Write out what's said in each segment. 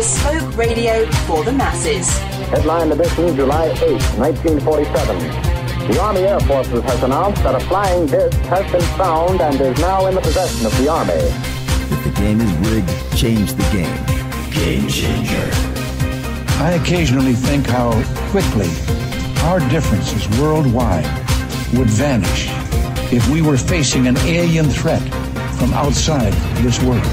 bespoke radio for the masses. Headline edition, July 8, 1947. The Army Air Forces has announced that a flying disc has been found and is now in the possession of the Army. If the game is rigged, change the game. Game changer. I occasionally think how quickly our differences worldwide would vanish if we were facing an alien threat from outside this world.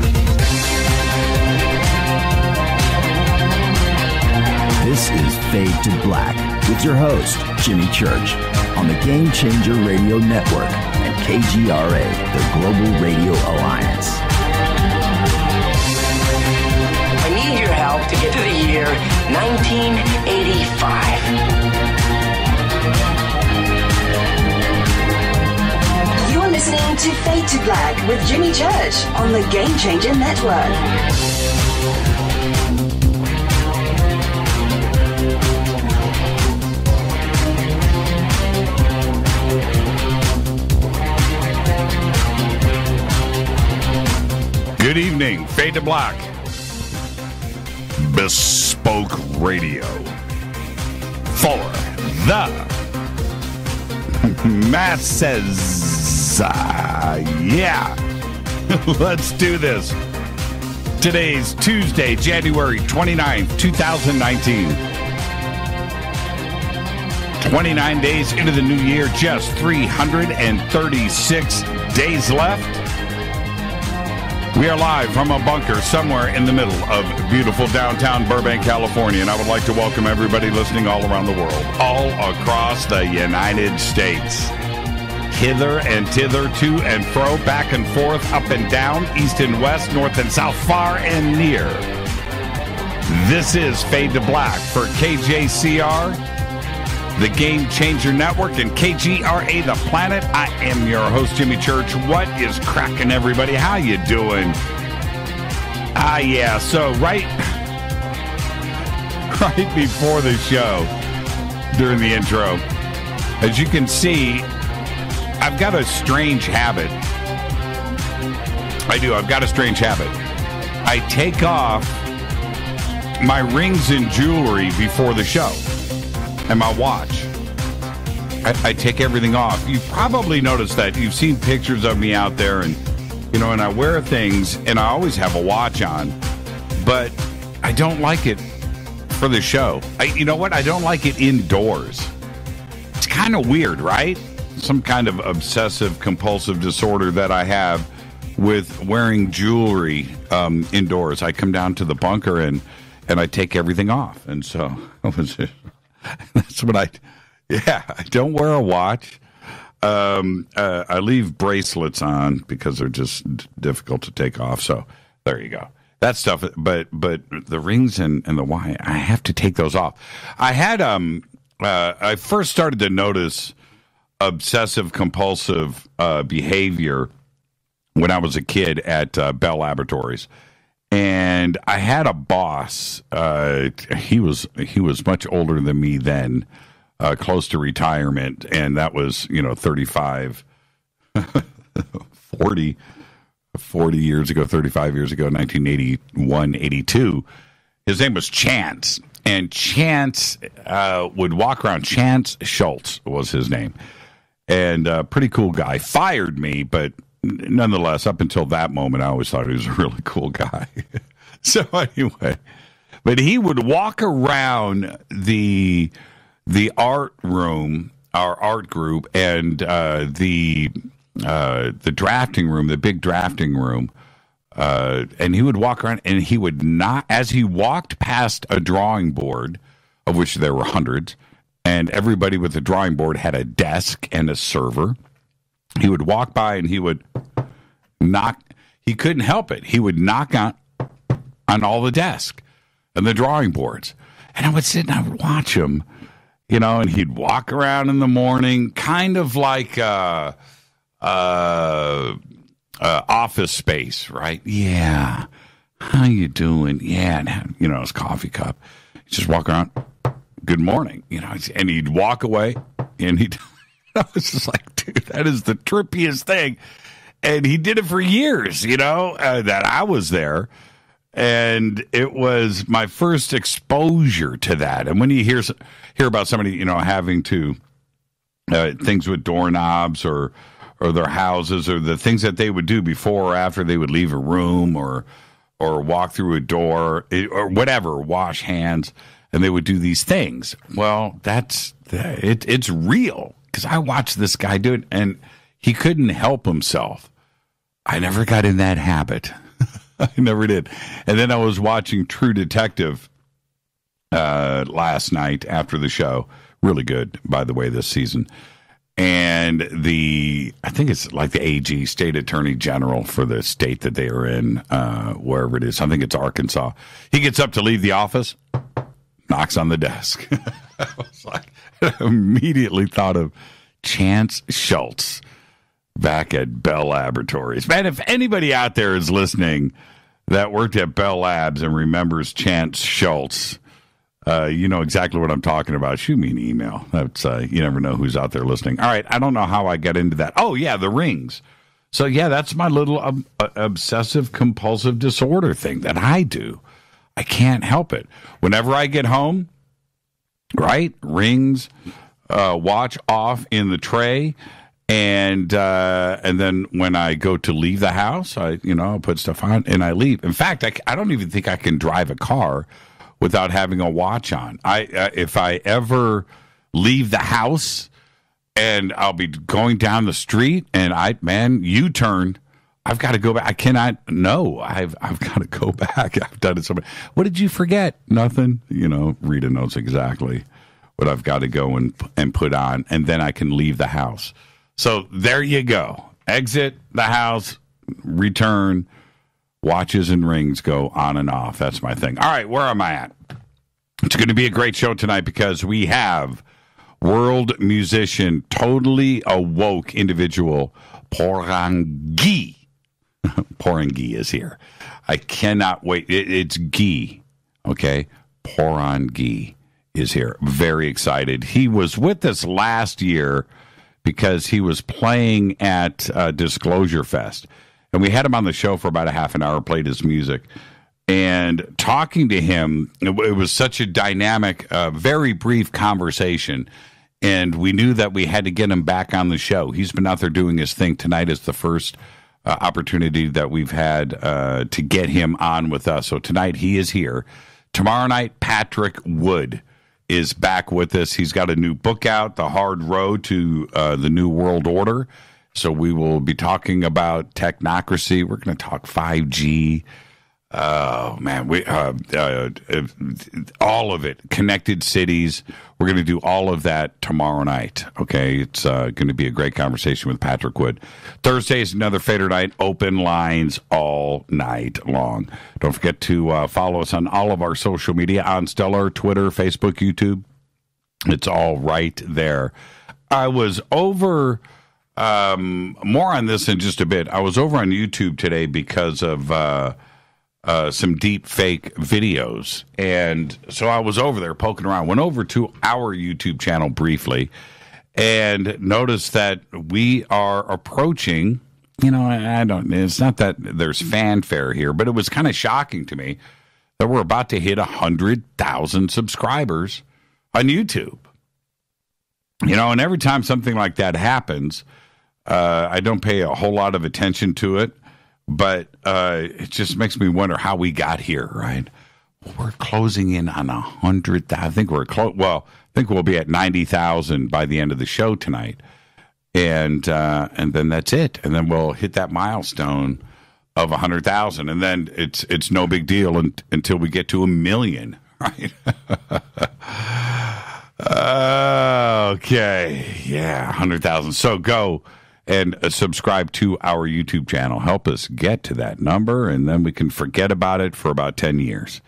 This is Fade to Black with your host, Jimmy Church, on the Game Changer Radio Network and KGRA, the Global Radio Alliance. I need your help to get to the year 1985. You're listening to Fade to Black with Jimmy Church on the Game Changer Network. Good evening, Fade to Black, bespoke radio for the masses. Yeah, let's do this. Today's Tuesday, January 29th, 2019. 29 days into the new year, just 336 days left. We are live from a bunker somewhere in the middle of beautiful downtown Burbank, California, and I would like to welcome everybody listening all around the world, all across the United States. Hither and thither, to and fro, back and forth, up and down, east and west, north and south, far and near. This is Fade to Black for KJCR, the Game Changer Network, and KGRA, The Planet. I am your host, Jimmy Church. What is cracking, everybody? How you doing? Yeah, so right before the show, during the intro, as you can see, I've got a strange habit. I do. I've got a strange habit. I take off my rings and jewelry before the show. And my watch. I take everything off. You've probably noticed that. You've seen pictures of me out there, and and I wear things, and I always have a watch on, but I don't like it for the show. You know what? I don't like it indoors. It's kind of weird, right? Some kind of obsessive compulsive disorder that I have with wearing jewelry indoors. I come down to the bunker and I take everything off, and so that's what I don't wear a watch. I leave bracelets on because they're just difficult to take off. So there you go. That stuff. But the rings and the wire, I have to take those off. I had I first started to notice obsessive compulsive behavior when I was a kid at Bell Laboratories. And I had a boss. He was much older than me then, close to retirement, and that was 35, 40 years ago, 35 years ago, 1981, 82. His name was Chance, and Chance would walk around. Chance Schultz was his name, and pretty cool guy. Fired me, but nonetheless, up until that moment, I always thought he was a really cool guy. So anyway, but he would walk around the art room, our art group, and the drafting room, the big drafting room, and he would walk around, and he would not, as he walked past a drawing board, of which there were hundreds, and everybody with a drawing board had a desk and a server. He would walk by and he would knock. He couldn't help it. He would knock on all the desks and the drawing boards. And I would sit and I would watch him, and he'd walk around in the morning, kind of like Office Space, right? Yeah. How you doing? Yeah. And, his coffee cup. He'd just walk around. Good morning. And he'd walk away and I was just like, dude, that is the trippiest thing. And he did it for years, that I was there. And it was my first exposure to that. And when you hear about somebody, having to things with doorknobs or their houses or the things that they would do before or after they would leave a room or walk through a door or whatever, wash hands, and they would do these things. Well, it's real because I watched this guy do it, and he couldn't help himself. I never got in that habit. I never did. And then I was watching True Detective last night after the show. Really good, by the way, this season. And I think it's like the AG, State Attorney General for the state that they are in, wherever it is. I think it's Arkansas. He gets up to leave the office, knocks on the desk. I was like, I immediately thought of Chance Schultz back at Bell Laboratories. Man, if anybody out there is listening that worked at Bell Labs and remembers Chance Schultz, you know exactly what I'm talking about. Shoot me an email. That's you never know who's out there listening. All right, I don't know how I got into that. Oh, yeah, the rings. So, yeah, that's my little obsessive-compulsive disorder thing that I do. I can't help it. Whenever I get home, right, rings, watch off in the tray, and then when I go to leave the house, I'll put stuff on and I leave. In fact, I don't even think I can drive a car without having a watch on. If I ever leave the house and I'll be going down the street and U-turn, I've got to go back. I cannot. No, I've got to go back. I've done it so much. What did you forget? Nothing. Rita knows exactly what I've got to go and put on, and then I can leave the house. So there you go. Exit the house, return, watches and rings go on and off. That's my thing. All right, where am I at? It's going to be a great show tonight because we have world musician, totally awoke individual, Poranguí. Poranguí is here. I cannot wait. It's Guy, okay? Poranguí is here. Very excited. He was with us last year because he was playing at Disclosure Fest. And we had him on the show for about a half an hour, played his music. And talking to him, it was such a dynamic, very brief conversation. And we knew that we had to get him back on the show. He's been out there doing his thing. Tonight is the first opportunity that we've had to get him on with us. So tonight he is here. Tomorrow night, Patrick Wood is back with us. He's got a new book out, The Hard Road to the New World Order. So we will be talking about technocracy. We're going to talk 5G. Oh, man. All of it. Connected cities. We're going to do all of that tomorrow night. Okay. It's going to be a great conversation with Patrick Wood. Thursday is another Fader night. Open lines all night long. Don't forget to follow us on all of our social media on Stellar, Twitter, Facebook, YouTube. It's all right there. I was over, more on this in just a bit. I was over on YouTube today because of some deep fake videos. And so I was over there poking around, went over to our YouTube channel briefly and noticed that we are approaching, it's not that there's fanfare here, but it was kind of shocking to me that we're about to hit 100,000 subscribers on YouTube. And every time something like that happens, I don't pay a whole lot of attention to it. But it just makes me wonder how we got here, right? We're closing in on 100,000. I think I think we'll be at 90,000 by the end of the show tonight, and then that's it. And then we'll hit that milestone of 100,000, and then it's no big deal until we get to 1 million, right? Okay, yeah, 100,000. So go and subscribe to our YouTube channel. Help us get to that number, and then we can forget about it for about 10 years.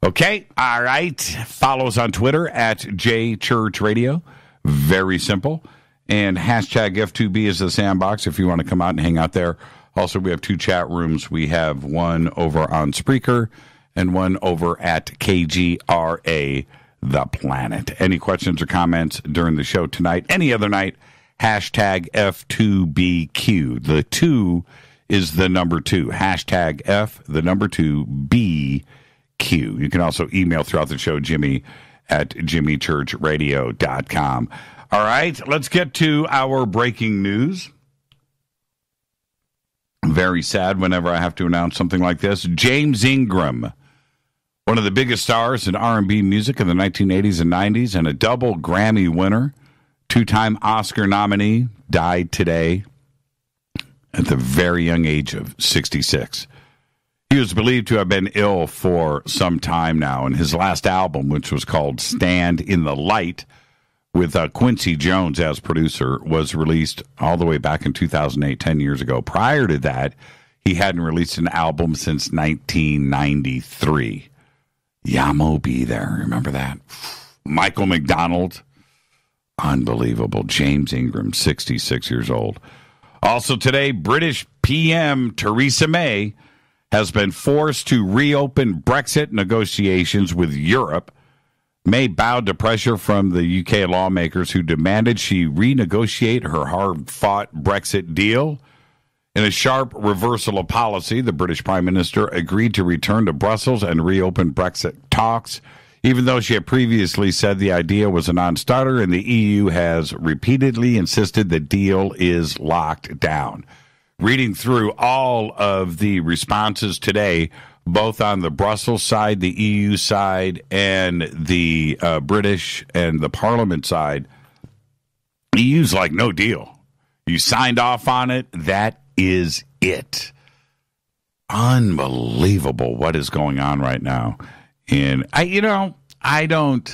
Okay, all right. Follow us on Twitter at JChurchRadio. Very simple. And hashtag F2B is the sandbox if you want to come out and hang out there. Also, we have 2 chat rooms. We have one over on Spreaker and one over at KGRA, The Planet. Any questions or comments during the show tonight? Any other night? Hashtag F2BQ. The 2 is the number 2. Hashtag F, the number 2, BQ. You can also email throughout the show, Jimmy@jimmychurchradio.com. All right, let's get to our breaking news. Very sad whenever I have to announce something like this. James Ingram, one of the biggest stars in R&B music in the 1980s and 90s, and a double Grammy winner, 2-time Oscar nominee, died today at the very young age of 66. He was believed to have been ill for some time now, and his last album, which was called Stand in the Light, with Quincy Jones as producer, was released all the way back in 2008, 10 years ago. Prior to that, he hadn't released an album since 1993. Yamo Be There, remember that? Michael McDonald, unbelievable. James Ingram, 66 years old. Also today, British PM Theresa May has been forced to reopen Brexit negotiations with Europe. May bowed to pressure from the UK lawmakers who demanded she renegotiate her hard-fought Brexit deal. In a sharp reversal of policy, the British Prime Minister agreed to return to Brussels and reopen Brexit talks, even though she had previously said the idea was a non-starter, and the EU has repeatedly insisted the deal is locked down. Reading through all of the responses today, both on the Brussels side, the EU side, and the British and the Parliament side, EU's like, no deal. You signed off on it. That is it. Unbelievable what is going on right now. And I don't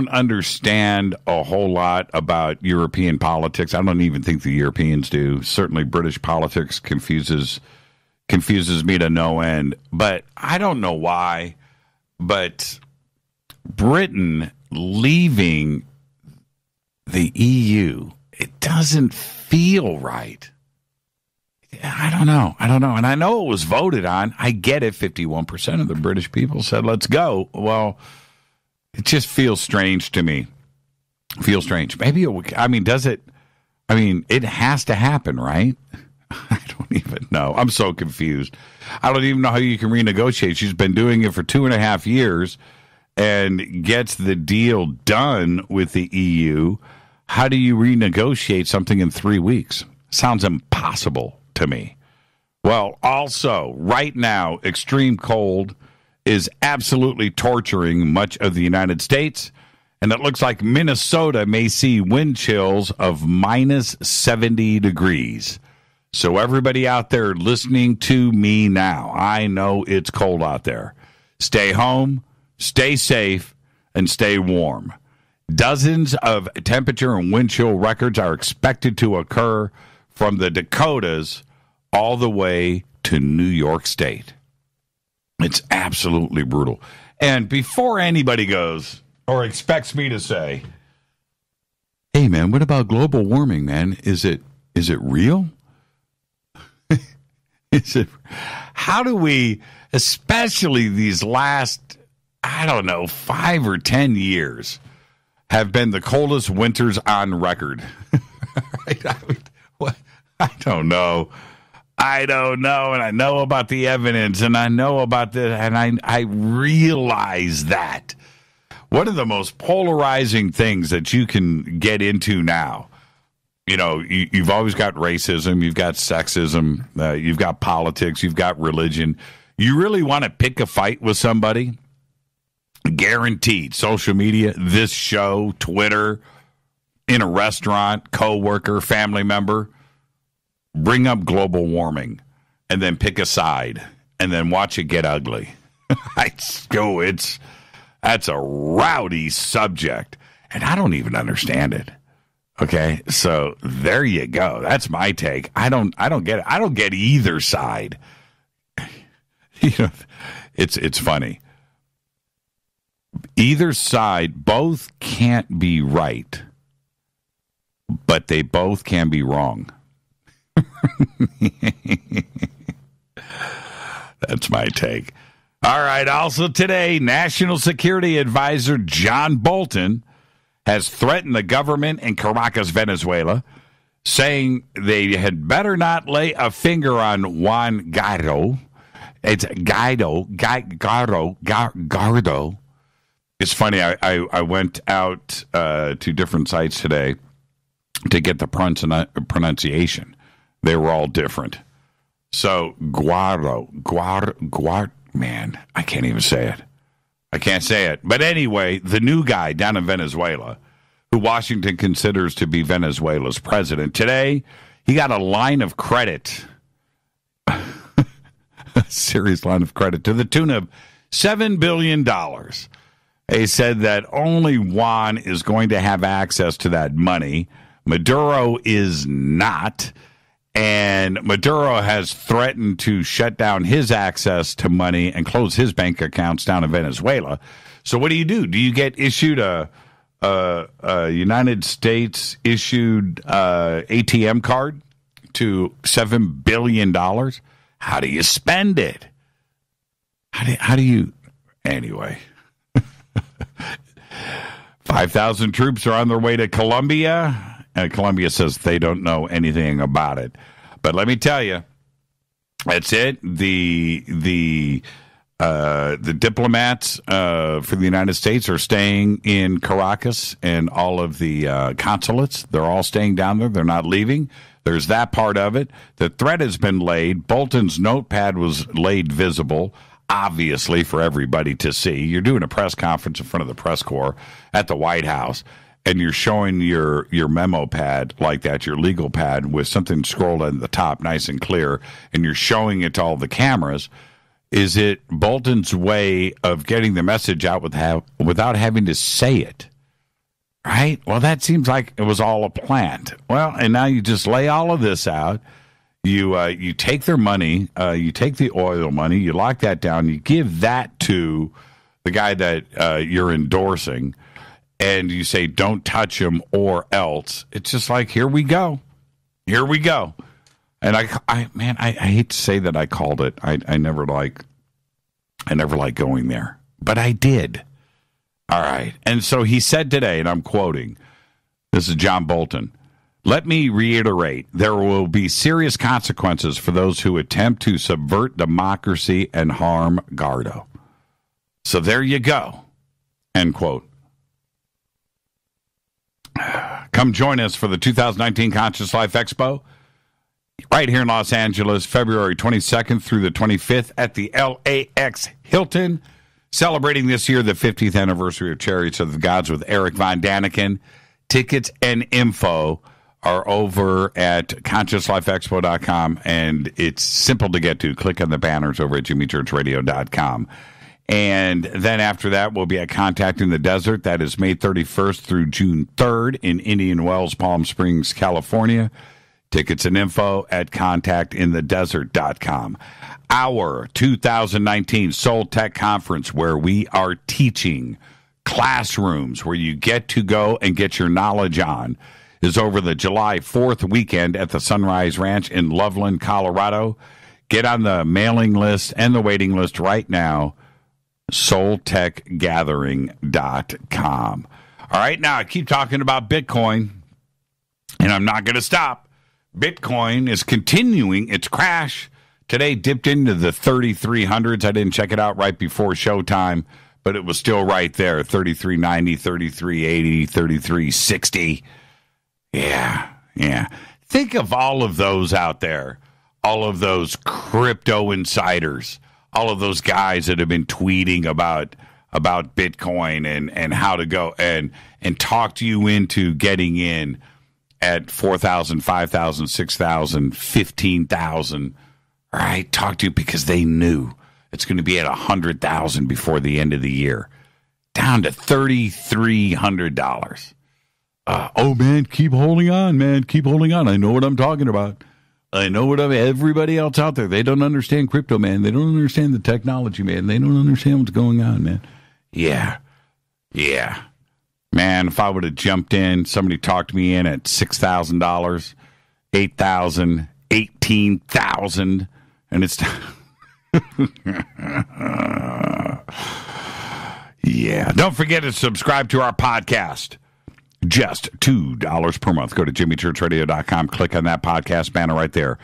understand a whole lot about European politics. I don't even think the Europeans do. Certainly British politics confuses me to no end. But I don't know why. But Britain leaving the EU, it doesn't feel right. I don't know. And I know it was voted on. I get it. 51% of the British people said, let's go. Well, it just feels strange to me. Feels strange. Maybe, does it? It has to happen, right? I don't even know. I'm so confused. I don't even know how you can renegotiate. She's been doing it for 2.5 years and gets the deal done with the EU. How do you renegotiate something in 3 weeks? Sounds impossible to me. Well, also, right now, extreme cold is absolutely torturing much of the United States, and it looks like Minnesota may see wind chills of minus 70 degrees. So everybody out there listening to me now, I know it's cold out there. Stay home, stay safe, and stay warm. Dozens of temperature and wind chill records are expected to occur from the Dakotas all the way to New York State. It's absolutely brutal. And before anybody goes or expects me to say, hey, man, what about global warming, man? Is it real? How do we, especially these last, 5 or 10 years, have been the coldest winters on record? I don't know. And I know about the evidence, and I know about this, and I realize that. One of the most polarizing things that you can get into now, you've always got racism, you've got sexism, you've got politics, you've got religion. You really want to pick a fight with somebody? Guaranteed. Social media, this show, Twitter, in a restaurant, coworker, family member. Bring up global warming and then pick a side and then watch it get ugly. That's a rowdy subject, and I don't even understand it. Okay, so there you go. That's my take. I don't get it. I don't get either side. It's funny. Either side, both can't be right, but they both can be wrong. That's my take. All right. Also today, National Security Advisor John Bolton has threatened the government in Caracas, Venezuela, saying they had better not lay a finger on Juan Guaido. It's Gardo. It's funny. I went out to different sites today to get the pronunciation. They were all different. So Guaido, man, I can't even say it. I can't say it. But anyway, the new guy down in Venezuela, who Washington considers to be Venezuela's president, today he got a line of credit. A serious line of credit to the tune of $7 billion. They said that only Juan is going to have access to that money. Maduro is not. And Maduro has threatened to shut down his access to money and close his bank accounts down in Venezuela. So what do? Do you get issued a United States issued ATM card to $7 billion? How do you spend it? How do you... Anyway. 5,000 troops are on their way to Colombia. And Colombia says they don't know anything about it. But let me tell you, that's it. The diplomats for the United States are staying in Caracas, and all of the consulates, they're all staying down there. They're not leaving. There's that part of it. The threat has been laid. Bolton's notepad was laid visible, obviously, for everybody to see. You're doing a press conference in front of the press corps at the White House, and you're showing your memo pad like that, your legal pad, with something scrolled at the top, nice and clear, and you're showing it to all the cameras. Is it Bolton's way of getting the message out without having to say it? Right? Well, that seems like it was all a plant. Well, and now you just lay all of this out. You take their money, you take the oil money, you lock that down, you give that to the guy that you're endorsing, and you say, don't touch him or else. It's just like, here we go. Here we go. And I hate to say that I called it. I never like going there, but I did. All right. And so he said today, and I'm quoting, this is John Bolton, "Let me reiterate, there will be serious consequences for those who attempt to subvert democracy and harm Guaido." So there you go. End quote. Come join us for the 2019 Conscious Life Expo right here in Los Angeles, February 22nd through the 25th at the LAX Hilton, celebrating this year the 50th anniversary of Chariots of the Gods with Eric Von Daniken. Tickets and info are over at ConsciousLifeExpo.com, and it's simple to get to. Click on the banners over at JimmyChurchRadio.com. And then after that, we'll be at Contact in the Desert. That is May 31st through June 3rd in Indian Wells, Palm Springs, California. Tickets and info at contactinthedesert.com. Our 2019 Soul Tech Conference, where we are teaching classrooms, where you get to go and get your knowledge on, is over the July 4th weekend at the Sunrise Ranch in Loveland, Colorado. Get on the mailing list and the waiting list right now, soultechgathering.com. All right, now I keep talking about Bitcoin, and I'm not going to stop. Bitcoin is continuing its crash. Today dipped into the 3,300s. I didn't check it out right before showtime, but it was still right there, 3,390, 3,380, 3,360. Yeah. Think of all of those out there, all of those crypto insiders, all of those guys that have been tweeting about Bitcoin and how to go and talk to you into getting in at 4,000, 5,000, 6,000, 15,000. All right, talk to you because they knew it's going to be at 100,000 before the end of the year, down to $3,300. Oh, man, keep holding on, man. Keep holding on. I know what I'm talking about. I know what everybody else out there. They don't understand crypto, man. They don't understand the technology, man. They don't understand what's going on, man. Yeah. Man, if I would have jumped in, somebody talked me in at $6,000, $8,000, $18,000, and it's... Yeah. Don't forget to subscribe to our podcast. just $2 per month. Go to jimmychurchradio.com. Click on that podcast banner right there.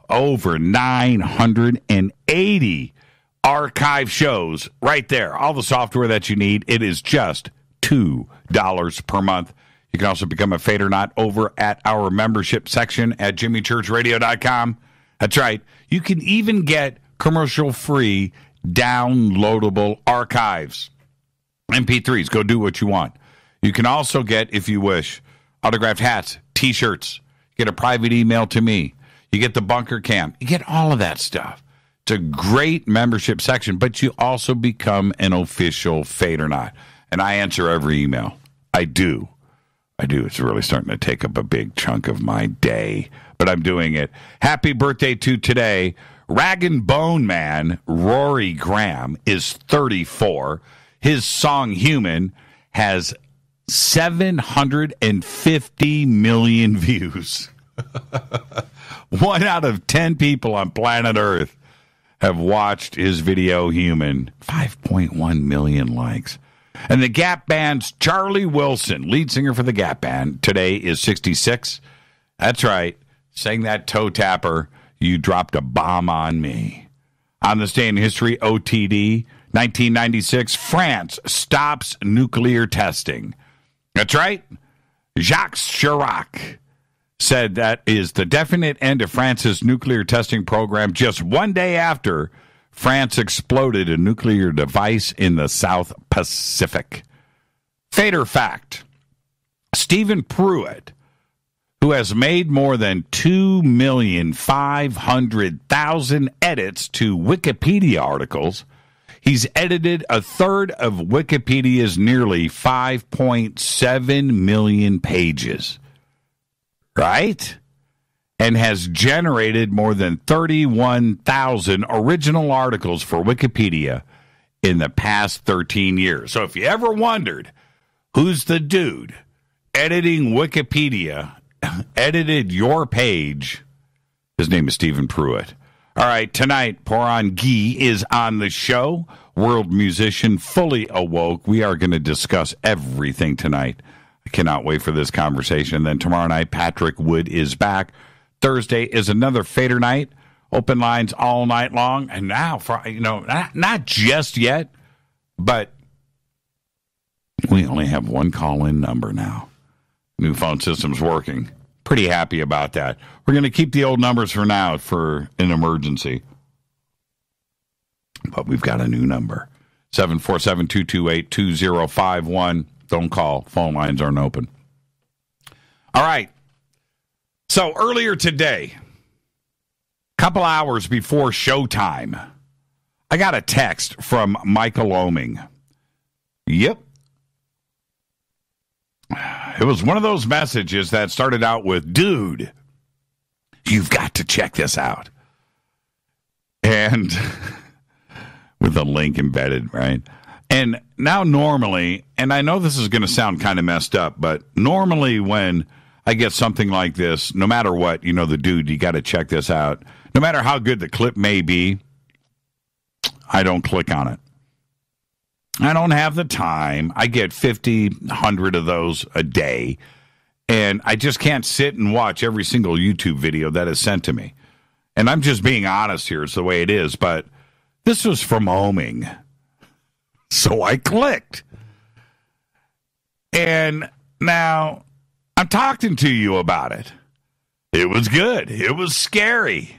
Over 980 archive shows right there. All the software that you need. It is just $2 per month. You can also become a Fader Not over at our membership section at jimmychurchradio.com. That's right. You can even get commercial-free downloadable archives. MP3s. Go do what you want. You can also get, if you wish, autographed hats, T-shirts. Get a private email to me. You get the bunker cam. You get all of that stuff. It's a great membership section, but you also become an official Fader Not. And I answer every email. I do. It's really starting to take up a big chunk of my day, but I'm doing it. Happy birthday to today. Rag and Bone Man, Rory Graham, is 34. His song Human has 750 million views. 1 out of 10 people on planet Earth have watched his video Human. 5.1 million likes. And the Gap Band's Charlie Wilson, lead singer for the Gap Band, today is 66. That's right. Sang that toe tapper, "You Dropped a Bomb on Me." On this day in history, OTD, 1996, France stops nuclear testing. That's right. Jacques Chirac said that is the definite end of France's nuclear testing program just one day after France exploded a nuclear device in the South Pacific. Fader fact: Stephen Pruitt, who has made more than 2,500,000 edits to Wikipedia articles, he's edited a third of Wikipedia's nearly 5.7 million pages. Right? And has generated more than 31,000 original articles for Wikipedia in the past 13 years. So if you ever wondered who's the dude editing Wikipedia, edited your page, his name is Stephen Pruitt. All right, tonight, Poranguí is on the show. World musician, fully awoke. We are going to discuss everything tonight. I cannot wait for this conversation. And then tomorrow night, Patrick Wood is back. Thursday is another Fader night. Open lines all night long. And now, for not just yet, but we only have one call-in number now. New phone system's working. Pretty happy about that. We're going to keep the old numbers for now for an emergency. But we've got a new number. 747-228-2051. Don't call. Phone lines aren't open. All right. So earlier today, a couple hours before showtime, I got a text from Michael Oming. Yep. It was one of those messages that started out with, "Dude, you've got to check this out." And with a link embedded, right? And now normally, and I know this is going to sound kind of messed up, but normally when I get something like this, no matter what, the dude, you got to check this out. No matter how good the clip may be, I don't click on it. I don't have the time. I get 50, 100 of those a day, and I just can't sit and watch every single YouTube video that is sent to me. And I'm just being honest here. It's the way it is, but this was from Oming. So I clicked. And now I'm talking to you about it. It was good. It was scary.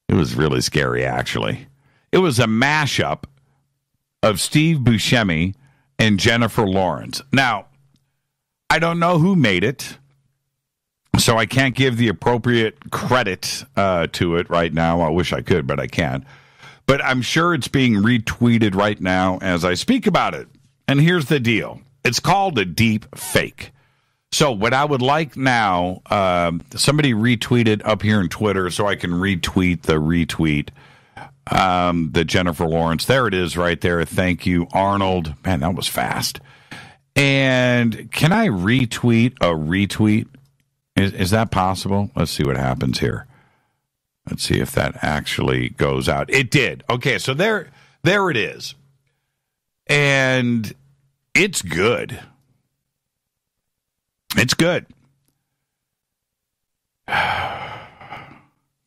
It was really scary, actually. It was a mashup of Steve Buscemi and Jennifer Lawrence. Now, I don't know who made it, so I can't give the appropriate credit to it right now. I wish I could, but I can't. But I'm sure it's being retweeted right now as I speak about it. And here's the deal. It's called a deep fake. So what I would like now, somebody retweeted up here on Twitter so I can retweet the retweet. The Jennifer Lawrence. There it is right there. Thank you, Arnold. Man, that was fast. And can I retweet a retweet? Is that possible? Let's see what happens here. Let's see if that actually goes out. It did. Okay, so there it is. And it's good. It's good.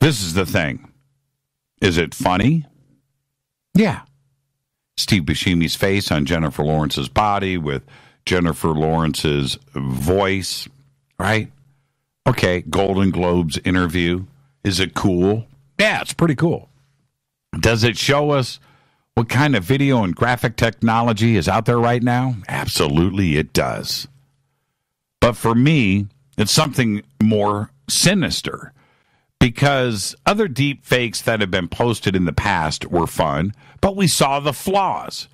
This is the thing. Is it funny? Yeah. Steve Buscemi's face on Jennifer Lawrence's body with Jennifer Lawrence's voice, right? Okay, Golden Globes interview. Is it cool? Yeah, it's pretty cool. Does it show us what kind of video and graphic technology is out there right now? Absolutely, it does. But for me, it's something more sinister, because other deep fakes that have been posted in the past were fun, but we saw the flaws.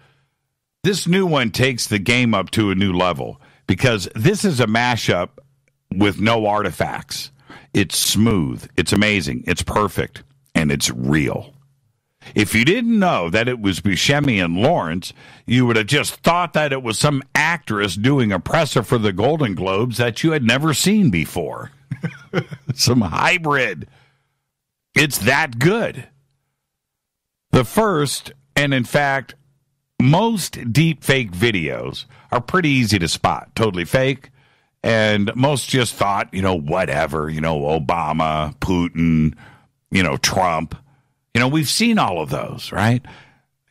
This new one takes the game up to a new level, because this is a mashup with no artifacts. It's smooth, it's amazing, it's perfect, and it's real. If you didn't know that it was Buscemi and Lawrence, you would have just thought that it was some actress doing a presser for the Golden Globes that you had never seen before. Some hybrid. It's that good. The first, and in fact, most deep fake videos are pretty easy to spot. Totally fake. And most just thought, whatever, Obama, Putin, Trump. We've seen all of those, right?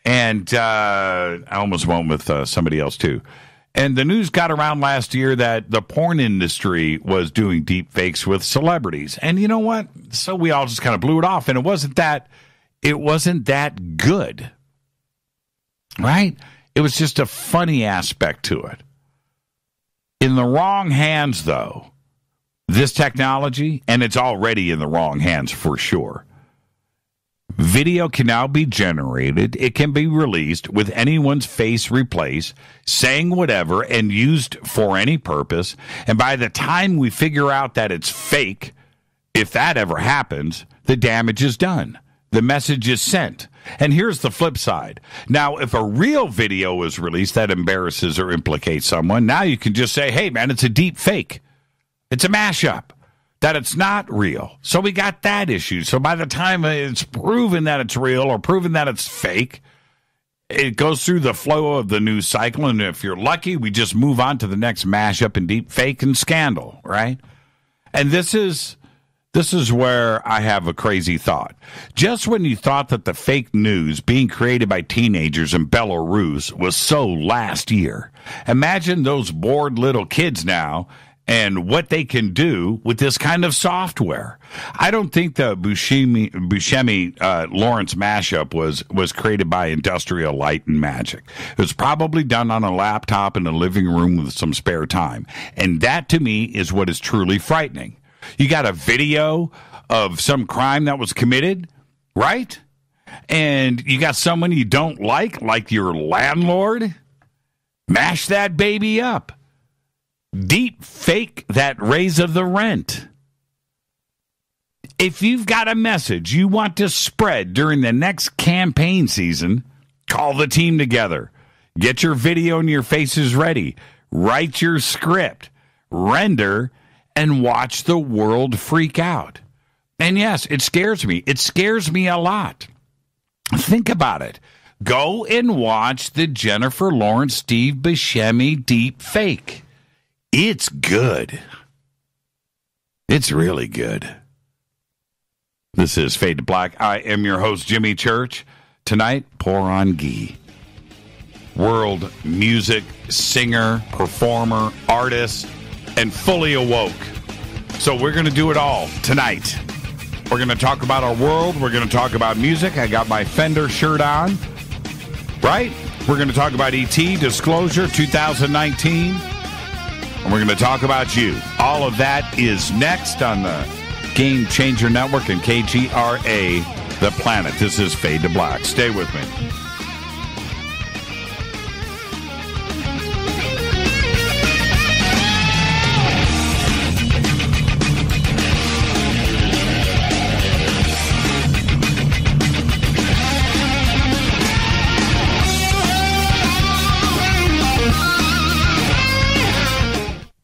And I almost went with somebody else, too. And the news got around last year that the porn industry was doing deep fakes with celebrities. And you know what? So we all just kind of blew it off. And it wasn't that good, right? It was just a funny aspect to it. In the wrong hands, though, this technology, and it's already in the wrong hands for sure, video can now be generated. It can be released with anyone's face replaced, saying whatever, and used for any purpose. And by the time we figure out that it's fake, if that ever happens, the damage is done. The message is sent. And here's the flip side. Now, if a real video is released that embarrasses or implicates someone, now you can just say, hey, man, it's a deep fake. It's a mashup. That it's not real. So we got that issue. So by the time it's proven that it's real or proven that it's fake, it goes through the flow of the news cycle. And if you're lucky, we just move on to the next mashup and deep fake and scandal, right? And this is where I have a crazy thought. Just when you thought that the fake news being created by teenagers in Belarus was so last year, imagine those bored little kids now and what they can do with this kind of software. I don't think the Buscemi Lawrence mashup was created by industrial light and magic. It was probably done on a laptop in a living room with some spare time. And that, to me, is what is truly frightening. You got a video of some crime that was committed, right? And you got someone you don't like your landlord. Mash that baby up. Deep fake that raise of the rent. If you've got a message you want to spread during the next campaign season, call the team together. Get your video and your faces ready. Write your script. Render and watch the world freak out. And yes, it scares me. It scares me a lot. Think about it. Go and watch the Jennifer Lawrence, Steve Buscemi deep fake. It's good. It's really good. This is Fade to Black. I am your host, Jimmy Church. Tonight, Poranguí. World music singer, performer, artist, and fully awoke. So we're going to do it all tonight. We're going to talk about our world. We're going to talk about music. I got my Fender shirt on, right? We're going to talk about E.T. Disclosure 2019. And we're going to talk about you. All of that is next on the Game Changer Network and KGRA, The Planet. This is Fade to Black. Stay with me.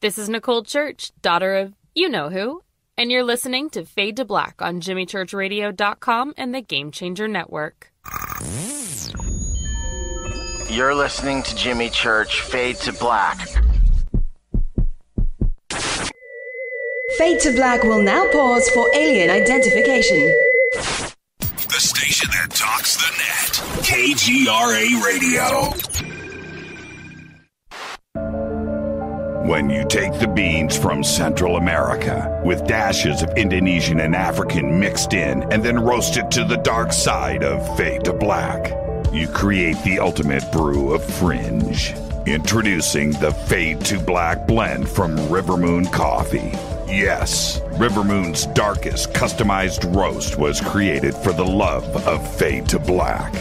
This is Nicole Church, daughter of you-know-who, and you're listening to Fade to Black on JimmyChurchRadio.com and the Game Changer Network. You're listening to Jimmy Church, Fade to Black. Fade to Black will now pause for alien identification. The station that talks the net. KGRA Radio. When you take the beans from Central America with dashes of Indonesian and African mixed in and then roast it to the dark side of Fade to Black, you create the ultimate brew of fringe. Introducing the Fade to Black blend from Rivermoon Coffee. Yes, Rivermoon's darkest customized roast was created for the love of Fade to Black.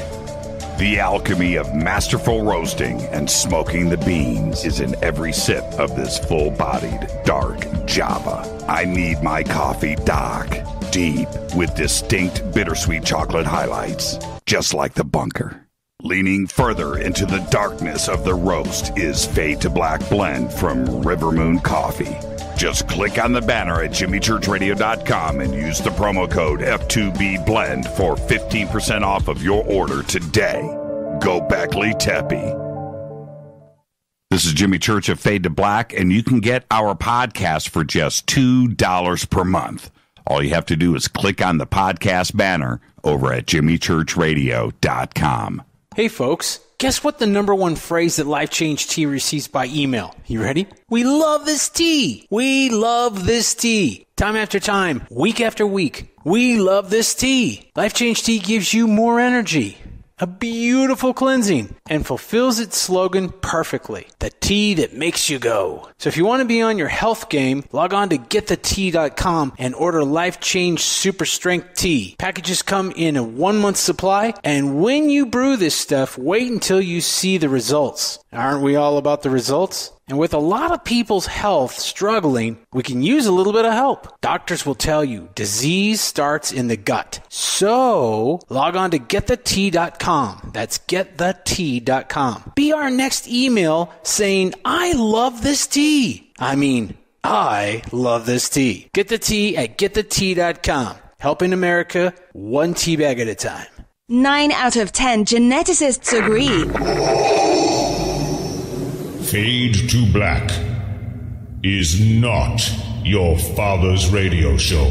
The alchemy of masterful roasting and smoking the beans is in every sip of this full-bodied, dark Java. I need my coffee dark, deep, with distinct bittersweet chocolate highlights, just like the bunker. Leaning further into the darkness of the roast is Fade to Black blend from Rivermoon Coffee. Just click on the banner at jimmychurchradio.com and use the promo code F2BBLEND for 15% off of your order today. Go Beckley Teppy. This is Jimmy Church of Fade to Black, and you can get our podcast for just $2 per month. All you have to do is click on the podcast banner over at jimmychurchradio.com. Hey folks, guess what the number one phrase that Life Change Tea receives by email? You ready? We love this tea. We love this tea. Time after time, week after week, we love this tea. Life Change Tea gives you more energy, a beautiful cleansing, and fulfills its slogan perfectly. The tea that makes you go. So if you want to be on your health game, log on to getthetea.com and order Life Change Super Strength Tea. Packages come in a 1-month supply, and when you brew this stuff, wait until you see the results. Aren't we all about the results? And with a lot of people's health struggling, we can use a little bit of help. Doctors will tell you disease starts in the gut. So log on to getthetea.com. That's getthetea.com. Be our next email saying, I love this tea. I love this tea. Get the tea at getthetea.com. Helping America one tea bag at a time. 9 out of 10 geneticists agree. Fade to Black is not your father's radio show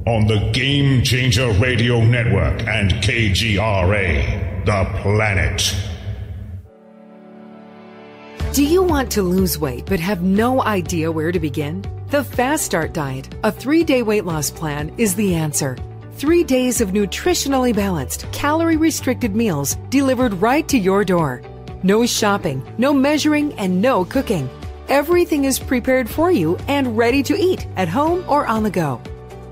on the Game Changer Radio Network and KGRA, the planet. Do you want to lose weight but have no idea where to begin? The Fast Start Diet, a 3-day weight loss plan, is the answer. 3 days of nutritionally balanced, calorie-restricted meals delivered right to your door. No shopping, no measuring, and no cooking. Everything is prepared for you and ready to eat at home or on the go.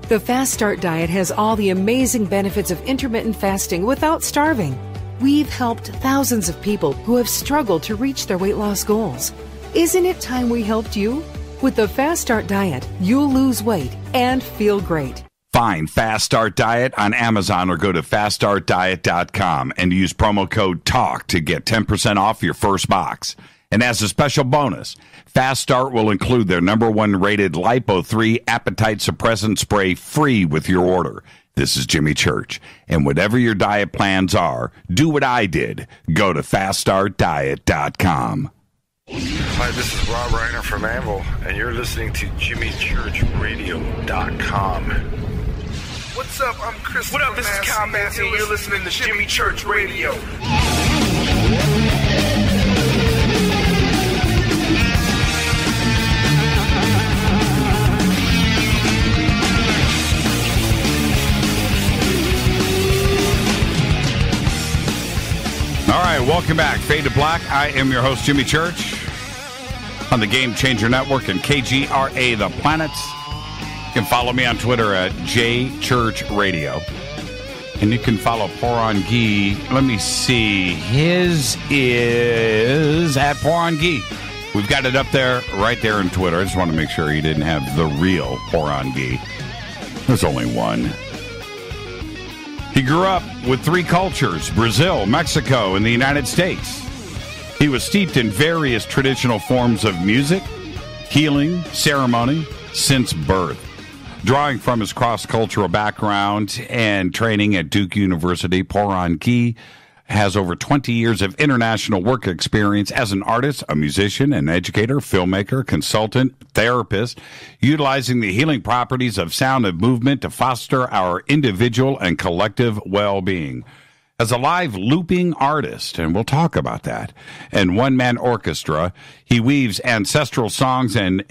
The Fast Start Diet has all the amazing benefits of intermittent fasting without starving. We've helped thousands of people who have struggled to reach their weight loss goals. Isn't it time we helped you? With the Fast Start Diet, you'll lose weight and feel great. Find Fast Start Diet on Amazon or go to faststartdiet.com and use promo code TALK to get 10% off your first box. And as a special bonus, Fast Start will include their #1 rated Lipo3 appetite suppressant spray free with your order. This is Jimmy Church. And whatever your diet plans are, do what I did. Go to faststartdiet.com. Hi, this is Rob Reiner from Anvil, and you're listening to JimmyChurchRadio.com. What's up? I'm Chris. What up? This is Kyle Massey, and you're listening to Jimmy Church Radio. All right, welcome back. Fade to Black. I am your host, Jimmy Church, on the Game Changer Network and KGRA, the planet. You can follow me on Twitter at JChurchRadio. And you can follow Poranguí. Let me see. His is at Poranguí. We've got it up there, right there in Twitter. I just want to make sure you didn't have the real Poranguí. There's only one. He grew up with 3 cultures, Brazil, Mexico, and the United States. He was steeped in various traditional forms of music, healing, ceremony, since birth. Drawing from his cross-cultural background and training at Duke University, Poranguí has over 20 years of international work experience as an artist, a musician, an educator, filmmaker, consultant, therapist, utilizing the healing properties of sound and movement to foster our individual and collective well-being. As a live looping artist, and we'll talk about that, and one-man orchestra, he weaves ancestral songs and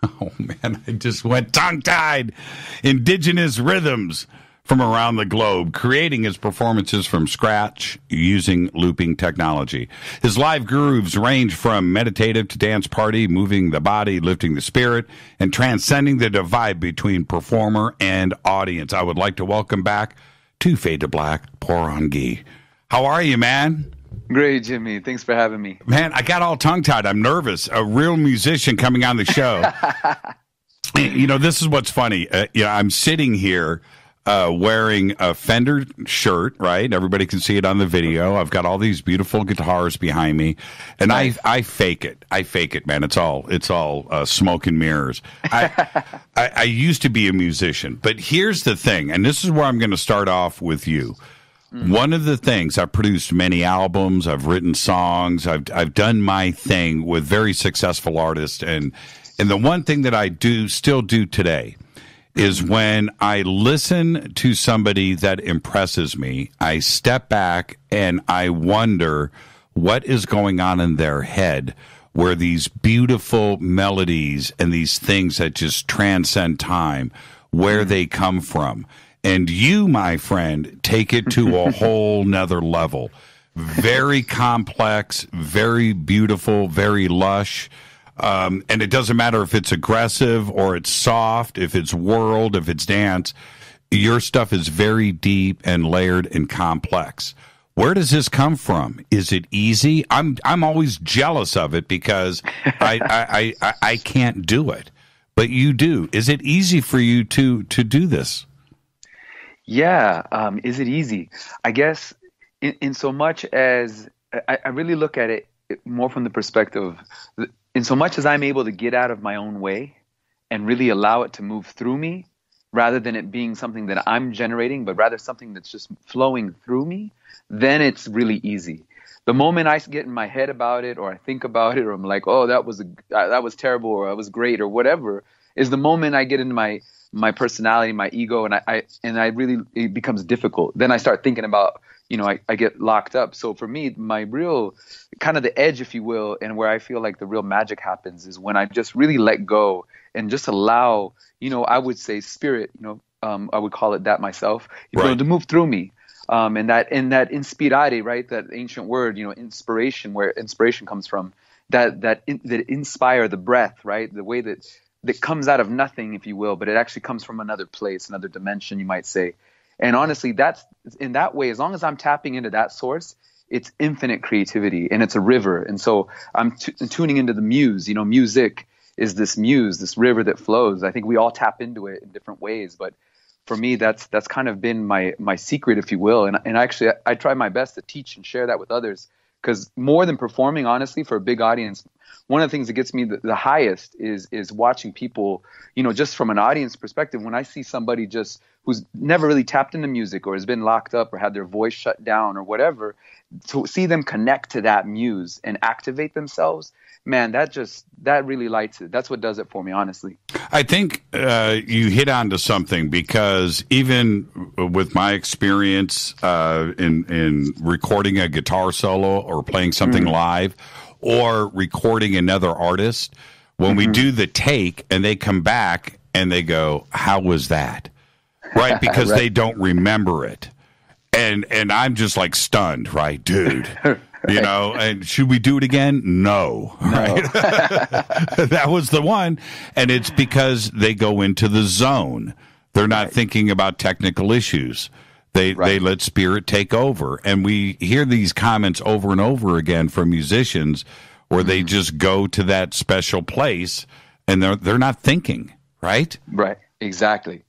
oh man, I just went tongue-tied, indigenous rhythms from around the globe, creating his performances from scratch using looping technology. His live grooves range from meditative to dance party, moving the body, lifting the spirit, and transcending the divide between performer and audience. I would like to welcome back to Fade to Black, Poranguí. How are you, man? Great, Jimmy. Thanks for having me. Man, I got all tongue-tied. I'm nervous. A real musician coming on the show. You know, this is what's funny. I'm sitting here wearing a Fender shirt, right? Everybody can see it on the video. I've got all these beautiful guitars behind me, and nice. I fake it. I fake it, man. It's all smoke and mirrors. I used to be a musician, but here's the thing, and this is where I'm going to start off with you. One of the things, I've produced many albums, I've written songs, I've done my thing with very successful artists, and the one thing that I still do today is when I listen to somebody that impresses me, I step back and I wonder what is going on in their head, where these beautiful melodies and these things that just transcend time, where they come from. And you, my friend, take it to a whole nother level. Very complex, very beautiful, very lush. And it doesn't matter if it's aggressive or it's soft, if it's world, if it's dance. Your stuff is very deep and layered and complex. Where does this come from? Is it easy? I'm always jealous of it because I can't do it, but you do. Is it easy for you to do this? Yeah. Is it easy? I guess in so much as I really look at it more from the perspective of, in so much as I'm able to get out of my own way and really allow it to move through me, rather than it being something that I'm generating, but rather something that's just flowing through me, then it's really easy. The moment I get in my head about it, or I think about it, or I'm like, oh, that was terrible, or that was great, or whatever, is the moment I get into my personality, my ego, and I really, it becomes difficult. Then I start thinking about, I get locked up. So for me, my real kind of the edge, if you will, and where I feel like the real magic happens is when I just really let go and just allow, I would say spirit, I would call it that myself, to move through me. And that inspirare, right? That ancient word, inspiration, where inspiration comes from, that inspire, the breath, right? The way that comes out of nothing, if you will, but it actually comes from another place, another dimension, you might say. And honestly, that's in that way, as long as I'm tapping into that source, it's infinite creativity and it's a river. And so I'm tuning into the muse. Music is this muse, this river that flows. I think we all tap into it in different ways. But for me, that's kind of been my secret, if you will. And actually, I try my best to teach and share that with others, because more than performing, honestly, for a big audience, one of the things that gets me the highest is watching people, just from an audience perspective, when I see somebody just who's never really tapped into music or has been locked up or had their voice shut down or whatever, to see them connect to that muse and activate themselves, man, that really lights it. That's what does it for me, honestly. I think you hit on to something, because even with my experience in recording a guitar solo or playing something live, or recording another artist, when we do the take and they come back and they go, how was that? Right? Because they don't remember it. And I'm just like stunned, right? Dude, and should we do it again? No. Right? That was the one. And it's because they go into the zone. They're not thinking about technical issues. They let spirit take over. And we hear these comments over and over again from musicians where they just go to that special place and they're not thinking, right? Right. Exactly.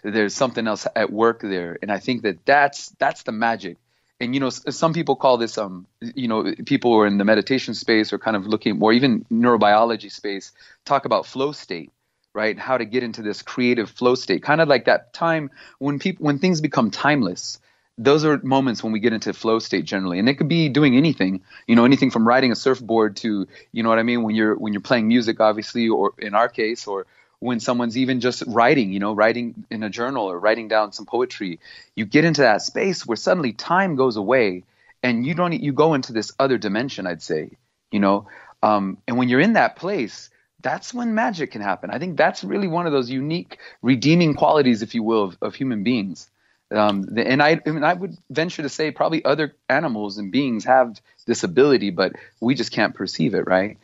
There's something else at work there. And I think that's the magic. And, some people call this, people who are in the meditation space or kind of looking, or even neurobiology space, talk about flow state. Right? How to get into this creative flow state, kind of like that time when things become timeless. those are moments when we get into flow state generally. And it could be doing anything, you know, anything from riding a surfboard to, you know what I mean, when you're playing music, obviously, or in our case, or when someone's even just writing, you know, writing in a journal or writing down some poetry. You get into that space where suddenly time goes away and you go into this other dimension, I'd say, you know. And when you're in that place, that's when magic can happen. I think that's really one of those unique redeeming qualities, if you will, of human beings. And I would venture to say probably other animals and beings have this ability, but we just can't perceive it, right?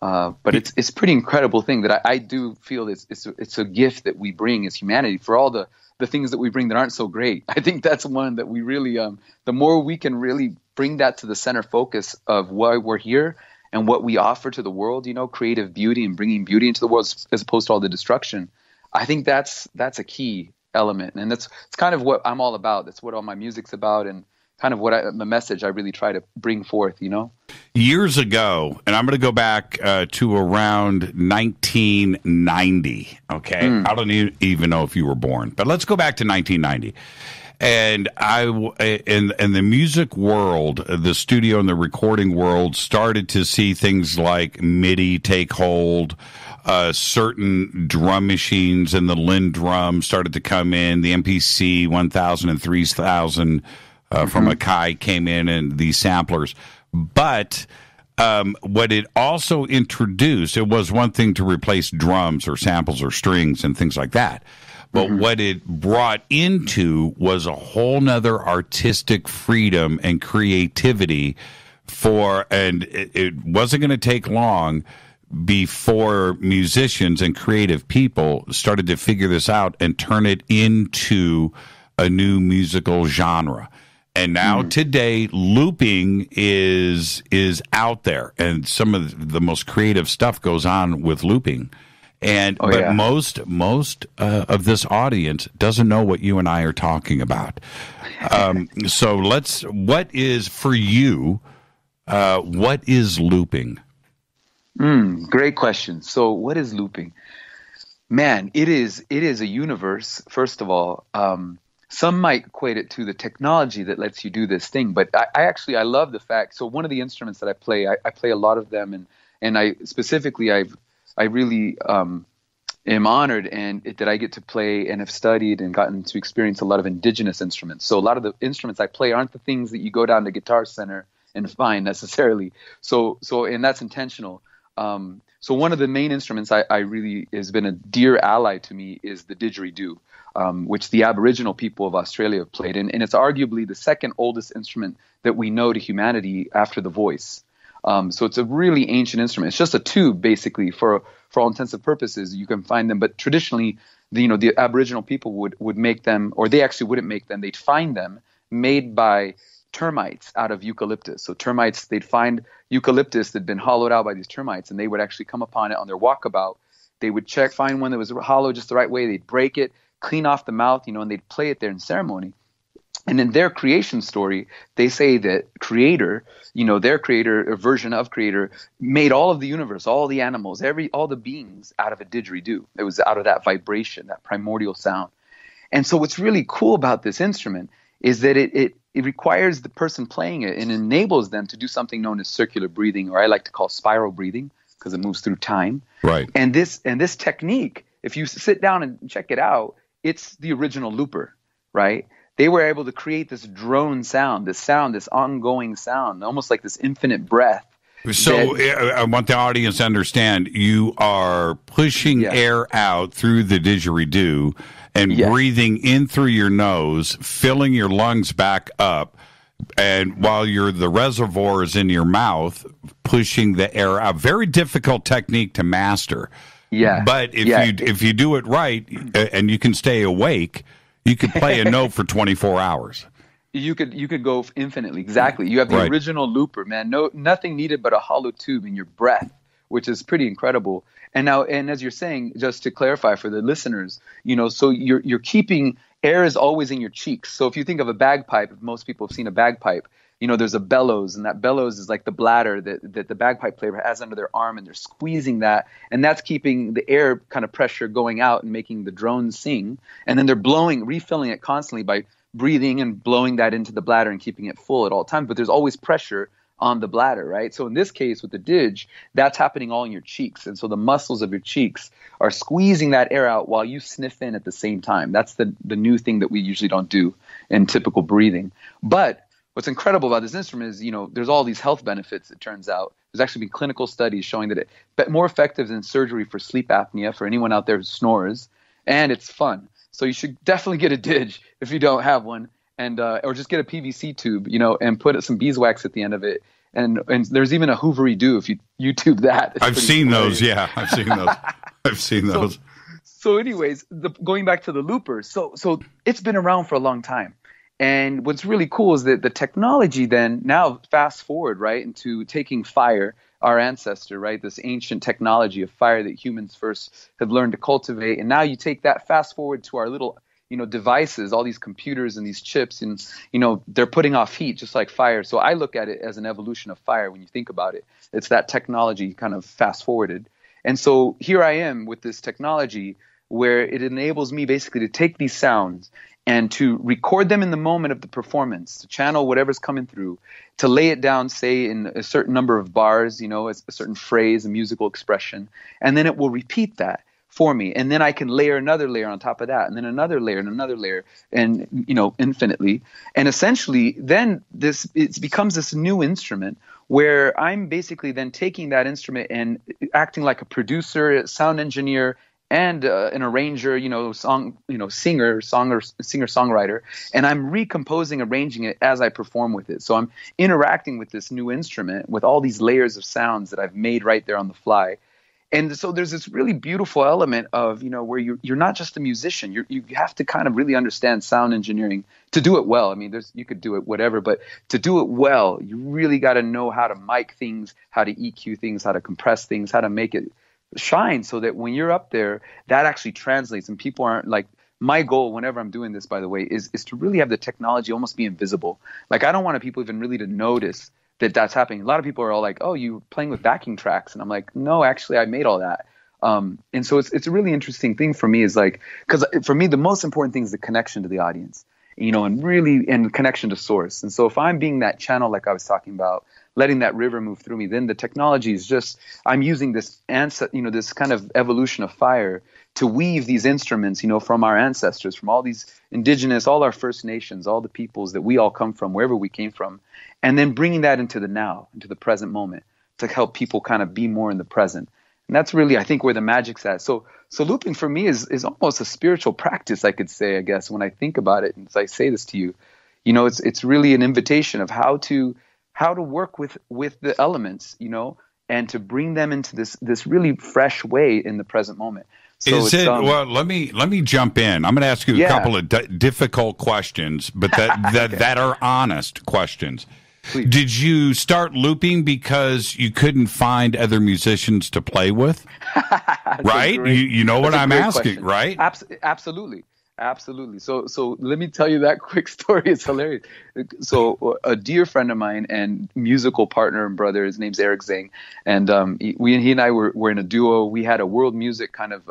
But it's a pretty incredible thing that I do feel it's a gift that we bring as humanity for all the things that we bring that aren't so great. I think that's one that we really, the more we can really bring that to the center focus of why we're here and what we offer to the world, you know, creative beauty and bringing beauty into the world as opposed to all the destruction. I think that's a key element. And it's kind of what I'm all about. That's what all my music's about, and kind of the message I really try to bring forth, you know? Years ago, and I'm going to go back to around 1990, okay? I don't even know if you were born, but let's go back to 1990. And in the music world, the studio and the recording world started to see things like MIDI take hold. Certain drum machines and the Linn drum started to come in. The MPC 1000 and 3000 from Akai came in, and these samplers. But what it also introduced, it was one thing to replace drums or samples or strings and things like that. But what it brought into was a whole nother artistic freedom and creativity and it wasn't going to take long before musicians and creative people started to figure this out and turn it into a new musical genre. And now today, looping is out there, and some of the most creative stuff goes on with looping. But most of this audience doesn't know what you and I are talking about. So what is for you? What is looping? Great question. So what is looping? Man, it is a universe. First of all, some might equate it to the technology that lets you do this thing, but I love the fact. So one of the instruments that I play a lot of them, and I specifically I really am honored that I get to play and have studied and gotten to experience a lot of indigenous instruments. So a lot of the instruments I play aren't the things that you go down to Guitar Center and find necessarily. So and that's intentional. So one of the main instruments I really has been a dear ally to me is the didgeridoo, which the Aboriginal people of Australia have played. And it's arguably the second oldest instrument that we know to humanity after the voice. So it's a really ancient instrument. It's just a tube, basically, for all intensive purposes. You can find them, but traditionally, the Aboriginal people would make them, or they actually wouldn't make them. They'd find them made by termites out of eucalyptus. So termites, they'd find eucalyptus that'd been hollowed out by these termites, and they would actually come upon it on their walkabout. They would find one that was hollow just the right way. They'd break it, clean off the mouth, and they'd play it there in ceremony. And in their creation story, they say that Creator, their creator, or version of Creator, made all of the universe, all the animals, all the beings out of a didgeridoo. It was out of that vibration, that primordial sound. And so what's really cool about this instrument is that it requires the person playing it and enables them to do something known as circular breathing, or I like to call spiral breathing, because it moves through time. Right. And this technique, if you sit down and check it out, it's the original looper, right? They were able to create this drone sound, this ongoing sound, almost like this infinite breath. So I want the audience to understand, you are pushing air out through the didgeridoo and breathing in through your nose, filling your lungs back up, and while the reservoir is in your mouth, pushing the air out. Very difficult technique to master. Yeah. But if you do it right and you can stay awake, you could play a note for 24 hours. You could go infinitely. Exactly. You have the original looper, man. Nothing needed but a hollow tube in your breath, which is pretty incredible. And as you're saying, just to clarify for the listeners, so you're keeping air is always in your cheeks. So if you think of a bagpipe, if most people have seen a bagpipe, there's a bellows, and that bellows is like the bladder that the bagpipe player has under their arm, and they're squeezing that, and that's keeping the air kind of pressure going out and making the drone sing. And then they're refilling it constantly by breathing and blowing that into the bladder and keeping it full at all times, but there's always pressure on the bladder, right? So in this case with the didge, that's happening all in your cheeks. And so the muscles of your cheeks are squeezing that air out while you sniff in at the same time. That's the new thing that we usually don't do in typical breathing. But what's incredible about this instrument is, there's all these health benefits, it turns out. There's actually been clinical studies showing that it's more effective than surgery for sleep apnea for anyone out there who snores, and it's fun. So you should definitely get a didge if you don't have one. And or just get a PVC tube, and put some beeswax at the end of it. And there's even a hoovery-doo if you YouTube that. I've seen those. Yeah, I've seen those. I've seen those. So anyways, going back to the loopers. So it's been around for a long time. And what's really cool is that the technology then now fast forward, right, into taking fire, our ancestor, right, this ancient technology of fire that humans first have learned to cultivate. And now you take that fast forward to our little devices, all these computers and these chips, and, they're putting off heat just like fire. So I look at it as an evolution of fire when you think about it. It's that technology kind of fast forwarded. And so here I am with this technology where it enables me basically to take these sounds and to record them in the moment of the performance, to channel whatever's coming through, to lay it down, say, in a certain number of bars, a certain phrase, a musical expression, and then it will repeat that for me. And then I can layer another layer on top of that, and then another layer and another layer, and, infinitely. And essentially then it becomes this new instrument where I'm basically then taking that instrument and acting like a producer, a sound engineer, and an arranger, singer-songwriter, and I'm recomposing, arranging it as I perform with it. So I'm interacting with this new instrument with all these layers of sounds that I've made right there on the fly. And so there's this really beautiful element of, where you're not just a musician. You have to kind of really understand sound engineering to do it well. I mean, you could do it whatever, but to do it well, you really got to know how to mic things, how to EQ things, how to compress things, how to make it shine so that when you're up there, that actually translates and people aren't like, my goal whenever I'm doing this, by the way, is to really have the technology almost be invisible. Like, I don't want people even really to notice that that's happening. A lot of people are all like, oh, you're playing with backing tracks. And I'm like, no, actually, I made all that. And so it's a really interesting thing for me is like, because for me, the most important thing is the connection to the audience, and connection to source. And so if I'm being that channel, like I was talking about, letting that river move through me, then the technology is just, I'm using this this kind of evolution of fire to weave these instruments, from our ancestors, from all these indigenous, all our First Nations, all the peoples that we all come from, wherever we came from, and then bringing that into the now, into the present moment, to help people kind of be more in the present. And that's really, I think, where the magic's at. So looping for me is almost a spiritual practice, I could say, I guess, when I think about it. And as I say this to you, it's really an invitation of how to work with the elements, and to bring them into this really fresh way in the present moment. So well, let me jump in. I'm going to ask you a couple of difficult questions, but that are honest questions. Please. Did you start looping because you couldn't find other musicians to play with? Right? You know what I'm asking, right? Absolutely. Absolutely. So let me tell you that quick story. It's hilarious. So a dear friend of mine and musical partner and brother, his name's Eric Zhang, and he and I were in a duo. We had a world music kind of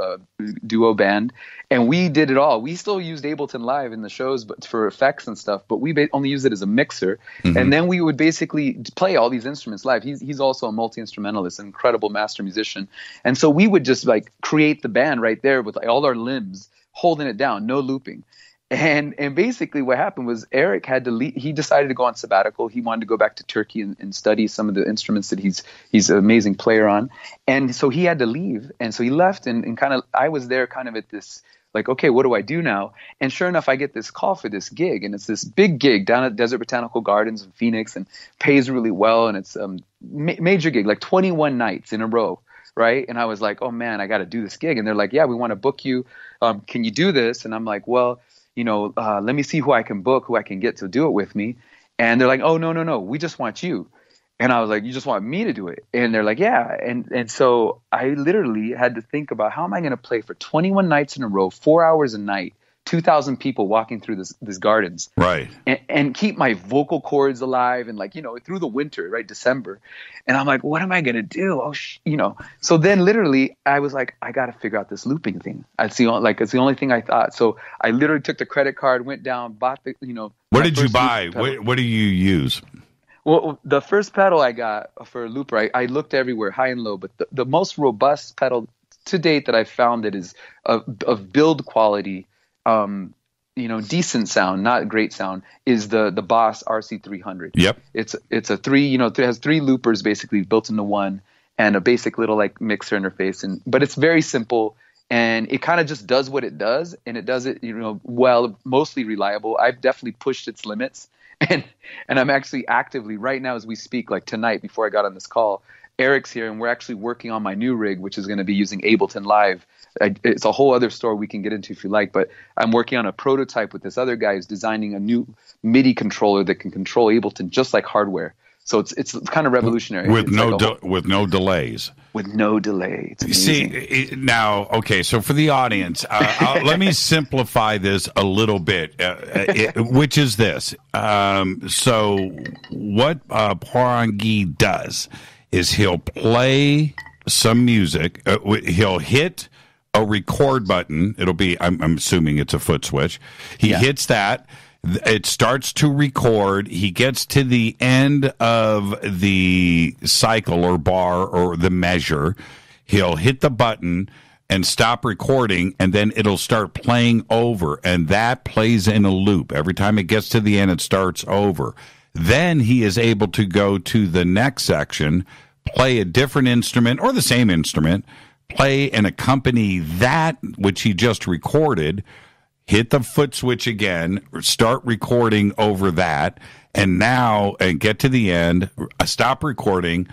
duo band, and we did it all. We still used Ableton Live in the shows, but for effects and stuff. But we only used it as a mixer, and then we would basically play all these instruments live. He's also a multi-instrumentalist, an incredible master musician, and so we would just like create the band right there with like all our limbs, holding it down, no looping. And basically what happened was Eric had to leave. He decided to go on sabbatical. He wanted to go back to Turkey and study some of the instruments that he's an amazing player on. And so he had to leave. And so he left and kind of, I was there kind of at this, like, okay, what do I do now? And sure enough, I get this call for this gig, and it's this big gig down at Desert Botanical Gardens in Phoenix, and pays really well. And it's a major gig, like 21 nights in a row. Right. And I was like, oh, man, I got to do this gig. And they're like, yeah, we want to book you. Can you do this? And I'm like, well, let me see who I can book, who I can get to do it with me. And they're like, oh, no. We just want you. And I was like, you just want me to do it? And they're like, yeah. And so I literally had to think about how am I going to play for 21 nights in a row, 4 hours a night 2,000 people walking through this gardens, right, and keep my vocal cords alive, and like, you know, through the winter, right, December, and I'm like, what am I gonna do? You know, so then literally I was like, I gotta figure out this looping thing. It's the only thing I thought. So I literally took the credit card, went down, bought the, you know. What did you buy? What do you use? Well, the first pedal I got for a looper, I looked everywhere, high and low, but the most robust pedal to date that I found that is of build quality, you know, decent sound, not great sound, is the Boss RC300. Yep. It's a three, you know, it has 3 loopers basically built into one, and a basic little like mixer interface, but it's very simple, and it kind of just does what it does, and it does it, you know, well, mostly reliable. I've definitely pushed its limits. And I'm actually actively right now as we speak, like tonight before I got on this call, Eric's here and we're actually working on my new rig, which is going to be using Ableton Live. It's a whole other story we can get into if you like, but I'm working on a prototype with this other guy who's designing a new MIDI controller that can control Ableton just like hardware. So it's kind of revolutionary. With no delays. With no delay. It's amazing. See, now, okay, so for the audience, let me simplify this a little bit, which is this. So what Poranguí does is he'll play some music. He'll hit a record button. It'll be, I'm assuming it's a foot switch. He hits that. It starts to record. He gets to the end of the cycle or bar or the measure. He'll hit the button and stop recording, and then it'll start playing over, and that plays in a loop. Every time it gets to the end, it starts over. Then he is able to go to the next section, play a different instrument or the same instrument, play and accompany that which he just recorded, hit the foot switch again, start recording over that, and get to the end, stop recording,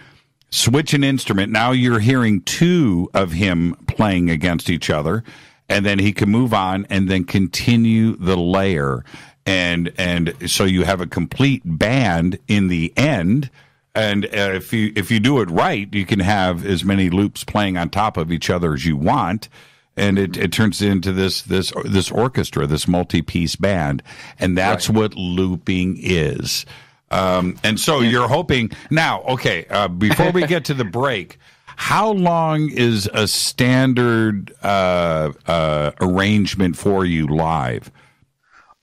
switch an instrument. Now you're hearing 2 of him playing against each other, and then he can move on and then continue the layer. And so you have a complete band in the end. And if you do it right, you can have as many loops playing on top of each other as you want. And it turns into this orchestra, this multi-piece band, and that's what looping is. And so you're hoping now. Okay, before we get to the break, how long is a standard arrangement for you live?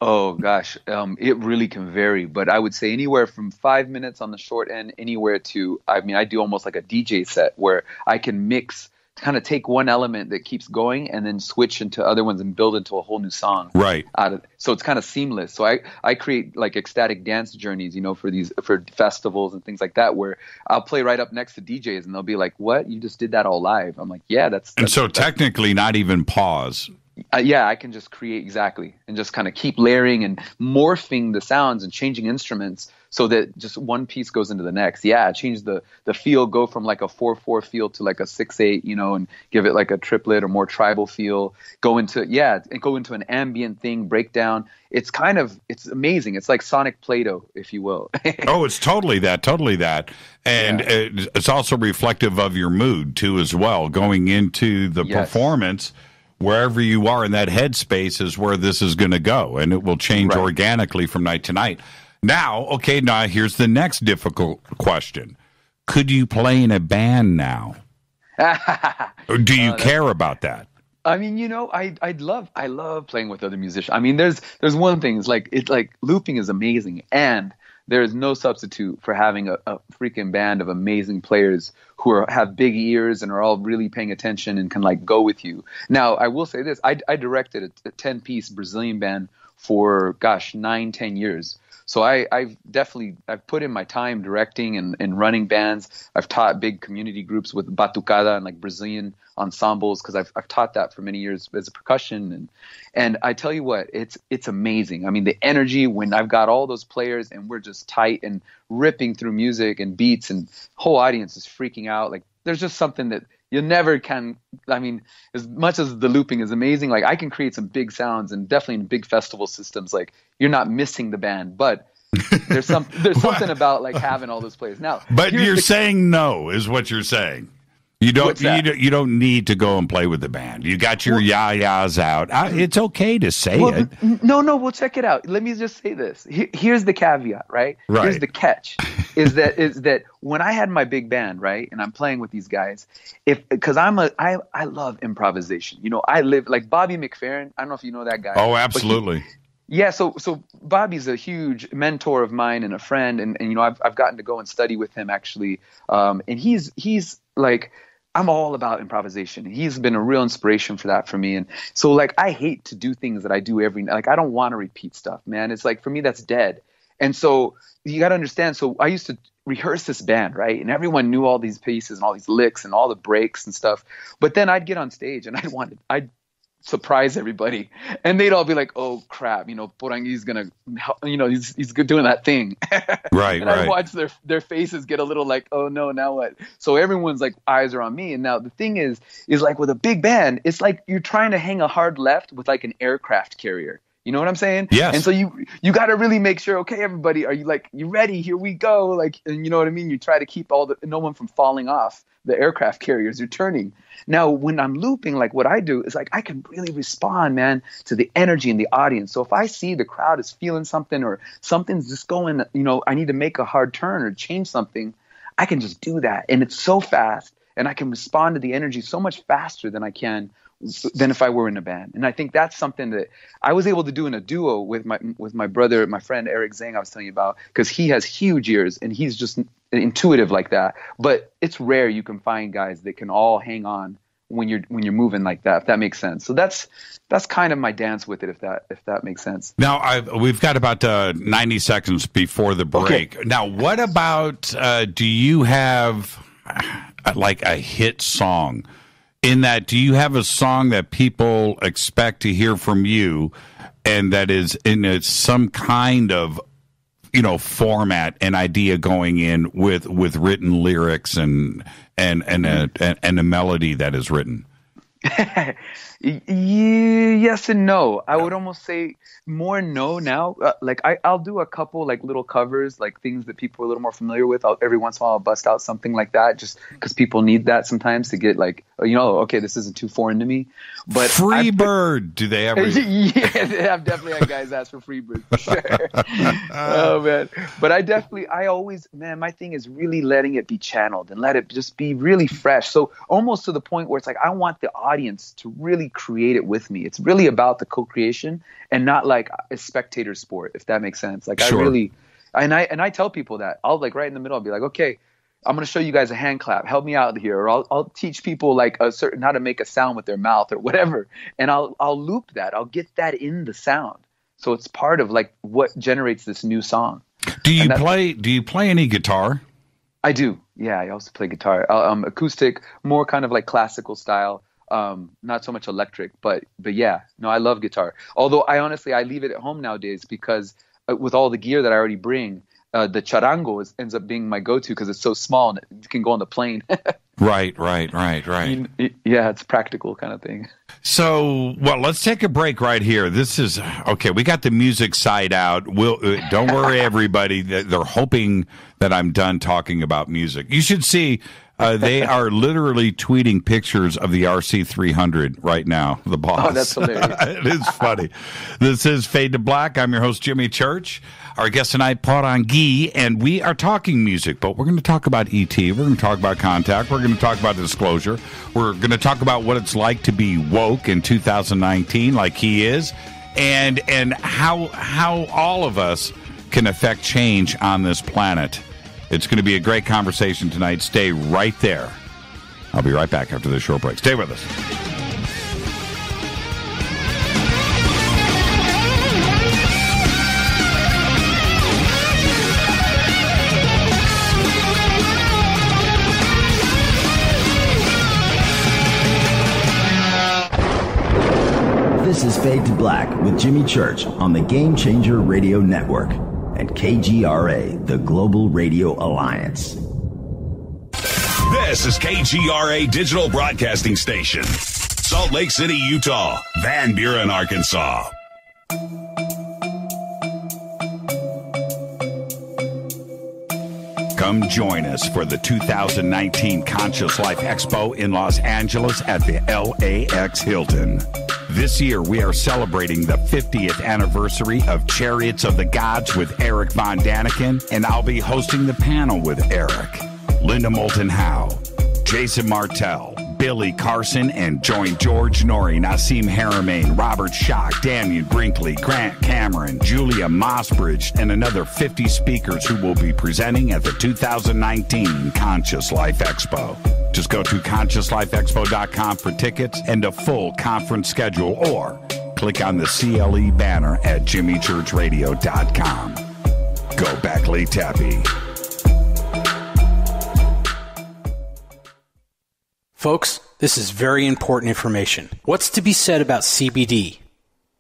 Oh gosh, it really can vary, but I would say anywhere from 5 minutes on the short end, anywhere to, I mean, I do almost like a DJ set where I can mix. Kind of take one element that keeps going and then switch into other ones and build into a whole new song. Right. So it's kind of seamless. So I create like ecstatic dance journeys, you know, for festivals and things like that, where I'll play right up next to DJs and they'll be like, "What? You just did that all live?" I'm like, "Yeah, that's." And so technically, not even pause. Yeah, I can just create exactly and just kind of keep layering and morphing the sounds and changing instruments so that just one piece goes into the next. Yeah, change the feel, go from like a 4/4 feel to like a 6/8, you know, and give it like a triplet or more tribal feel. Go into an ambient thing, breakdown. It's amazing. It's like sonic Play-Doh, if you will. Oh, it's totally that. And it's also reflective of your mood too, as well. Going into the performance, wherever you are in that headspace is where this is going to go, and it will change organically from night to night. Now here's the next difficult question. Could you play in a band now? Or do you care about that? I mean, you know, I love playing with other musicians. I mean, there's one thing, it's like looping is amazing, and there is no substitute for having a freaking band of amazing players who have big ears and are all really paying attention and can like go with you. Now, I will say this: I directed a 10-piece Brazilian band for 9-10 years. So I've put in my time directing and running bands. I've taught big community groups with batucada and like Brazilian ensembles because I've taught that for many years as a percussion. And I tell you what, it's amazing. I mean, the energy when I've got all those players and we're just tight and ripping through music and beats and whole audience is freaking out. Like there's just something that you never can. I mean, as much as the looping is amazing, like I can create some big sounds and definitely in big festival systems, like you're not missing the band, but there's something about like having all those players now. But you're saying no is what you're saying. You don't need to go and play with the band. You got your yah-yahs out. It's okay to say it. No. Well, check it out. Let me just say this. Here's the caveat, right? Here's the catch. is that when I had my big band, right, and I'm playing with these guys, because I love improvisation. You know, I live like Bobby McFerrin. I don't know if you know that guy. Oh, absolutely. Yeah, so Bobby's a huge mentor of mine and a friend, and you know I've gotten to go and study with him actually, and he's like, I'm all about improvisation. He's been a real inspiration for that for me, and so like I hate to do things that I do every night. Like I don't want to repeat stuff, man. It's like for me that's dead, and so you got to understand. So I used to rehearse this band, right, and everyone knew all these pieces and all these licks and all the breaks and stuff, but then I'd get on stage and I'd surprise everybody, and they'd all be like, "Oh crap, you know, Porangui's gonna, you know, he's good doing that thing." Right, and I watch their faces get a little like, "Oh no, now what?" So everyone's like, eyes are on me. And now the thing is like with a big band, it's like you're trying to hang a hard left with like an aircraft carrier. You know what I'm saying? Yes. And so you got to really make sure, okay, everybody, are you like, you ready? Here we go. Like, and you know what I mean? You try to keep no one from falling off the aircraft carriers you're turning. Now, when I'm looping, like what I do is like I can really respond, man, to the energy in the audience. So if I see the crowd is feeling something or something's just going, you know, I need to make a hard turn or change something, I can just do that. And it's so fast, and I can respond to the energy so much faster than if I were in a band. And I think that's something that I was able to do in a duo with my brother, my friend Eric Zhang I was telling you about, because he has huge ears and he's just intuitive like that. But it's rare you can find guys that can all hang on when you're moving like that, if that makes sense. So that's kind of my dance with it, if that makes sense. Now we've got about 90 seconds before the break. Okay. Now, what about do you have like a hit song? In that, do you have a song that people expect to hear from you, and that is in some kind of, you know, format and idea going in with written lyrics and a melody that is written? Yes and no. I would almost say more no now. Like I'll do a couple like little covers, like things that people are a little more familiar with. Every once in a while I'll bust out something like that, just because people need that sometimes to get like, you know, okay, this isn't too foreign to me. But Freebird, do they ever? Yeah, I've definitely had guys ask for Freebird for sure. Oh man, but I always, man, my thing is really letting it be channeled and let it just be really fresh. So almost to the point where it's like I want the audience to really create it with me. It's really about the co-creation and not like a spectator sport, if that makes sense. Like sure. I really, and I tell people that I'll like right in the middle, I'll be like, okay, I'm going to show you guys a hand clap. Help me out here. Or I'll teach people like how to make a sound with their mouth or whatever. And I'll loop that. I'll get that in the sound. So it's part of like what generates this new song. Do you play any guitar? I do. Yeah. I also play guitar, acoustic, more kind of like classical style. Not so much electric, but yeah, no, I love guitar. Although I leave it at home nowadays because with all the gear that I already bring, the charango ends up being my go-to because it's so small and it can go on the plane. Right. Yeah, it's practical kind of thing. So, well, let's take a break right here. This is okay. We got the music side out. Don't worry, everybody. They're hoping that I'm done talking about music. You should see. They are literally tweeting pictures of the RC300 right now, the boss. Oh, that's hilarious. It is funny. This is Fade to Black. I'm your host, Jimmy Church. Our guest tonight, Poranguí, and we are talking music, but we're going to talk about ET. We're going to talk about contact. We're going to talk about disclosure. We're going to talk about what it's like to be woke in 2019, like he is, and how all of us can affect change on this planet. It's going to be a great conversation tonight. Stay right there. I'll be right back after this short break. Stay with us. This is Fade to Black with Jimmy Church on the Game Changer Radio Network and KGRA, the Global Radio Alliance. This is KGRA Digital Broadcasting Station, Salt Lake City, Utah, Van Buren, Arkansas. Come join us for the 2019 Conscious Life Expo in Los Angeles at the LAX Hilton. This year, we are celebrating the 50th anniversary of Chariots of the Gods with Eric Von Daniken, and I'll be hosting the panel with Eric, Linda Moulton Howe, Jason Martell, Billy Carson, and join George Norrie, Nassim Haramein, Robert Schock, Daniel Brinkley, Grant Cameron, Julia Mossbridge, and another 50 speakers who will be presenting at the 2019 Conscious Life Expo. Just go to ConsciousLifeExpo.com for tickets and a full conference schedule, or click on the CLE banner at JimmyChurchRadio.com. Go back, Lee Tappy. Folks, this is very important information. What's to be said about CBD?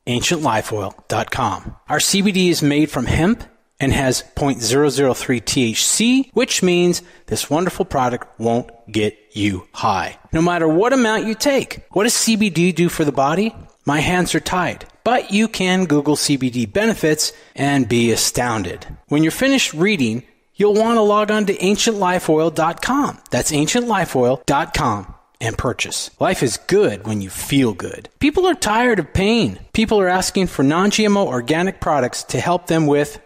AncientLifeOil.com. Our CBD is made from hemp and has 0.003 THC, which means this wonderful product won't get you high, no matter what amount you take. What does CBD do for the body? My hands are tied. But you can Google CBD benefits and be astounded. When you're finished reading, you'll want to log on to AncientLifeOil.com. That's AncientLifeOil.com and purchase. Life is good when you feel good. People are tired of pain. People are asking for non-GMO organic products to help them with,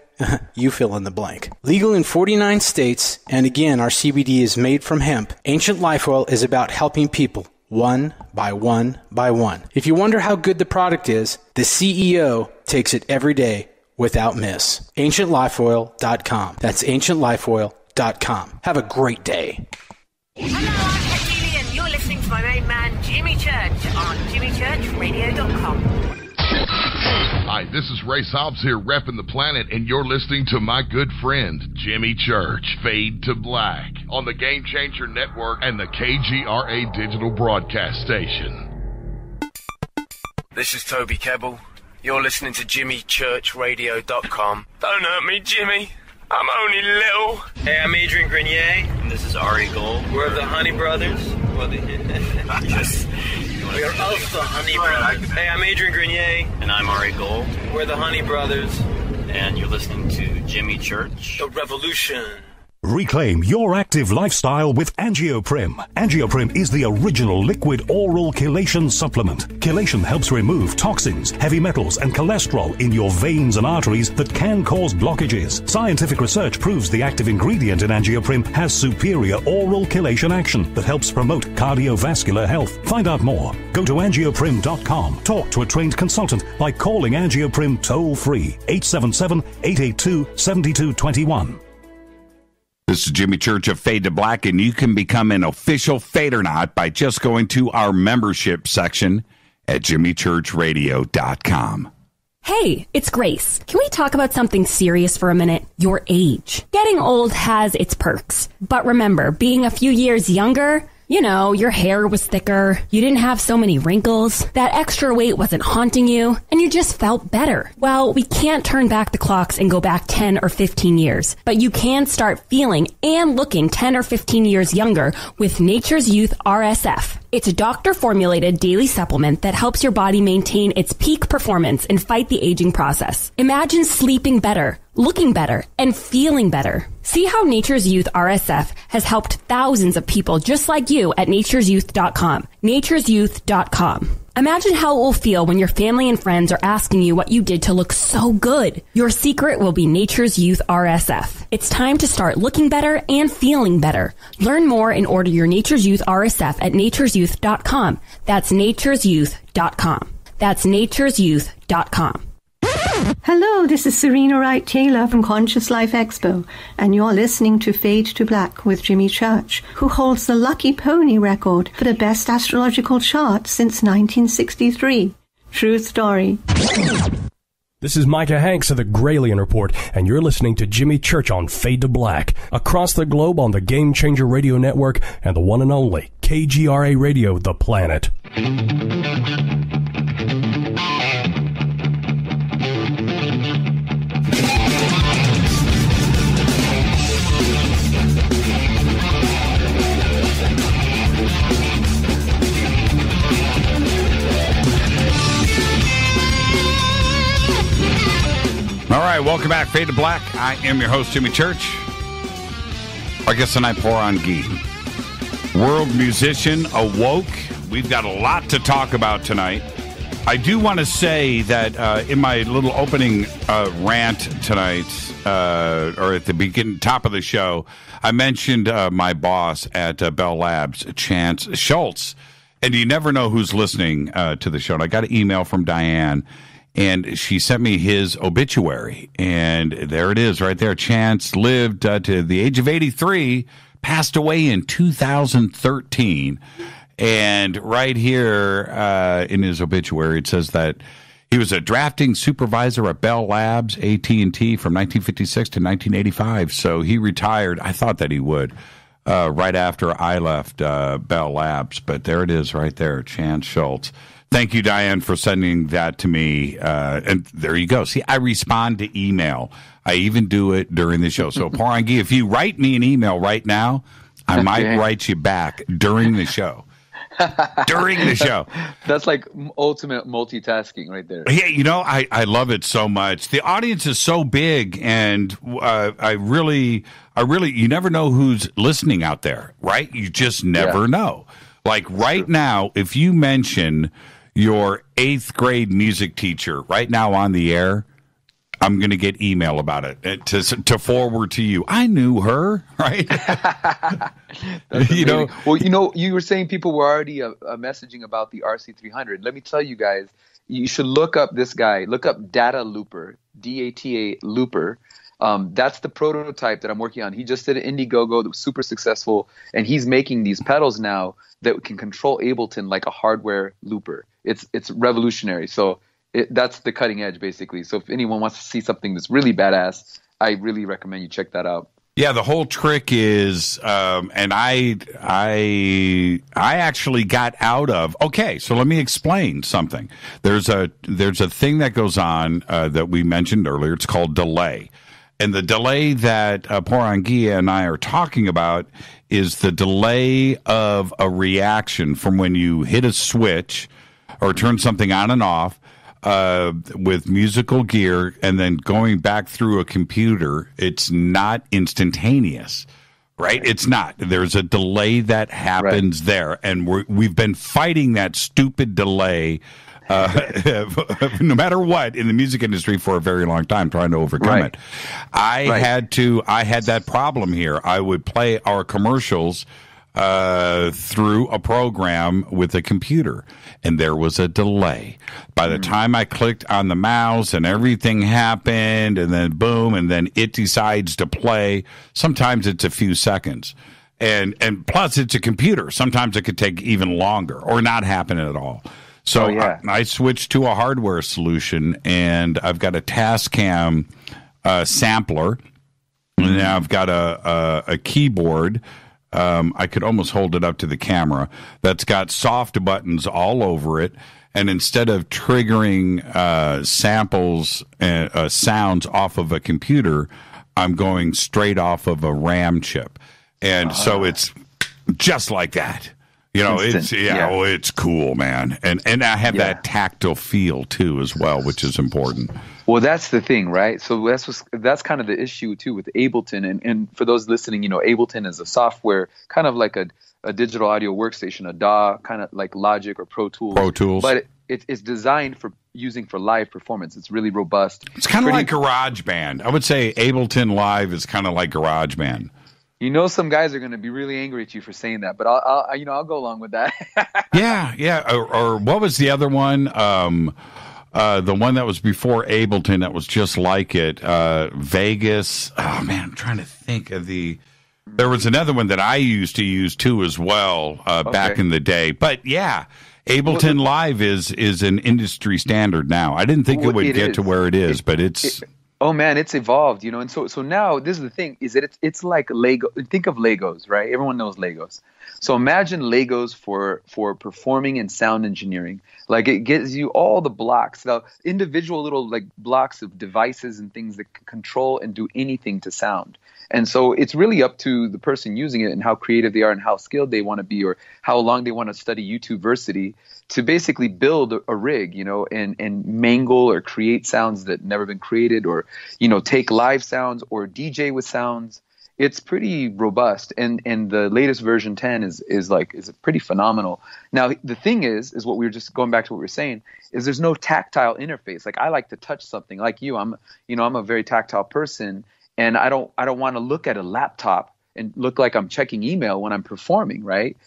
you fill in the blank. Legal in 49 states, and again, our CBD is made from hemp. Ancient Life Oil is about helping people one by one by one. If you wonder how good the product is, the CEO takes it every day without miss. AncientLifeOil.com. That's AncientLifeOil.com. Have a great day. Hello, I'm Peggy, and you're listening to my main man, Jimmy Church, on JimmyChurchRadio.com. Hi, this is Ray Hobbs here, repping the planet, and you're listening to my good friend, Jimmy Church, Fade to Black, on the Game Changer Network and the KGRA Digital Broadcast Station. This is Toby Kebbell. You're listening to JimmyChurchRadio.com. Don't hurt me, Jimmy. I'm only little. Hey, I'm Adrian Grenier. And this is Ari Gold. We're the Honey Brothers. Yes. We are of the Honey Brothers. Hey, I'm Adrian Grenier. And I'm Ari Gold. We're the Honey Brothers. And you're listening to Jimmy Church. The Revolution. Reclaim your active lifestyle with Angioprim. Angioprim is the original liquid oral chelation supplement. Chelation helps remove toxins, heavy metals, and cholesterol in your veins and arteries that can cause blockages. Scientific research proves the active ingredient in Angioprim has superior oral chelation action that helps promote cardiovascular health. Find out more. Go to angioprim.com. Talk to a trained consultant by calling Angioprim toll-free 877-882-7221. This is Jimmy Church of Fade to Black, and you can become an official Fadernaut by just going to our membership section at JimmyChurchRadio.com. Hey, it's Grace. Can we talk about something serious for a minute? Your age. Getting old has its perks. But remember, being a few years younger, you know, your hair was thicker, you didn't have so many wrinkles, that extra weight wasn't haunting you, and you just felt better. Well, we can't turn back the clocks and go back 10 or 15 years, but you can start feeling and looking 10 or 15 years younger with Nature's Youth RSF. It's a doctor-formulated daily supplement that helps your body maintain its peak performance and fight the aging process. Imagine sleeping better, looking better, and feeling better. See how Nature's Youth RSF has helped thousands of people just like you at nature'syouth.com. nature'syouth.com. Imagine how it will feel when your family and friends are asking you what you did to look so good. Your secret will be Nature's Youth RSF. It's time to start looking better and feeling better. Learn more and order your Nature's Youth RSF at nature'syouth.com. That's nature'syouth.com. That's nature'syouth.com. Hello, this is Serena Wright Taylor from Conscious Life Expo, and you're listening to Fade to Black with Jimmy Church, who holds the Lucky Pony record for the best astrological chart since 1963. True story. This is Micah Hanks of the Gralien Report, and you're listening to Jimmy Church on Fade to Black, across the globe on the Game Changer Radio Network and the one and only KGRA Radio, The Planet. All right, welcome back, Fade to Black. I am your host, Jimmy Church. I guess tonight, Poranguí. World musician, Awoke. We've got a lot to talk about tonight. I do want to say that in my little opening rant tonight, or at the top of the show, I mentioned my boss at Bell Labs, Chance Schultz. And you never know who's listening to the show. And I got an email from Diane, and she sent me his obituary. And there it is right there. Chance lived to the age of 83, passed away in 2013. And right here in his obituary, it says that he was a drafting supervisor at Bell Labs, AT&T, from 1956 to 1985. So he retired. I thought that he would right after I left Bell Labs. But there it is right there, Chance Schultz. Thank you, Diane, for sending that to me. And there you go. See, I respond to email. I even do it during the show. So, Poranguí, if you write me an email right now, I might write you back during the show. During the show. That's like ultimate multitasking right there. Yeah, you know, I love it so much. The audience is so big, and I really, you never know who's listening out there, right? You just never know. Like right now, if you mention your 8th grade music teacher right now on the air, I'm going to get email about it to forward to you. I knew her, right? You know, well, you know, you were saying people were already messaging about the RC300. Let me tell you guys, you should look up this guy. Look up Data Looper, DATA Looper. That's the prototype that I'm working on. He just did an Indiegogo that was super successful, and he's making these pedals now that can control Ableton like a hardware looper. It's revolutionary. So that's the cutting edge, basically. So if anyone wants to see something that's really badass, I really recommend you check that out. Yeah, the whole trick is, and I actually got out of. Okay, so let me explain something. There's a thing that goes on that we mentioned earlier. It's called delay, and the delay that Poranguí and I are talking about is the delay of a reaction from when you hit a switch or turn something on and off. With musical gear and then going back through a computer, it's not instantaneous, right? It's not. There's a delay that happens there, and we've been fighting that stupid delay no matter what in the music industry for a very long time, trying to overcome it. I had that problem here. I would play our commercials through a program with a computer, and there was a delay. By the time I clicked on the mouse and everything happened, and then boom, and then it decides to play, sometimes it's a few seconds. And plus, it's a computer. Sometimes it could take even longer or not happen at all. So I switched to a hardware solution, and I've got a Tascam sampler, and now I've got a keyboard. I could almost hold it up to the camera. That's got soft buttons all over it. And instead of triggering samples and sounds off of a computer, I'm going straight off of a RAM chip. And so it's just like that. You know, it's cool, man. And I have that tactile feel too as well, which is important. Well, that's the thing, right? So that's kind of the issue too with Ableton. And for those listening, you know, Ableton is a software, kind of like a digital audio workstation, a DAW, kind of like Logic or Pro Tools. But it's designed for using for live performance. It's really robust. It's kind of like GarageBand. I would say Ableton Live is kind of like GarageBand. You know, some guys are going to be really angry at you for saying that, but I'll go along with that. Yeah. Or what was the other one? The one that was before Ableton that was just like it, Vegas. Oh man, I'm trying to think of there was another one that I used to use too as well back in the day. But yeah, Ableton Live is an industry standard now. I didn't think it would get to where it is, but it's. Oh man, it's evolved, you know, and so now this is the thing: is that it's like Lego. Think of Legos, right? Everyone knows Legos. So imagine Legos for performing and sound engineering. Like it gives you all the blocks, the individual little like blocks of devices and things that can control and do anything to sound. And so it's really up to the person using it and how creative they are and how skilled they want to be or how long they want to study YouTubeversity to basically build a rig, you know, and mangle or create sounds that never been created or, you know, take live sounds or DJ with sounds it's pretty robust, and the latest version 10 is pretty phenomenal. Now the thing is what we were just going back to what we were saying is there's no tactile interface. Like I like to touch something. Like you, I'm a very tactile person, and I don't want to look at a laptop and look like I'm checking email when I'm performing, right?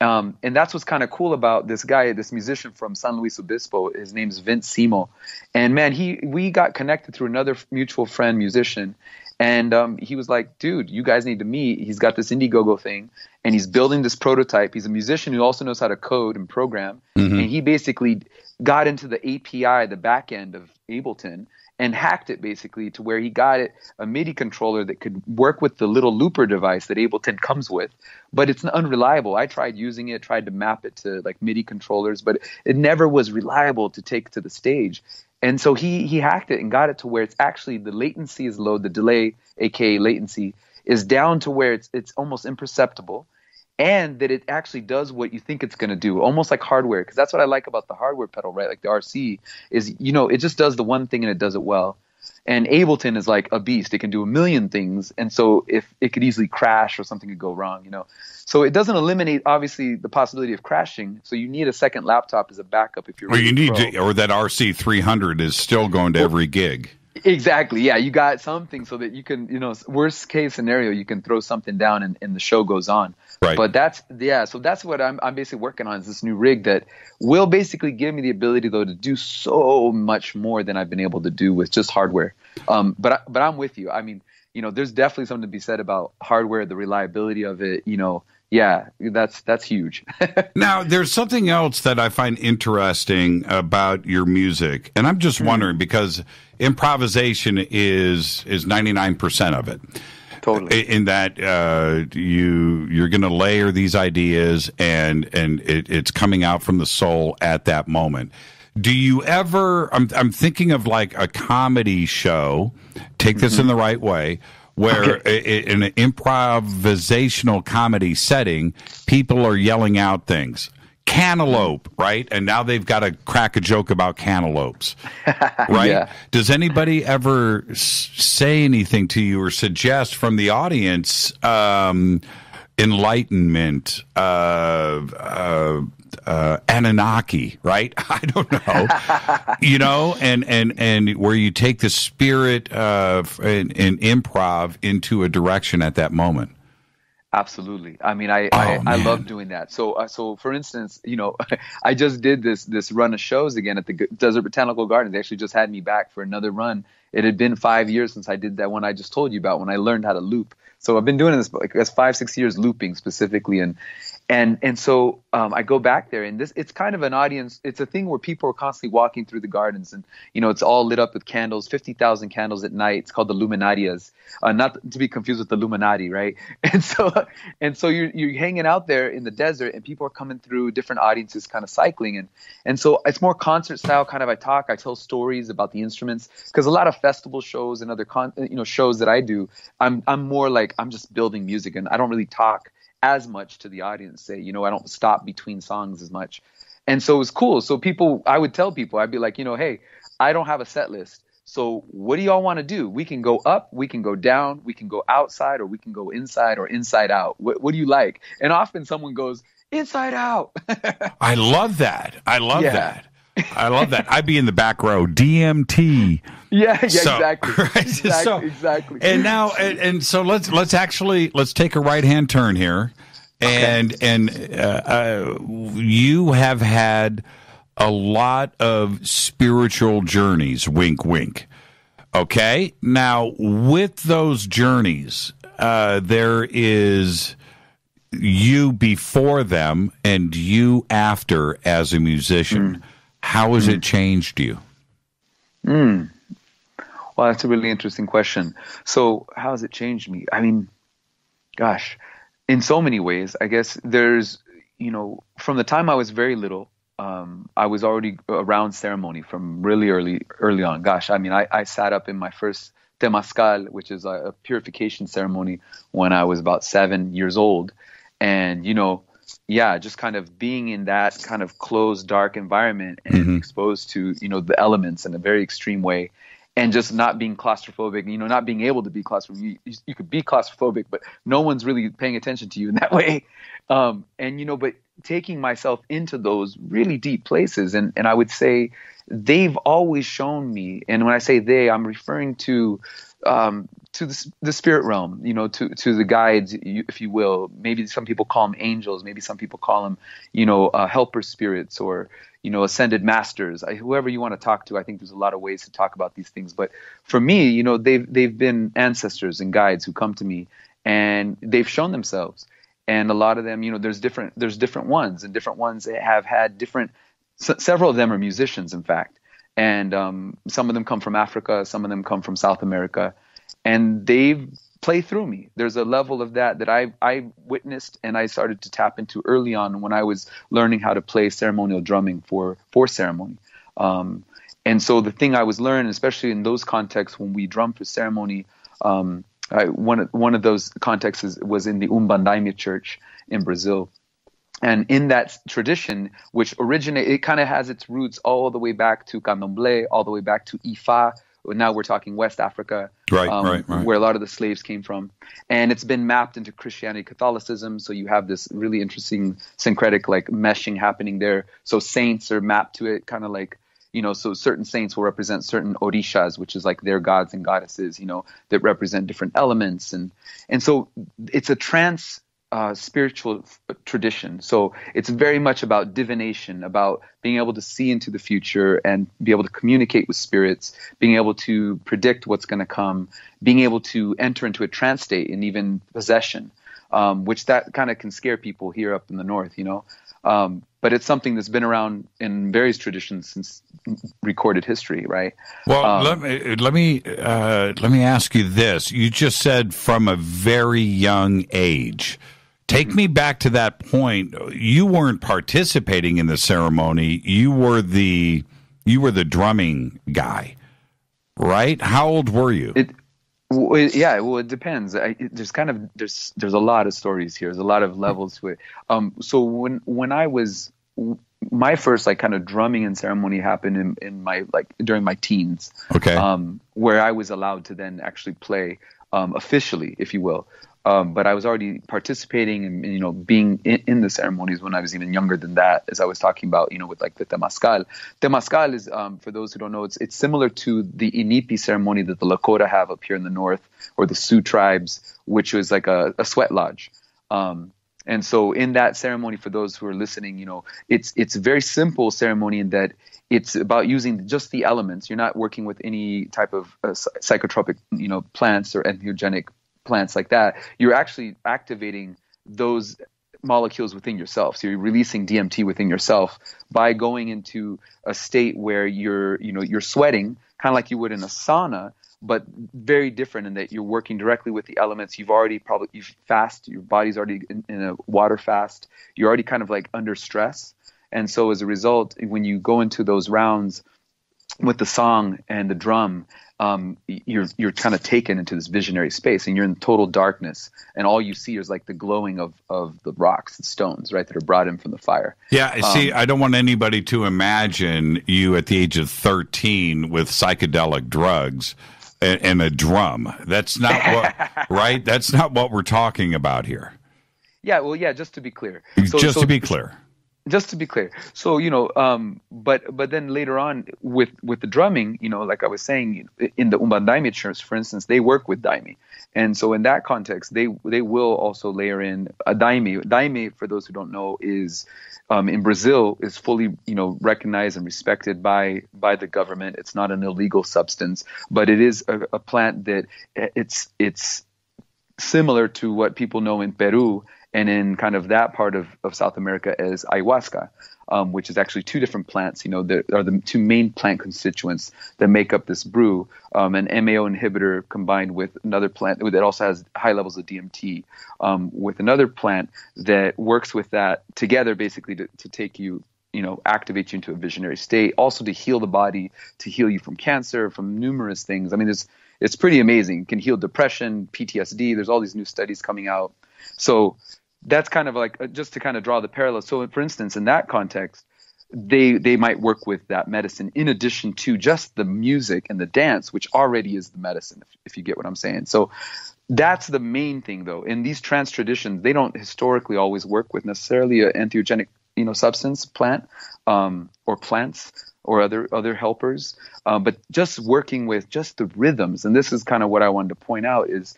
And that's what's kind of cool about this guy, this musician from San Luis Obispo. His name's Vince Simo, and man, we got connected through another mutual friend musician. And he was like, dude, you guys need to meet. He's got this Indiegogo thing, and he's building this prototype. He's a musician who also knows how to code and program. Mm-hmm. And he basically got into the API, the back end of Ableton, and hacked it basically to where he got it a MIDI controller that could work with the little looper device that Ableton comes with. But it's unreliable. I tried using it, tried to map it to like MIDI controllers, but it never was reliable to take to the stage. And so he hacked it and got it to where it's actually the latency is low, the delay, aka latency, is down to where it's almost imperceptible, and that it actually does what you think it's going to do, almost like hardware. Because that's what I like about the hardware pedal, right? Like the RC is, it just does the one thing and it does it well. And Ableton is like a beast. It can do a million things. And so if it could easily crash or something could go wrong, So it doesn't eliminate, obviously, the possibility of crashing. So you need a second laptop as a backup if you're or that RC300 is still going to every gig. Exactly. Yeah. You got something so that you can, worst case scenario, you can throw something down and the show goes on. Right. But so that's what I'm basically working on, is this new rig that will basically give me the ability, though, to do so much more than I've been able to do with just hardware. But I'm with you. I mean, there's definitely something to be said about hardware, the reliability of it, Yeah, that's huge. Now, there's something else that I find interesting about your music, and I'm just wondering, because improvisation is 99% of it. Totally. In that you're going to layer these ideas, and it's coming out from the soul at that moment. Do you ever? I'm thinking of like a comedy show. Take this in the right way. Where in an improvisational comedy setting, people are yelling out things. Cantaloupe, right? And now they've got to crack a joke about cantaloupes, right? Yeah. Does anybody ever say anything to you or suggest from the audience enlightenment, Anunnaki, right? I don't know, and where you take the spirit of an improv into a direction at that moment. Absolutely. I mean, I love doing that. So for instance, I just did this run of shows again at the Desert Botanical Gardens. They actually just had me back for another run. It had been 5 years since I did that one I just told you about, when I learned how to loop. So I've been doing this like 5-6 years looping specifically, and so I go back there, and it's kind of an audience. It's a thing where people are constantly walking through the gardens, and it's all lit up with candles, 50,000 candles at night. It's called the Luminarias, not to be confused with the Illuminati, right? And so you're hanging out there in the desert, and people are coming through, different audiences, kind of cycling, and so it's more concert style. Kind of I tell stories about the instruments, because a lot of festival shows and other shows that I do, I'm more like I'm just building music, and I don't really talk as much to the audience. I don't stop between songs as much. And so it was cool. So I would tell people, I'd be like, hey, I don't have a set list. So what do y'all want to do? We can go up, we can go down, we can go outside, or we can go inside or inside out. What do you like? And often someone goes, inside out. I love that. I love that. I'd be in the back row, DMT. Yeah, exactly. Right? Exactly. And now, and so let's take a right-hand turn here, and you have had a lot of spiritual journeys. Wink, wink. Okay. Now, with those journeys, there is you before them and you after as a musician. How has it changed you? Well, that's a really interesting question. So how has it changed me? I mean, gosh, in so many ways. I guess there's, from the time I was very little, I was already around ceremony from really early on. Gosh, I mean, I sat up in my first temazcal, which is a purification ceremony, when I was about 7 years old. And, just kind of being in that kind of closed, dark environment and exposed to, the elements in a very extreme way. and just not being claustrophobic, not being able to be claustrophobic. You could be claustrophobic, but no one's really paying attention to you in that way. But taking myself into those really deep places, and I would say they've always shown me, and when I say they, I'm referring to the spirit realm, to the guides, if you will. Maybe some people call them angels. Maybe some people call them, helper spirits, or ascended masters. Whoever you want to talk to. I think there's a lot of ways to talk about these things. But for me, they've been ancestors and guides who come to me, and they've shown themselves. And a lot of them, there's different ones, and different ones that have had different. Several of them are musicians, in fact. And some of them come from Africa, some of them come from South America, and they play through me. There's a level of that I witnessed, and I started to tap into early on when I was learning how to play ceremonial drumming for ceremony. And so the thing I was learning, especially in those contexts when we drum for ceremony, one of those contexts was in the Umbandaime church in Brazil. And in that tradition, which it kind of has its roots all the way back to Candomblé, all the way back to Ifa. Now we're talking West Africa, right. Where a lot of the slaves came from. And it's been mapped into Christianity, Catholicism. So you have this really interesting syncretic meshing happening there. So saints are mapped to it, kind of so certain saints will represent certain orishas, which is like their gods and goddesses, that represent different elements. And so it's a spiritual tradition. So it's very much about divination, about being able to see into the future and be able to communicate with spirits, being able to predict what's going to come, being able to enter into a trance state and even possession, which that kind of can scare people here up in the north, but it's something that's been around in various traditions since recorded history, right? Well, let me ask you this. You just said from a very young age. Take me back to that point. You weren't participating in the ceremony. You were the drumming guy, right? How old were you? It depends. There's a lot of stories here. There's a lot of levels to it. So when I was my first kind of drumming and ceremony happened in my during my teens. Okay. Where I was allowed to then actually play officially, if you will. But I was already participating and being in the ceremonies when I was even younger than that, as I was talking about, with the Temazcal. Temazcal is, for those who don't know, it's similar to the Inipi ceremony that the Lakota have up here in the north, or the Sioux tribes, which was like a sweat lodge. And so in that ceremony, for those who are listening, it's a very simple ceremony in that it's about using just the elements. You're not working with any type of psychotropic, plants or entheogenic plants like that. You're actually activating those molecules within yourself. So you're releasing DMT within yourself by going into a state where you're sweating, kind of like you would in a sauna, but very different in that you're working directly with the elements. You've fast, your body's already in a water fast. You're already kind of under stress. And so as a result, when you go into those rounds with the song and the drum, you're kind of taken into this visionary space, and you're in total darkness, and all you see is the glowing of the rocks and stones, right, that are brought in from the fire. Yeah, see, I don't want anybody to imagine you at the age of 13 with psychedelic drugs and a drum. That's not what, right? That's not what we're talking about here. Yeah, well, just to be clear. Just to be clear. So, but then later on with the drumming, like I was saying, in the Umbandaime church, for instance, they work with daime. And so in that context, they will also layer in a daime. Daime, for those who don't know, is in Brazil is fully, recognized and respected by the government. It's not an illegal substance, but it is a plant that it's similar to what people know in Peru and in kind of that part of South America as ayahuasca, which is actually two different plants, that are the two main plant constituents that make up this brew, an MAO inhibitor combined with another plant that also has high levels of DMT, with another plant that works with that together, basically to take you, activate you into a visionary state, also to heal the body, to heal you from cancer, from numerous things. I mean, it's pretty amazing. It can heal depression, PTSD. There's all these new studies coming out. So that's kind of just to kind of draw the parallel. So for instance, in that context, they might work with that medicine in addition to just the music and the dance, which already is the medicine, if you get what I'm saying. So that's the main thing, though. In these trance traditions, they don't historically always work with necessarily an entheogenic, substance, plant, or plants or other helpers, but just working with just the rhythms. And this is kind of what I wanted to point out is,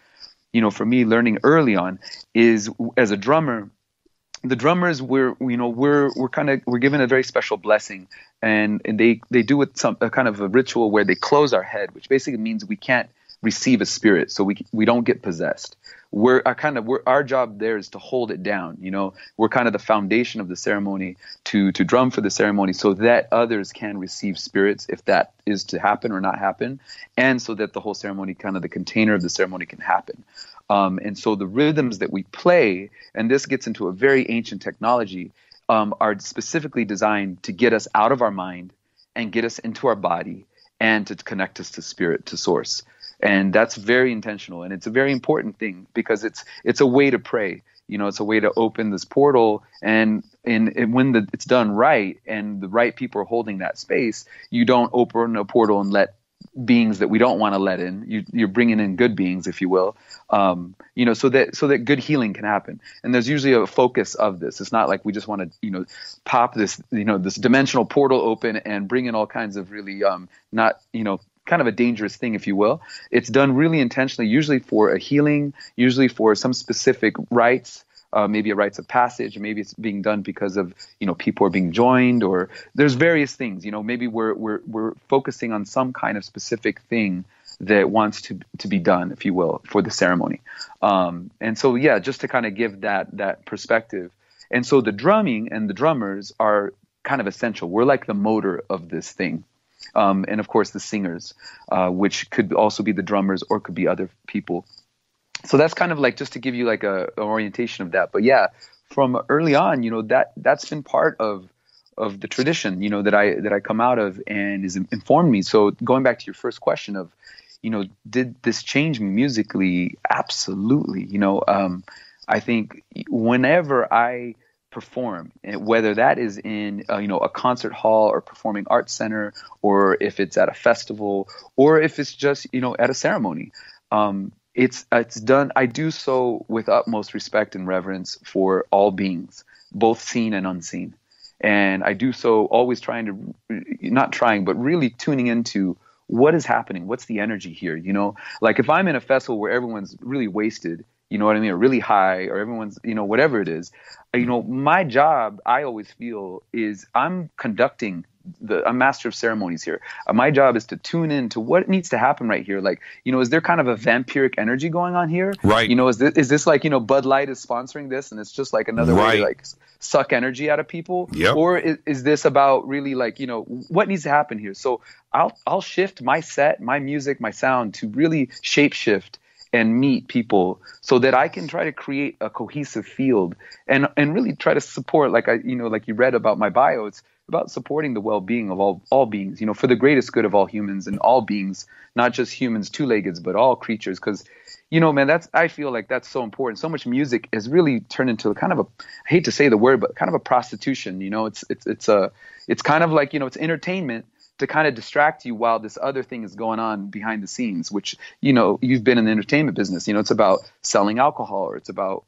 for me, learning early on is, as a drummer, the drummers we're given a very special blessing, and they do it a kind of a ritual where they close our head, which basically means we can't receive a spirit, so we don't get possessed. Our job there is to hold it down. We're kind of the foundation of the ceremony to drum for the ceremony, so that others can receive spirits if that is to happen or not happen, and so that the whole ceremony, kind of the container of the ceremony, can happen. And so the rhythms that we play, and this gets into a very ancient technology, are specifically designed to get us out of our mind and get us into our body and to connect us to spirit, to source. And that's very intentional, and it's a very important thing because it's a way to pray. It's a way to open this portal, and when it's done right and the right people are holding that space, you don't open a portal and let beings that we don't want to let in. You're bringing in good beings, if you will, so that good healing can happen. And there's usually a focus of this. It's not like we just want to, pop this, this dimensional portal open and bring in all kinds of really, kind of a dangerous thing, if you will. It's done really intentionally, usually for a healing, usually for some specific rites, maybe a rites of passage, maybe it's being done because of, people are being joined, or there's various things, maybe we're focusing on some kind of specific thing that wants to be done, if you will, for the ceremony. And so, yeah, just to kind of give that perspective. And so the drumming and the drummers are kind of essential. We're like the motor of this thing. And of course the singers, which could also be the drummers or could be other people. So that's kind of like, just to give you like an orientation of that. But yeah, from early on, that's been part of the tradition, that I come out of and has informed me. So going back to your first question of, did this change me musically? Absolutely. I think whenever I perform, whether that is in a concert hall or performing arts center, or if it's at a festival, or if it's just at a ceremony, it's done. I do so with utmost respect and reverence for all beings, both seen and unseen, and I do so always but really tuning into what is happening, what's the energy here. Like if I'm in a festival where everyone's really wasted, you know what I mean, or really high, or everyone's, whatever it is, my job, I always feel, is I'm master of ceremonies here. My job is to tune in to what needs to happen right here. Like, is there kind of a vampiric energy going on here? Right. Is this like, Bud Light is sponsoring this and it's just like another way to like suck energy out of people? Yep. Or is this about really like, what needs to happen here? So I'll shift my set, my music, my sound to really shape shift and meet people so that I can try to create a cohesive field and really try to support, like like you read about my bio, it's about supporting the well-being of all beings, for the greatest good of all humans and all beings, not just humans, two-leggeds, but all creatures. Because, man, I feel like that's so important. So much music has really turned into kind of I hate to say the word, but kind of a prostitution. It's kind of like, it's entertainment to kind of distract you while this other thing is going on behind the scenes, which, you've been in the entertainment business, it's about selling alcohol, or it's about,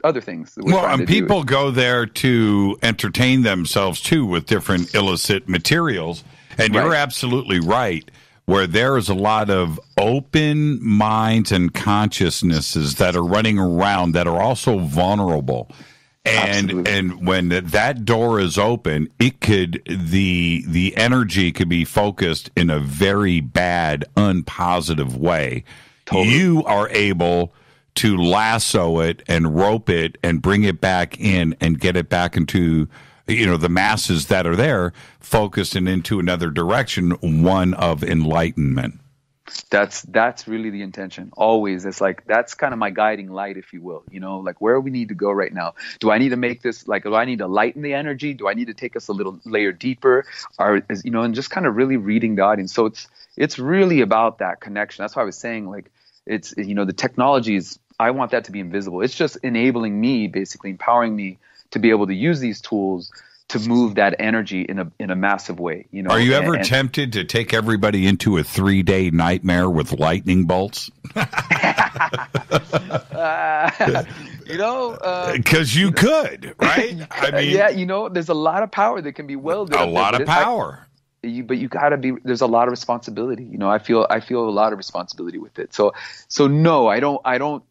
other things. Well, and people go there to entertain themselves too with different illicit materials. And you're absolutely right, where there is a lot of open minds and consciousnesses that are running around that are also vulnerable. And when that door is open, the energy could be focused in a very bad, unpositive way. Totally. You are able to lasso it and rope it and bring it back in and get it back into, the masses that are there, focused and into another direction, one of enlightenment. That's really the intention. Always. It's like, that's kind of my guiding light, if you will, like where we need to go right now. Do I need to make this, like, do I need to lighten the energy? Do I need to take us a little layer deeper? And just kind of really reading the audience. So it's really about that connection. That's why I was saying, like, it's, the technology is, I want that to be invisible. It's just enabling me, basically empowering me to be able to use these tools to move that energy in a massive way. You know, are you ever tempted to take everybody into a 3-day nightmare with lightning bolts? You know, because you could, right? I mean, yeah, you know, there's a lot of power that can be wielded. A lot of power. But you gotta be. There's a lot of responsibility. You know, I feel a lot of responsibility with it. So no, I don't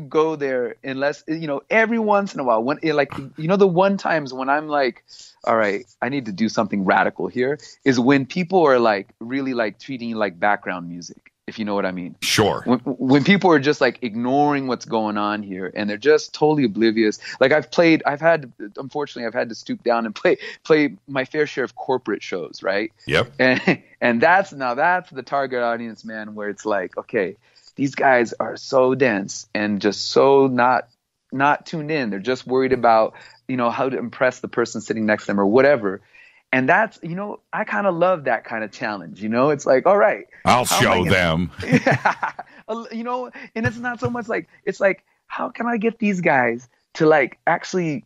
go there unless, you know, every once in a while, when like, you know, the one times when I'm like, all right, I need to do something radical here, is when people are like really like treating like background music, if you know what I mean. Sure. When people are just like ignoring what's going on here and they're just totally oblivious. Like unfortunately I've had to stoop down and play my fair share of corporate shows, right? Yep. And that's the target audience, man, where it's like, okay, these guys are so dense and just so not tuned in. They're just worried about, you know, how to impress the person sitting next to them or whatever. And that's, you know, I kind of love that kind of challenge. You know, it's like, all right, I'll show them. Yeah. You know, and it's not so much like, it's like, how can I get these guys to like actually,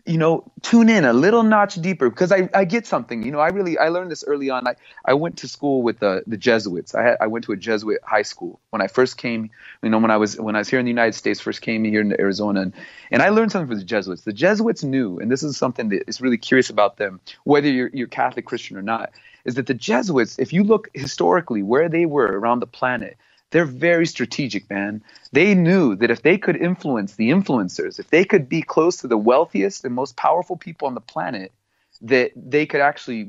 you know, tune in a little notch deeper? Because I get something, you know, I learned this early on. I went to school with the Jesuits. I went to a Jesuit high school when I first came, you know, when I was here in the United States, first came here in Arizona, and I learned something from the Jesuits. The Jesuits knew, and this is something that is really curious about them, whether you're Catholic, Christian or not, is that the Jesuits, if you look historically where they were around the planet, they're very strategic, man. They knew that if they could influence the influencers, if they could be close to the wealthiest and most powerful people on the planet, that they could actually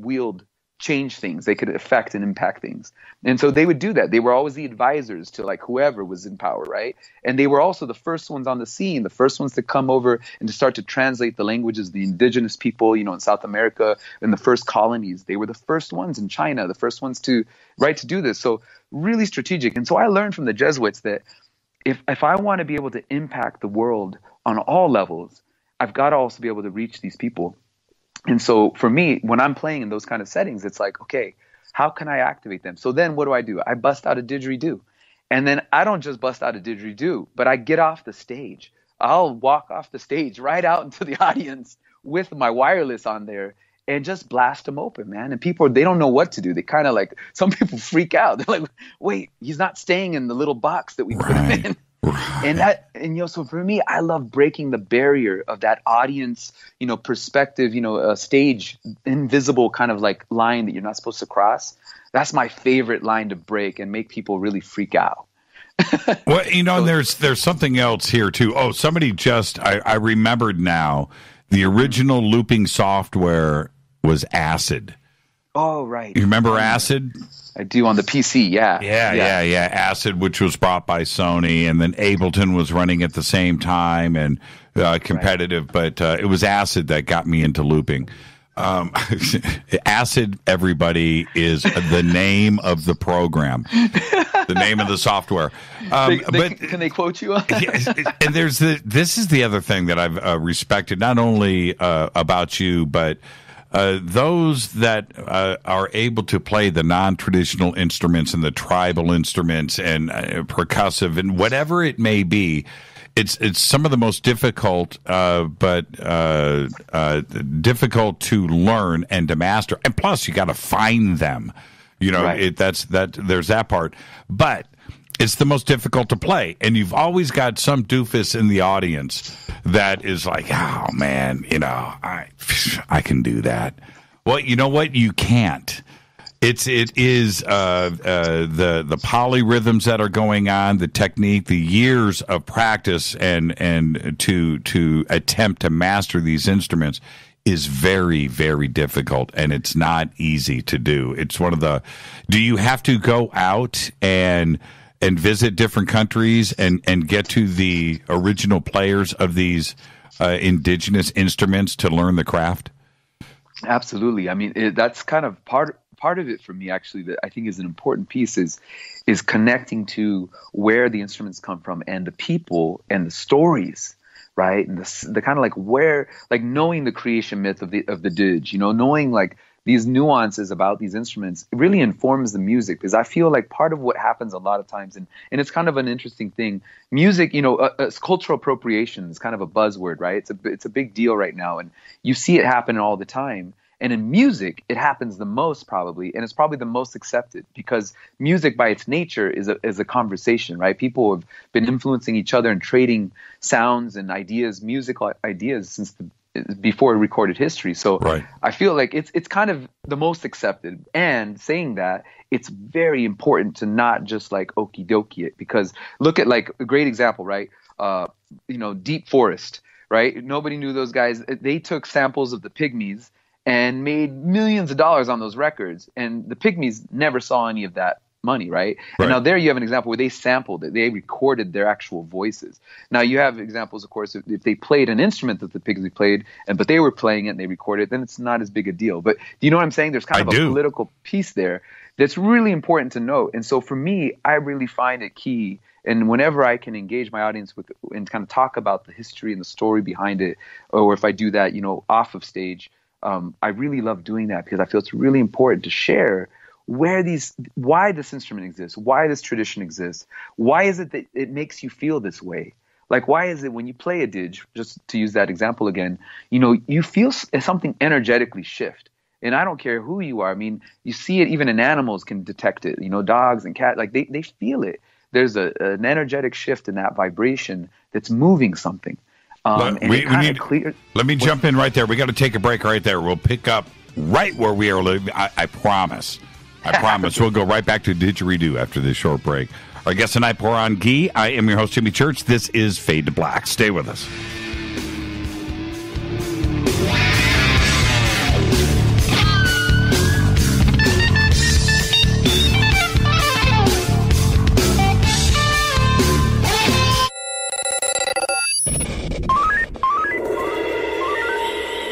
change things. They could affect and impact things. And so they would do that. They were always the advisors to like whoever was in power, right? And they were also the first ones on the scene, the first ones to come over and to start to translate the languages of the indigenous people, you know, in South America, in the first colonies. They were the first ones in China, the first ones to do this. So really strategic. And so I learned from the Jesuits that if I want to be able to impact the world on all levels, I've got to also be able to reach these people. And so for me, when I'm playing in those kind of settings, it's like, okay, how can I activate them? So then what do? I bust out a didgeridoo. And then I don't just bust out a didgeridoo, but I get off the stage. I'll walk off the stage right out into the audience with my wireless on there and just blast them open, man. And people, they don't know what to do. They kind of like, some people freak out. They're like, wait, he's not staying in the little box that we put him in. And you know, so for me, I love breaking the barrier of that audience, you know, perspective, you know, a stage, invisible kind of like line that you're not supposed to cross. That's my favorite line to break and make people really freak out. Well, you know, there's something else here too. Oh, somebody I remembered now, the original looping software was Acid. Oh, right. You remember Acid? I do, on the PC, yeah. Yeah. Acid, which was bought by Sony, and then Ableton was running at the same time, and competitive. Right. But it was Acid that got me into looping. Acid, everybody, is the name of the program, the name of the software. Can they quote you on that? And this is the other thing that I've respected, not only about you, but those that are able to play the non-traditional instruments and the tribal instruments and percussive and whatever it may be, it's some of the most difficult, but difficult to learn and to master. And plus, you got to find them. You know, right. There's that part, but it's the most difficult to play. And you've always got some doofus in the audience that is like, oh man, you know, I can do that. Well, you know what? You can't. It is the polyrhythms that are going on, the technique, the years of practice, and to attempt to master these instruments is very, very difficult, and it's not easy to do. It's one of the. Do you have to go out and visit different countries and get to the original players of these indigenous instruments to learn the craft? Absolutely. I mean, that's kind of part of it for me, actually, that I think is an important piece is connecting to where the instruments come from and the people and the stories right? And the kind of like where, like knowing the creation myth of the didge, knowing like these nuances about these instruments, it really informs the music, because I feel like part of what happens a lot of times, and it's kind of an interesting thing, music, cultural appropriation is kind of a buzzword, right? It's a big deal right now, and you see it happen all the time. And in music, it happens the most probably, and it's probably the most accepted, because music by its nature is a conversation, right? People have been influencing each other and trading sounds and ideas, musical ideas, since before recorded history. So right. I feel like it's kind of the most accepted. And saying that, it's very important to not just like okie dokie it, because look at like a great example, right? Deep Forest, right? Nobody knew those guys. They took samples of the Pygmies and made millions of dollars on those records. And the Pygmies never saw any of that money, right? And now there you have an example where they sampled it. They recorded their actual voices. Now you have examples, of course, if they played an instrument that the Pygmies played, but they were playing it and they recorded it, then it's not as big a deal. But do you know what I'm saying? There's kind of a political piece there that's really important to note. And so for me, I really find it key. And whenever I can engage my audience with and kind of talk about the history and the story behind it, or if I do that, off of stage, I really love doing that, because I feel it's really important to share why this instrument exists, why this tradition exists, why is it that it makes you feel this way? Like, why is it when you play a didge, just to use that example again, you feel something energetically shift. And I don't care who you are. I mean, you see it, even in animals can detect it, dogs and cats, like they feel it. There's an energetic shift in that vibration that's moving something. Let me jump in right there. We got to take a break right there. We'll pick up right where we are living. I promise. We'll go right back to Didgeridoo after this short break. Our guest tonight, Poranguí. I am your host, Jimmy Church. This is Fade to Black. Stay with us.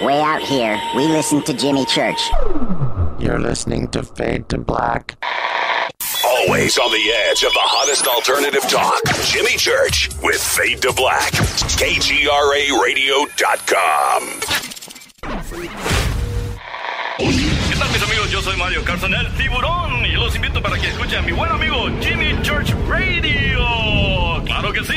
Way out here, we listen to Jimmy Church. You're listening to Fade to Black. Always on the edge of the hottest alternative talk. Jimmy Church with Fade to Black. KGRARadio.com. ¿Qué tal, mis amigos? Yo soy Mario Carson, el tiburón, y los invito para que escuchen a mi buen amigo Jimmy Church Radio. ¡Claro que sí!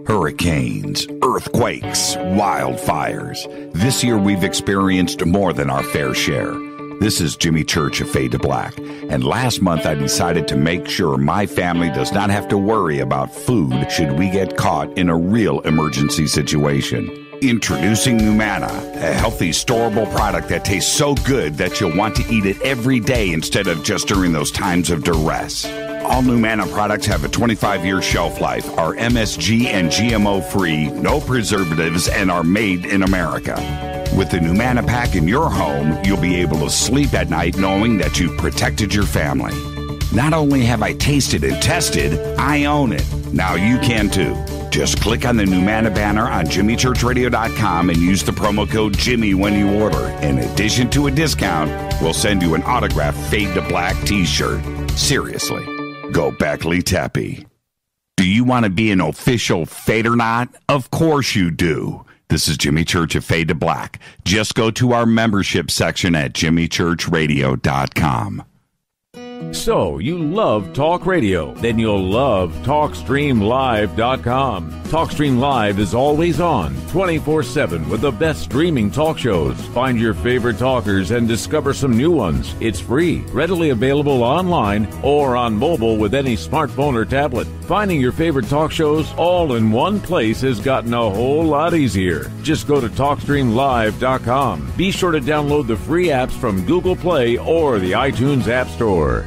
Hurricanes, earthquakes, wildfires. This year we've experienced more than our fair share. This is Jimmy Church of Fade to Black. And last month I decided to make sure my family does not have to worry about food should we get caught in a real emergency situation. Introducing Numana, a healthy, storable product that tastes so good that you'll want to eat it every day instead of just during those times of duress. All Numana products have a 25-year shelf life, are MSG and GMO-free, no preservatives, and are made in America. With the Numana pack in your home, you'll be able to sleep at night knowing that you've protected your family. Not only have I tasted and tested, I own it. Now you can too. Just click on the Numana banner on JimmyChurchRadio.com and use the promo code Jimmy when you order. In addition to a discount, we'll send you an autographed Fade to Black t-shirt. Seriously. Go Beckley Tappy. Do you want to be an official Fadernaut? Of course you do. This is Jimmy Church of Fade to Black. Just go to our membership section at JimmyChurchRadio.com. So, you love talk radio? Then you'll love TalkStreamLive.com. TalkStream Live is always on, 24/7 with the best streaming talk shows. Find your favorite talkers and discover some new ones. It's free, readily available online or on mobile with any smartphone or tablet. Finding your favorite talk shows all in one place has gotten a whole lot easier. Just go to TalkStreamLive.com. Be sure to download the free apps from Google Play or the iTunes App Store.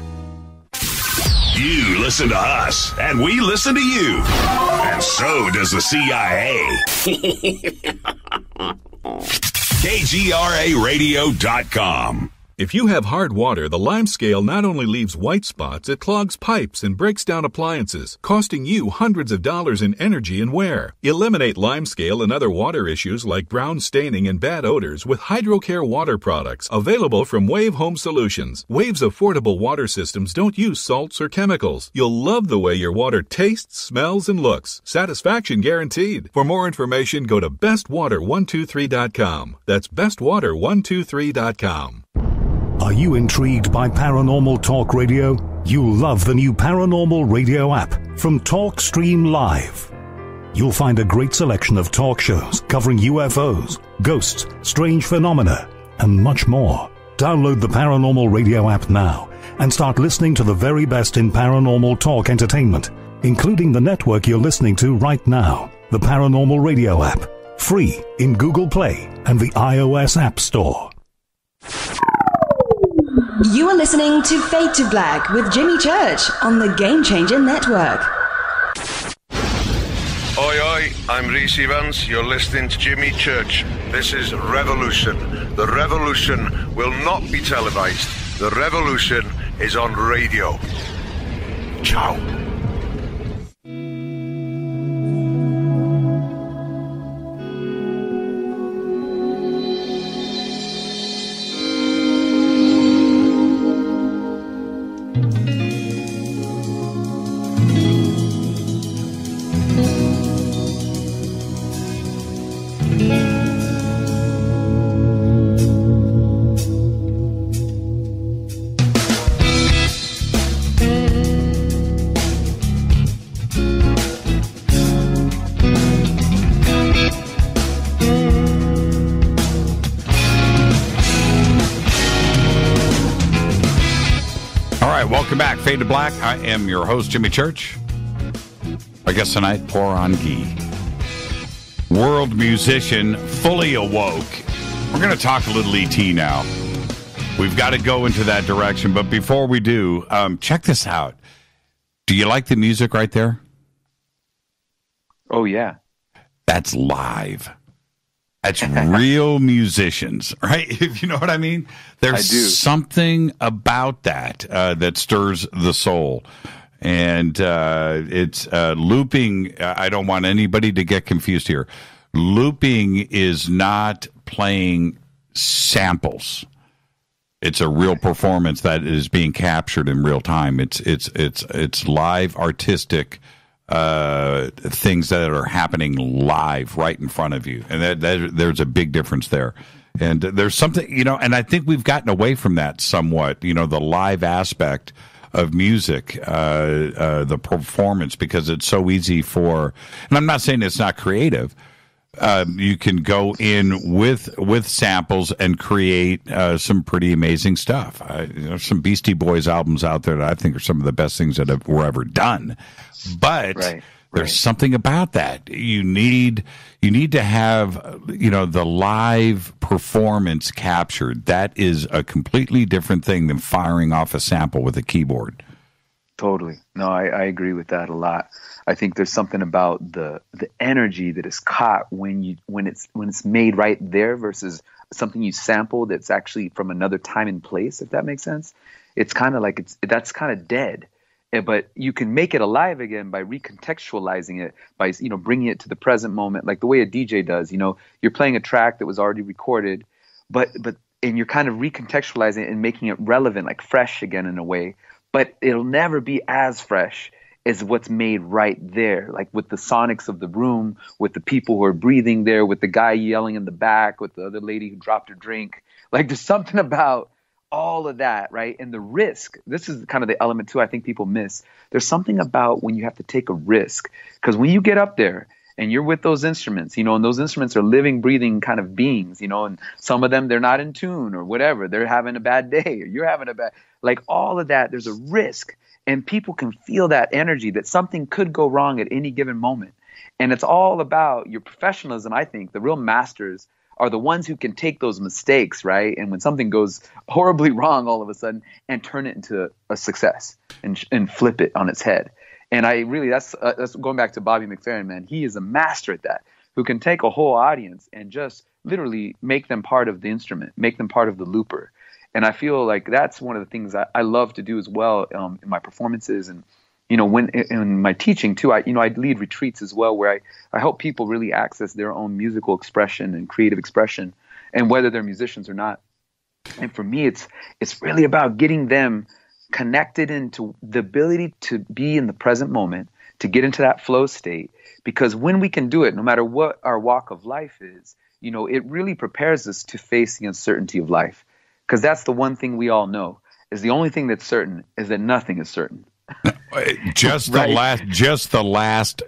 You listen to us, and we listen to you. And so does the CIA. KGRARadio.com. If you have hard water, the lime scale not only leaves white spots, it clogs pipes and breaks down appliances, costing you hundreds of dollars in energy and wear. Eliminate lime scale and other water issues like brown staining and bad odors with HydroCare water products, available from Wave Home Solutions. Wave's affordable water systems don't use salts or chemicals. You'll love the way your water tastes, smells, and looks. Satisfaction guaranteed. For more information, go to bestwater123.com. That's bestwater123.com. Are you intrigued by paranormal talk radio? You'll love the new paranormal radio app from TalkStream Live. You'll find a great selection of talk shows covering UFOs, ghosts, strange phenomena, and much more. Download the paranormal radio app now and start listening to the very best in paranormal talk entertainment, including the network you're listening to right now, the Paranormal Radio app, free in Google Play and the iOS App Store. You are listening to Fade to Black with Jimmy Church on the Game Changer Network. Oi, oi, I'm Reese Evans. You're listening to Jimmy Church. This is Revolution. The revolution will not be televised. The revolution is on radio. Ciao. Welcome back, Fade to Black. I am your host, Jimmy Church. I guess tonight, Poranguí, world musician, fully awoke. We're going to talk a little ET now. We've got to go into that direction, but before we do, check this out. Do you like the music right there? Oh, yeah. That's live. That's real musicians, right? If you know what I mean. There's something about that that stirs the soul. And it's looping. I don't want anybody to get confused here. Looping is not playing samples. It's a real performance that is being captured in real time. It's live, artistic things that are happening live right in front of you, and there's a big difference there. And there's something, and I think we've gotten away from that somewhat. The live aspect of music, the performance, because it's so easy for. And I'm not saying it's not creative. You can go in with samples and create some pretty amazing stuff. Some Beastie Boys albums out there that I think are some of the best things that were ever done. But there's something about that. You need to have the live performance captured. That is a completely different thing than firing off a sample with a keyboard. Totally. No, I agree with that a lot. I think there's something about the energy that is caught when it's made right there versus something you sample that's actually from another time and place, if that makes sense. It's kind of like that's kind of dead. But you can make it alive again by recontextualizing it, by bringing it to the present moment, like the way a DJ does. You're playing a track that was already recorded, and you're kind of recontextualizing it and making it relevant, like fresh again in a way. But it'll never be as fresh as what's made right there, like with the sonics of the room, with the people who are breathing there, with the guy yelling in the back, with the other lady who dropped her drink. Like there's something about all of that, right? And the risk, this is kind of the element too I think people miss. There's something about when you have to take a risk, because when you get up there and you're with those instruments, and those instruments are living, breathing kind of beings, and some of them, they're not in tune or whatever. They're having a bad day or you're having a bad, like all of that, there's a risk. And people can feel that energy that something could go wrong at any given moment. And it's all about your professionalism, I think. The real masters are the ones who can take those mistakes, right? And when something goes horribly wrong all of a sudden and turn it into a success and flip it on its head. And that's going back to Bobby McFerrin, man. He is a master at that, who can take a whole audience and just literally make them part of the instrument, make them part of the looper. And I feel like that's one of the things I love to do as well in my performances. And, you know, when in my teaching too, I lead retreats as well, where I help people really access their own musical expression and creative expression, and whether they're musicians or not. And for me, it's really about getting them connected into the ability to be in the present moment, to get into that flow state. Because when we can do it, no matter what our walk of life is, you know, it really prepares us to face the uncertainty of life. Because that's the one thing we all know, is the only thing that's certain is that nothing is certain. Just the last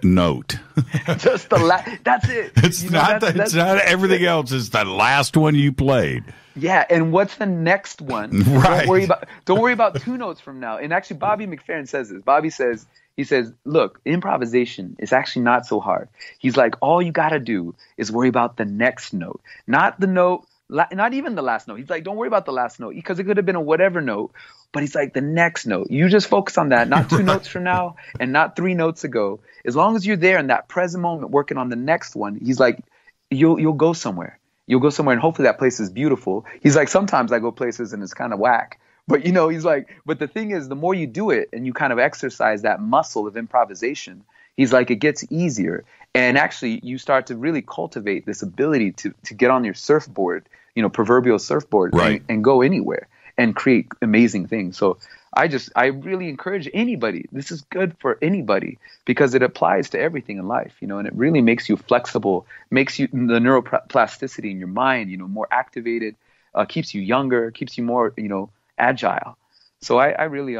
note. Just the last. That's it. It's not everything else. It's the last one you played. Yeah, and what's the next one? Right. Don't worry about 2 notes from now. And actually, Bobby McFerrin says this. Bobby says, look, improvisation is actually not so hard. He's like, all you got to do is worry about the next note, not the note. Not even the last note. He's like, don't worry about the last note, because it could have been a whatever note, but he's like, the next note. You just focus on that, not 2 notes from now and not 3 notes ago. As long as you're there in that present moment working on the next one, he's like, you'll go somewhere. You'll go somewhere, and hopefully that place is beautiful. He's like, sometimes I go places and it's kind of whack. But, you know, he's like, but the thing is, the more you do it and you kind of exercise that muscle of improvisation, he's like, it gets easier. And actually, you start to really cultivate this ability to get on your surfboard, you know, proverbial surfboard, right, and go anywhere and create amazing things. So I really encourage anybody. This is good for anybody because it applies to everything in life, you know, and it really makes you flexible, makes you the neuroplasticity in your mind, you know, more activated, keeps you younger, keeps you more, you know, agile. So I really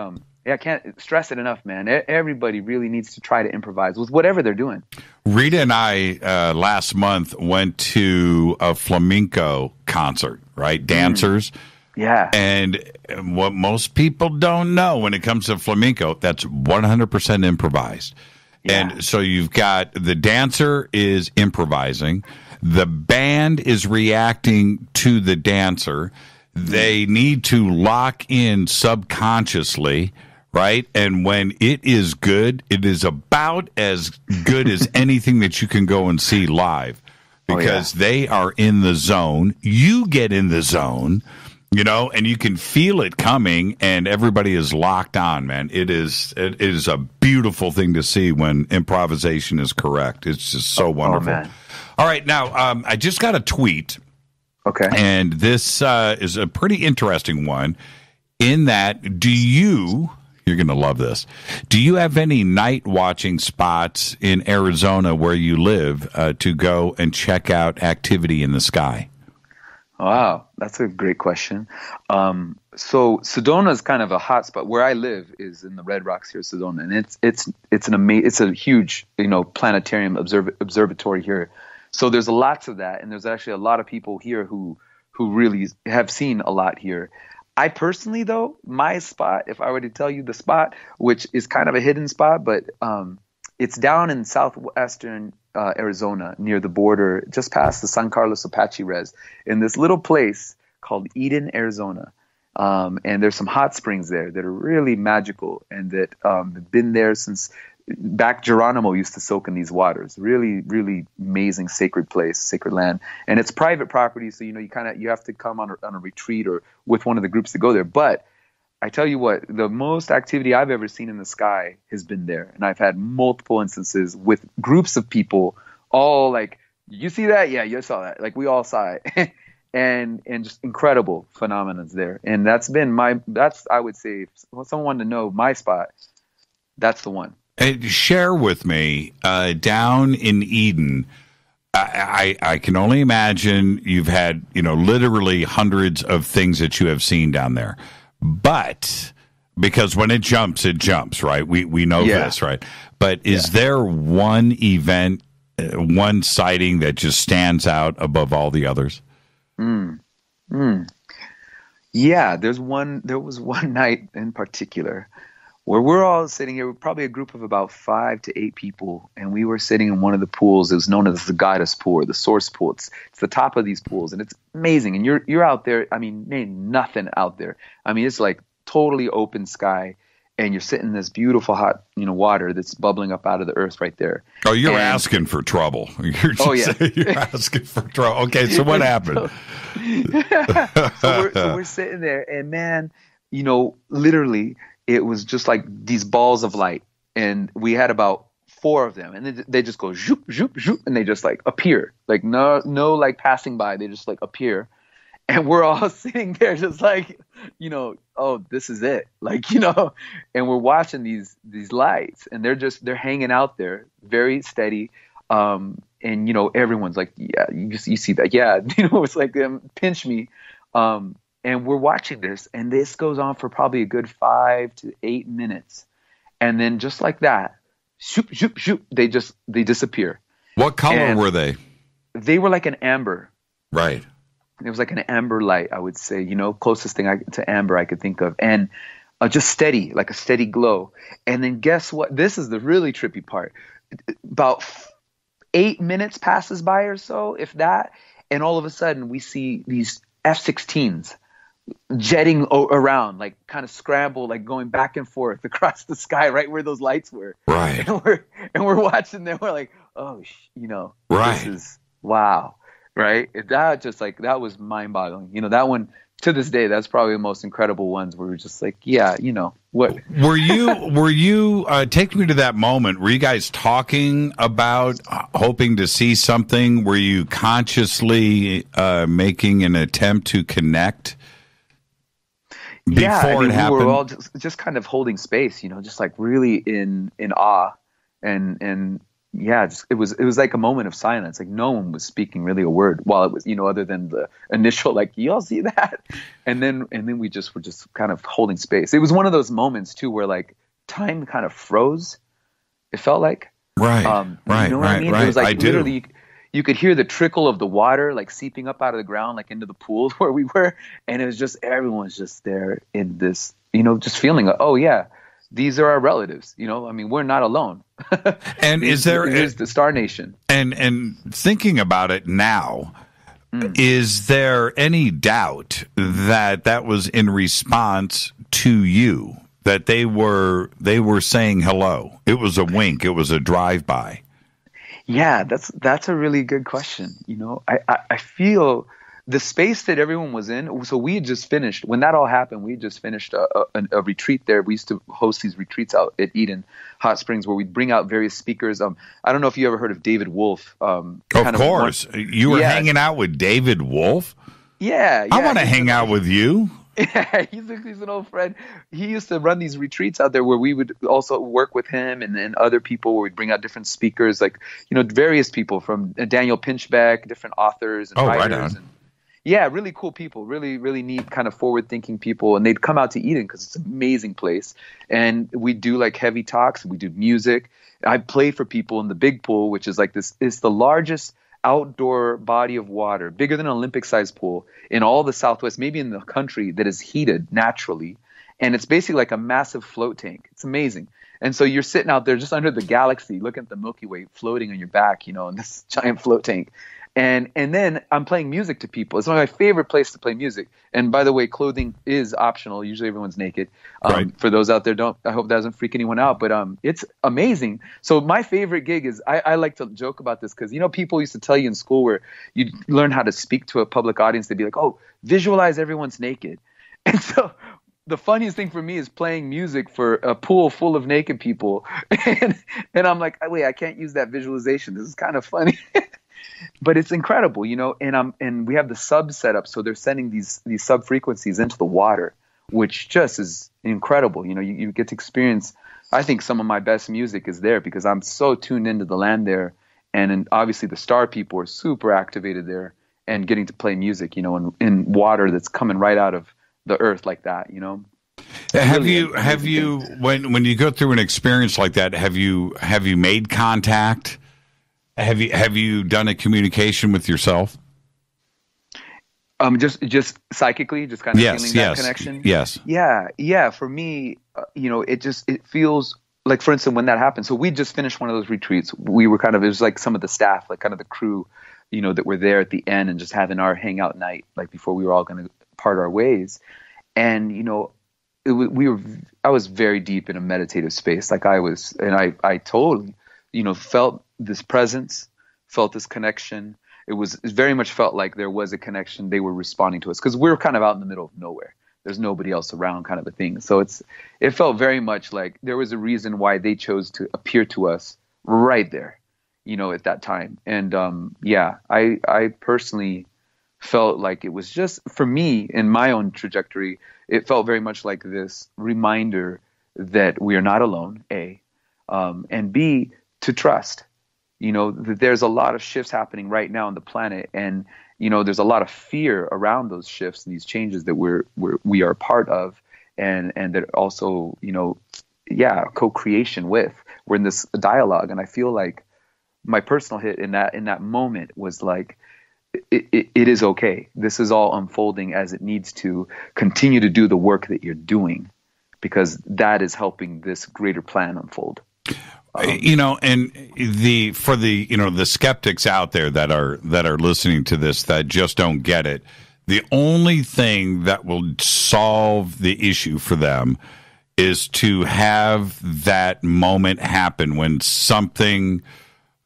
I can't stress it enough, man. Everybody really needs to try to improvise with whatever they're doing. Rita and I last month went to a flamenco concert, right? Dancers. Yeah. And what most people don't know when it comes to flamenco, that's 100% improvised. Yeah. And so you've got the dancer is improvising. The band is reacting to the dancer. They need to lock in subconsciously, right? And when it is good, it is about as good as anything that you can go and see live because they are in the zone. You get in the zone, you know, and you can feel it coming and everybody is locked on, man. It is a beautiful thing to see when improvisation is correct. It's just so wonderful. Man. All right. Now, I just got a tweet. Okay. And this is a pretty interesting one in that you're going to love this. Do you have any night watching spots in Arizona where you live to go and check out activity in the sky? Wow, that's a great question. So Sedona is kind of a hot spot. Where I live is in the Red Rocks here, Sedona, and it's a huge, you know, planetarium observatory here. So there's lots of that, and there's actually a lot of people here who really have seen a lot here. I personally, though, my spot, if I were to tell you the spot, which is kind of a hidden spot, but it's down in southwestern Arizona near the border, just past the San Carlos Apache Res, in this little place called Eden, Arizona. And there's some hot springs there that are really magical and that have been there since back Geronimo used to soak in these waters. Really, really amazing sacred place, sacred land. And it's private property, so, you know, you have to come on a retreat or with one of the groups to go there. But I tell you what, the most activity I've ever seen in the sky has been there. And I've had multiple instances with groups of people all like, you see that? Yeah, you saw that. Like, we all saw it. and just incredible phenomena there. And that's I would say, if someone wanted to know my spot, that's the one. Share with me, down in Eden, I can only imagine you've had, you know, literally hundreds of things that you have seen down there. But because when it jumps, right? We know this, right? But is there one event, one sighting that just stands out above all the others? Yeah, there was one night in particular where we're all sitting here, probably a group of about 5 to 8 people, and we were sitting in one of the pools. It was known as the goddess pool, or the source pool. It's the top of these pools, and it's amazing. And you're out there. I mean, ain't nothing out there. I mean, it's like totally open sky, and you're sitting in this beautiful hot, water that's bubbling up out of the earth right there. Oh, you're asking for trouble. You're asking for trouble. Okay, so what happened? So we're sitting there, and man, literally it was just like these balls of light, and we had about 4 of them, and they just go zoop, zoop, zoop, and they just like appear, like no like passing by, they just like appear. And we're all sitting there just like, oh, this is it. Like, and we're watching these lights, and they're hanging out there very steady. And, everyone's like, yeah, you see that. Yeah. It's like, pinch me. And we're watching this, and this goes on for probably a good 5 to 8 minutes. And then just like that, shoop, shoop, shoop, they disappear. What color were they? They were like an amber. Right. It was like an amber light, I would say, closest thing to amber I could think of. And just steady, like a steady glow. And then guess what? This is the really trippy part. About 8 minutes passes by or so, if that. And all of a sudden we see these F-16s jetting around, like kind of scramble, like going back and forth across the sky, right where those lights were. Right. And we're watching them. We're like, oh, right. This is, wow. Right. That was mind boggling. That one, to this day, that's probably the most incredible ones where we're just like, yeah, what were you take me to that moment? Were you guys talking about hoping to see something? Were you consciously making an attempt to connect before it happened? We were all just kind of holding space, just like really in awe and yeah, it was like a moment of silence. Like no one was speaking really a word while it was, other than the initial, like, you all see that? And then we just were just kind of holding space. It was one of those moments too, where like time kind of froze. It felt like, right. Right. It was like I literally, you could hear the trickle of the water, like seeping up out of the ground, like into the pool where we were. And it was just, everyone's just there in this, just feeling like, oh yeah, these are our relatives, we're not alone. And is the Star Nation? And thinking about it now, is there any doubt that was in response to you, that they were saying hello? It was a wink. It was a drive-by. Yeah, that's a really good question. I feel the space that everyone was in. So we had just finished, when that all happened, we had just finished a retreat there. We used to host these retreats out at Eden Hot Springs where we'd bring out various speakers. I don't know if you ever heard of David Wolf. Of course. You were hanging out with David Wolf? Yeah. I want to hang out with you. Yeah, he's an old friend. He used to run these retreats out there where we would also work with him and then other people, where we'd bring out different speakers, like, various people from Daniel Pinchbeck, different authors and writers. Right on. Yeah, really cool people, really, really neat, kind of forward-thinking people. And they'd come out to Eden because it's an amazing place. And we do like heavy talks. We do music. I play for people in the big pool, which is like this. It's the largest outdoor body of water, bigger than an Olympic-sized pool in all the Southwest, maybe in the country, that is heated naturally. And it's basically like a massive float tank. It's amazing. And so you're sitting out there just under the galaxy, looking at the Milky Way floating on your back, in this giant float tank. And then I'm playing music to people. It's one of my favorite places to play music. And by the way, clothing is optional. Usually everyone's naked. Right. For those out there, I hope that doesn't freak anyone out. But it's amazing. So my favorite gig is, I like to joke about this because, people used to tell you in school where you learn how to speak to a public audience. They'd be like, oh, visualize everyone's naked. And so the funniest thing for me is playing music for a pool full of naked people. And I'm like, wait, I can't use that visualization. This is kind of funny. But it's incredible, and we have the sub set up, so they're sending these sub frequencies into the water, which just is incredible. You get to experience, I think, some of my best music is there because I'm so tuned into the land there, and obviously the star people are super activated there and getting to play music, in water that's coming right out of the earth like that, Have you when you go through an experience like that, have you made contact? Have you done a communication with yourself? Just psychically, just kind of feeling that connection. Yes. Yeah. For me, it feels like, for instance, when that happened. So we just finished one of those retreats. We were it was like some of the staff, like kind of the crew, that were there at the end and just having our hangout night, like before we were all going to part our ways. And I was very deep in a meditative space. Like I totally, felt this presence, felt this connection. It very much felt like there was a connection. They were responding to us because we were kind of out in the middle of nowhere. There's nobody else around, kind of a thing. So it felt very much like there was a reason why they chose to appear to us right there, at that time. And I personally felt like it was just, for me, in my own trajectory, it felt very much like this reminder that we are not alone, A, and B, to trust, that there's a lot of shifts happening right now on the planet. And, there's a lot of fear around those shifts and these changes that we are a part of, and that also, co-creation with. We're in this dialogue. And I feel like my personal hit in that moment was like, it is okay. This is all unfolding as it needs to. Continue to do the work that you're doing, because that is helping this greater plan unfold. And the skeptics out there that are listening to this that just don't get it, the only thing that will solve the issue for them is to have that moment happen when something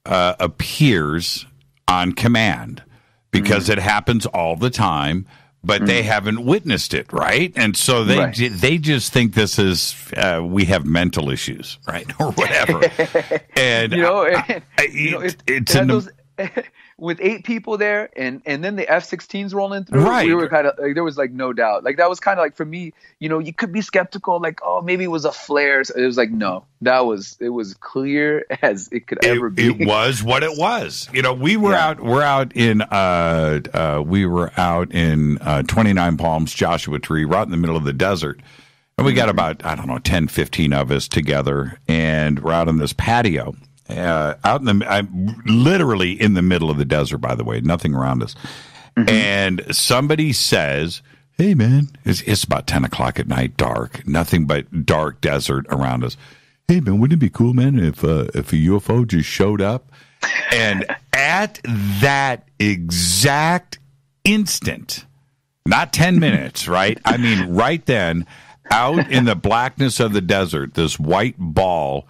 appears on command, because it happens all the time, but they haven't witnessed it, right? And so they just think this is we have mental issues, right, or whatever. And with 8 people there, and then the F-16s rolling through, right? We were kind of like, there was like no doubt. Like that was kind of like, for me, you could be skeptical, like, oh, maybe it was a flare. So it was like, no, it was clear as it could ever be. It was what it was. We were out in 29 Palms, Joshua Tree, right in the middle of the desert. And we got about, 10, 15 of us together, and we're out on this patio. I'm literally in the middle of the desert, by the way, nothing around us. And somebody says, hey, man, it's about 10 o'clock at night, dark, nothing but dark desert around us. Hey, man, wouldn't it be cool, man, if a UFO just showed up? And at that exact instant, not 10 minutes, right? I mean, right then, out in the blackness of the desert, this white ball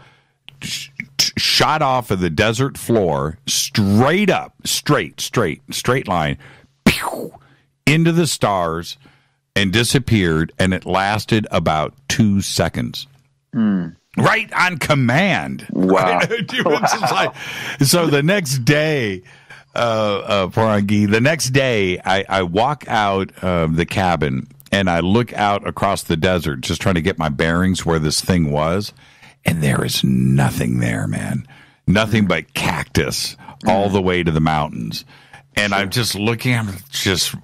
shot off of the desert floor, straight up, straight line, pew, into the stars, and disappeared, and it lasted about 2 seconds. Right on command. Wow. Right? So the next day, Poranguí, the next day, I walk out of the cabin, and I look out across the desert, just trying to get my bearings where this thing was. And there is nothing there, man. Nothing but cactus all the way to the mountains. And I'm just looking,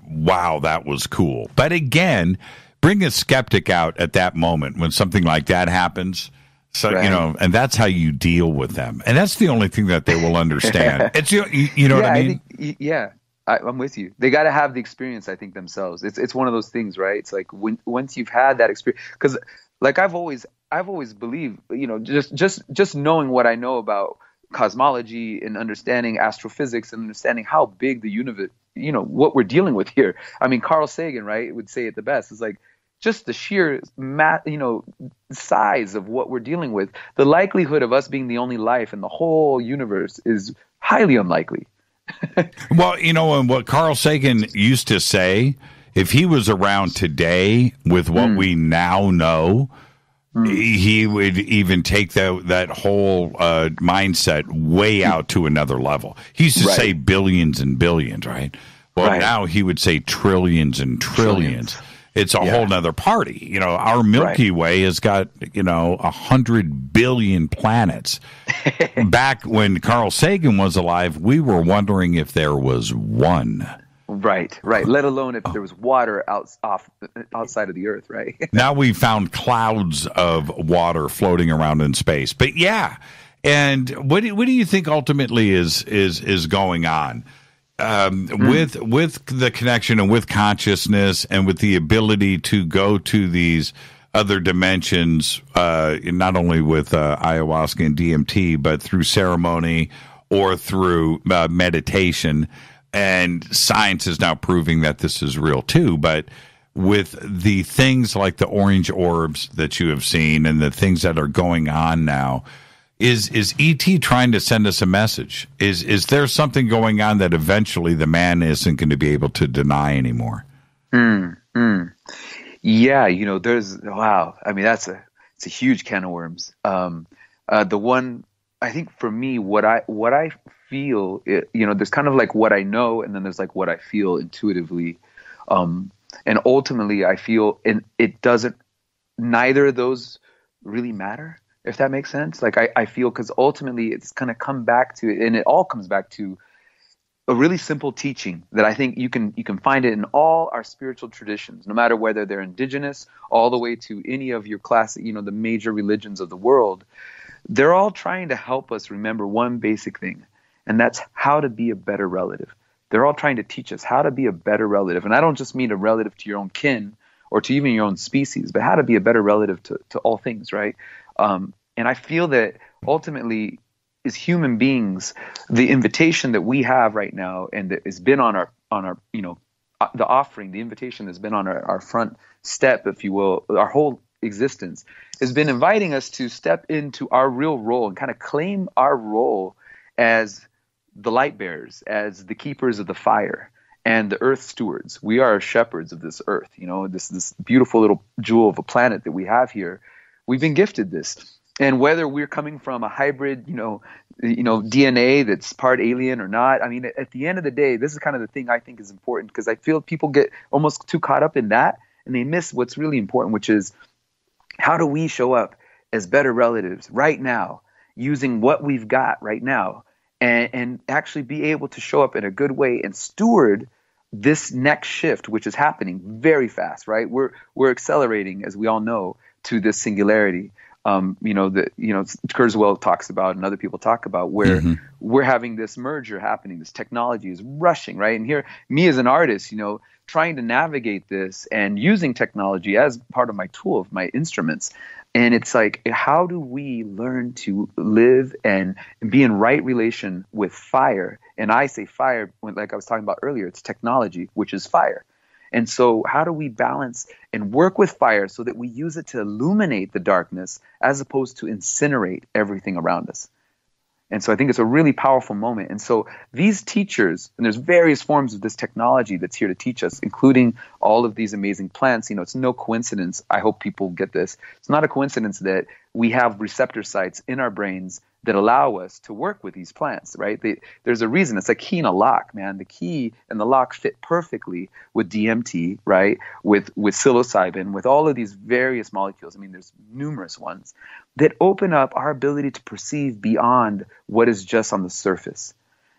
wow, that was cool. But again, bring a skeptic out at that moment when something like that happens. So, and that's how you deal with them. And that's the only thing that they will understand. It's, what I mean? I'm with you. They got to have the experience, I think, themselves. It's one of those things, right? It's like once you've had that experience, because like I've always believed, just knowing what I know about cosmology and understanding astrophysics and understanding how big the universe, what we're dealing with here. I mean, Carl Sagan, right, would say it the best. It's like just the sheer size of what we're dealing with. The likelihood of us being the only life in the whole universe is highly unlikely. Well, and what Carl Sagan used to say, if he was around today with what we now know, he would even take that whole mindset way out to another level. He used to say billions and billions, right? Well, now he would say trillions and trillions. It's a whole nother party. Our Milky Way has got, 100 billion planets. Back when Carl Sagan was alive, we were wondering if there was one. Right. Let alone if there was water outside of the Earth, right? Now we've found clouds of water floating around in space. But yeah, and what do you think ultimately is going on with the connection and with consciousness and with the ability to go to these other dimensions, not only with ayahuasca and DMT, but through ceremony or through meditation? And science is now proving that this is real too. But with the things like the orange orbs that you have seen and the things that are going on now, is ET trying to send us a message? Is there something going on that eventually the man isn't going to be able to deny anymore? Yeah, wow. I mean, it's a huge can of worms. The one, I think for me, what I feel, there's kind of like what I know, and then there's like what I feel intuitively. And ultimately I feel, and it doesn't, neither of those really matter, if that makes sense. Like I feel, because ultimately it's going to come back to, and it all comes back to a really simple teaching that I think you can find it in all our spiritual traditions, no matter whether they're indigenous, all the way to any of your classic, the major religions of the world. They're all trying to help us remember one basic thing, and that's how to be a better relative. They're all trying to teach us how to be a better relative. And I don't just mean a relative to your own kin or to even your own species, but how to be a better relative to all things, right? And I feel that ultimately, as human beings, the invitation that we have right now, and that has been on our the offering, the invitation that's been on our front step, if you will, our whole existence, has been inviting us to step into our real role and kind of claim our role as the light bearers, as the keepers of the fire and the earth stewards. We are shepherds of this earth, this beautiful little jewel of a planet that we have here. We've been gifted this. And whether we're coming from a hybrid, DNA that's part alien or not, I mean, at the end of the day, this is kind of the thing I think is important, because I feel people get almost too caught up in that and they miss what's really important, which is how do we show up as better relatives right now, using what we've got right now, and actually be able to show up in a good way and steward this next shift, which is happening very fast, right? We're accelerating, as we all know, to this singularity. Kurzweil talks about, and other people talk about, where we're having this merger happening. This technology is rushing, right? And here, me as an artist, trying to navigate this and using technology as part of my tool, of my instruments. And it's like, how do we learn to live and be in right relation with fire? And I say fire, like I was talking about earlier, it's technology, which is fire. And so how do we balance and work with fire so that we use it to illuminate the darkness as opposed to incinerate everything around us? And so I think it's a really powerful moment. And so these teachers, and there's various forms of this technology that's here to teach us, including all of these amazing plants. It's no coincidence. I hope people get this. It's not a coincidence that we have receptor sites in our brains that allow us to work with these plants, right? There's a reason. It's like key in a lock, man. The key and the lock fit perfectly with DMT, right? With psilocybin, with all of these various molecules. I mean, there's numerous ones that open up our ability to perceive beyond what is just on the surface.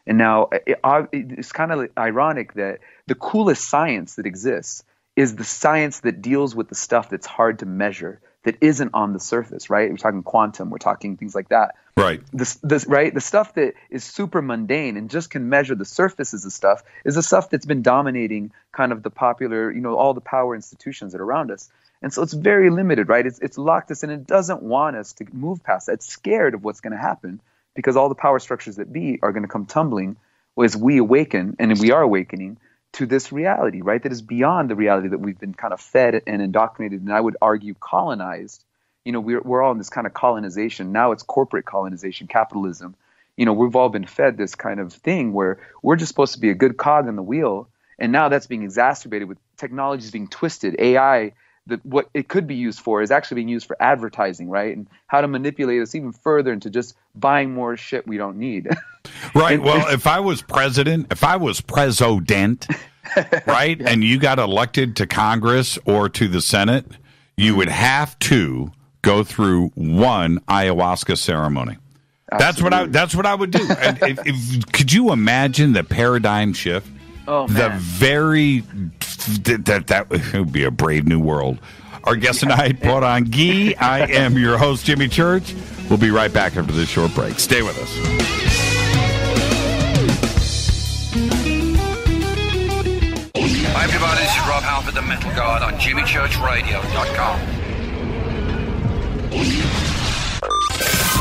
And now it's kind of ironic that the coolest science that exists is the science that deals with the stuff that's hard to measure, that isn't on the surface, right? We're talking quantum, we're talking things like that. Right. Right? The stuff that is super mundane and just can measure the surfaces of stuff is the stuff that's been dominating kind of the popular, all the power institutions that are around us. And so it's very limited, right? It's locked us in. It doesn't want us to move past that. It's scared of what's going to happen, because all the power structures that be are going to come tumbling as we awaken, and we are awakening to this reality, right? That is beyond the reality that we've been kind of fed and indoctrinated, and I would argue colonized. We're all in this kind of colonization. Now it's corporate colonization, capitalism. We've all been fed this kind of thing where we're just supposed to be a good cog in the wheel, and now that's being exacerbated with technologies being twisted. AI, what it could be used for is actually being used for advertising, right? And how to manipulate us even further into just buying more shit we don't need. Right. Well, if I was president, right, and you got elected to Congress or to the Senate, you would have to go through one ayahuasca ceremony. Absolutely. That's what I would do. And could you imagine the paradigm shift? Oh, man. That would be a brave new world. Our guest tonight, Poranguí. I am your host, Jimmy Church. We'll be right back after this short break. Stay with us. Hi, everybody. This is Rob Halford, the Metal Guard, on JimmyChurchRadio.com.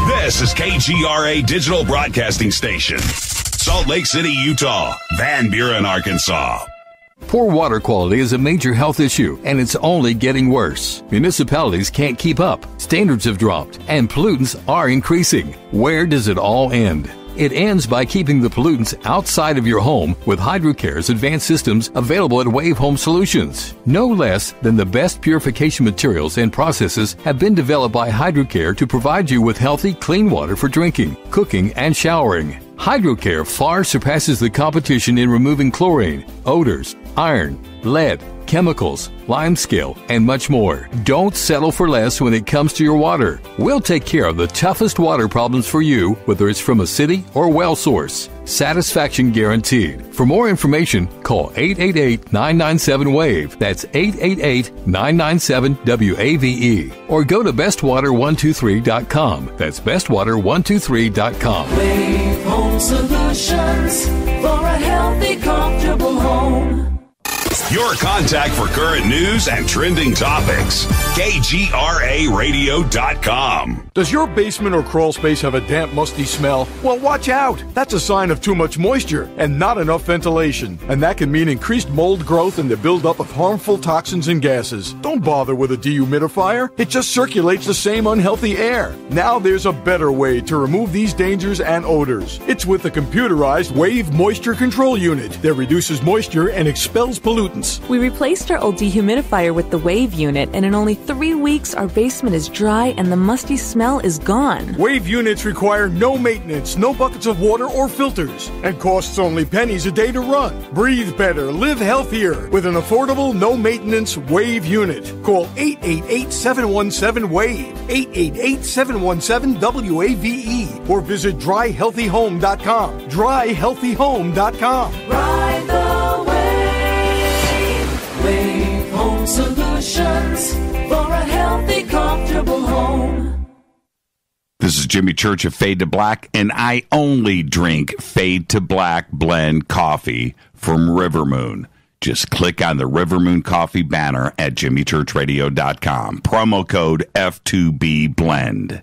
This is KGRA Digital Broadcasting Station. Salt Lake City, Utah. Van Buren, Arkansas. Poor water quality is a major health issue, and it's only getting worse. Municipalities can't keep up, standards have dropped, and pollutants are increasing. Where does it all end? It ends by keeping the pollutants outside of your home with HydroCare's advanced systems available at Wave Home Solutions. No less than the best purification materials and processes have been developed by HydroCare to provide you with healthy, clean water for drinking, cooking, and showering. HydroCare far surpasses the competition in removing chlorine, odors, iron, lead, chemicals, limescale, and much more. Don't settle for less when it comes to your water. We'll take care of the toughest water problems for you, whether it's from a city or well source. Satisfaction guaranteed. For more information, call 888-997-WAVE. That's 888-997-WAVE. Or go to bestwater123.com. That's bestwater123.com. Wave Home Solutions for a healthy, comfortable home. Your contact for current news and trending topics. KGRAradio.com. Does your basement or crawl space have a damp, musty smell? Well, watch out. That's a sign of too much moisture and not enough ventilation. And that can mean increased mold growth and the buildup of harmful toxins and gases. Don't bother with a dehumidifier. It just circulates the same unhealthy air. Now there's a better way to remove these dangers and odors. It's with the computerized Wave Moisture Control Unit that reduces moisture and expels pollutants. We replaced our old dehumidifier with the Wave unit, and in only 3 weeks, our basement is dry and the musty smell is gone. Wave units require no maintenance, no buckets of water or filters, and costs only pennies a day to run. Breathe better, live healthier with an affordable, no-maintenance Wave unit. Call 888-717-WAVE, 888-717-WAVE, or visit dryhealthyhome.com, dryhealthyhome.com. Ride the wave. Wave Home Solutions for a healthy, comfortable home. This is Jimmy Church of Fade to Black, and I only drink Fade to Black blend coffee from River Moon. Just click on the River Moon coffee banner at jimmychurchradio.com. Promo code F2B blend.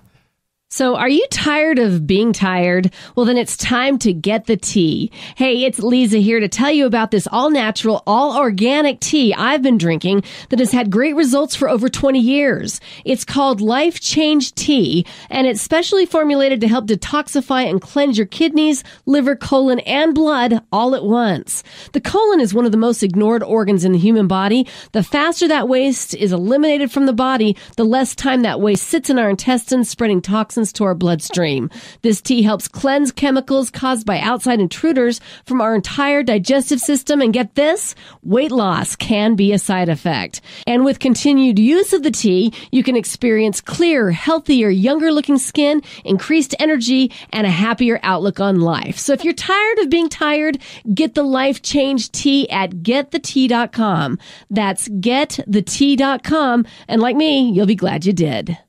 So are you tired of being tired? Well, then it's time to get the tea. Hey, it's Lisa here to tell you about this all-natural, all-organic tea I've been drinking that has had great results for over 20 years. It's called Life Change Tea, and it's specially formulated to help detoxify and cleanse your kidneys, liver, colon, and blood all at once. The colon is one of the most ignored organs in the human body. The faster that waste is eliminated from the body, the less time that waste sits in our intestines, spreading toxins to our bloodstream. This tea helps cleanse chemicals caused by outside intruders from our entire digestive system. And get this, weight loss can be a side effect. And with continued use of the tea, you can experience clearer, healthier, younger looking skin, increased energy, and a happier outlook on life. So if you're tired of being tired, get the Life Change Tea at getthetea.com. That's getthetea.com. And like me, you'll be glad you did.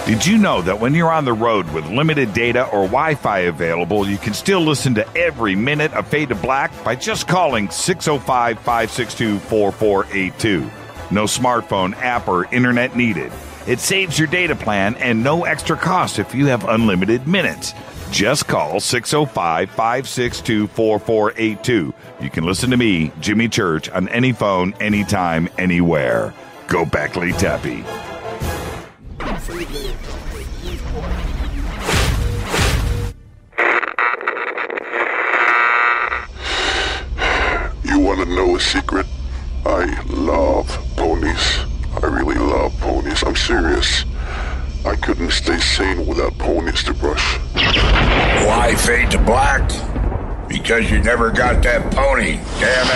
Did you know that when you're on the road with limited data or Wi-Fi available, you can still listen to every minute of Fade to Black by just calling 605-562-4482. No smartphone, app, or internet needed. It saves your data plan and no extra cost if you have unlimited minutes. Just call 605-562-4482. You can listen to me, Jimmy Church, on any phone, anytime, anywhere. Go Beckley Teppy. You want to know a secret? I love ponies. I really love ponies. I'm serious. I couldn't stay sane without ponies to brush. Why Fade to Black? Because you never got that pony, damn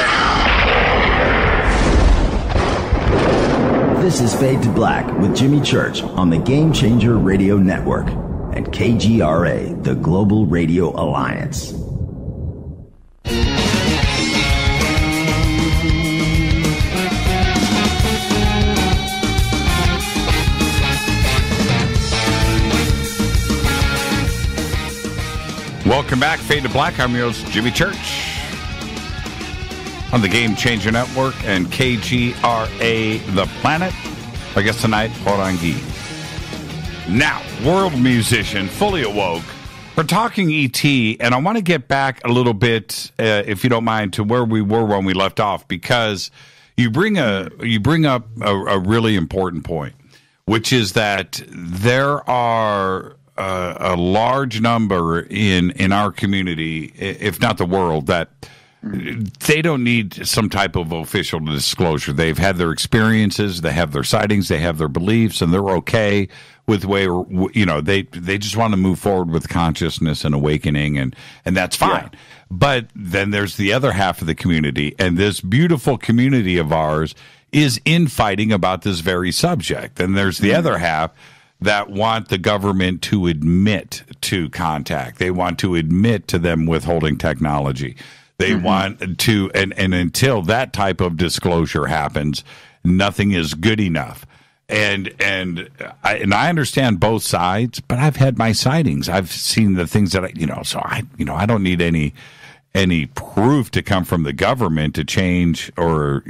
it. This is Fade to Black with Jimmy Church on the Game Changer Radio Network and KGRA, the Global Radio Alliance. Welcome back, Fade to Black. I'm your host, Jimmy Church, on the Game Changer Network and KGRA The Planet. Our guest tonight, Poranguí. Now, world musician, fully awoke, We're talking ET, and I want to get back a little bit, if you don't mind, to where we were when we left off, because you bring up a really important point, which is that there are a large number in our community, if not the world, that they don't need some type of official disclosure. They've had their experiences, they have their sightings, they have their beliefs, and they're okay with the way, they just want to move forward with consciousness and awakening, and that's fine. Yeah. But then there's the other half of the community, and this beautiful community of ours is infighting about this very subject. And there's the other half that want the government to admit to contact. They want to admit to them withholding technology. They want to, and until that type of disclosure happens, nothing is good enough. And I understand both sides, but I've had my sightings. I've seen the things that I don't need any proof to come from the government to change or,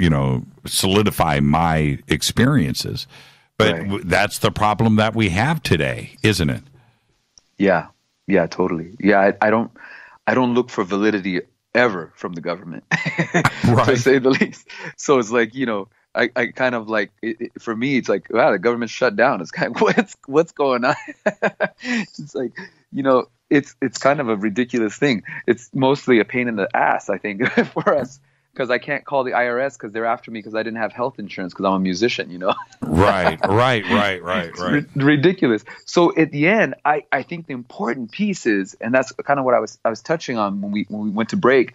solidify my experiences. But that's the problem that we have today, isn't it? Yeah, totally. Yeah, I don't look for validity ever from the government, to say the least. So it's like, I kind of like, for me, it's like, wow, the government's shut down. It's kind of, what's going on? It's like, it's kind of a ridiculous thing. It's mostly a pain in the ass, I think, for us, because I can't call the IRS because they're after me because I didn't have health insurance because I'm a musician, Right. It's ridiculous. So at the end, I think the important piece is, and that's kind of what I was touching on when we went to break,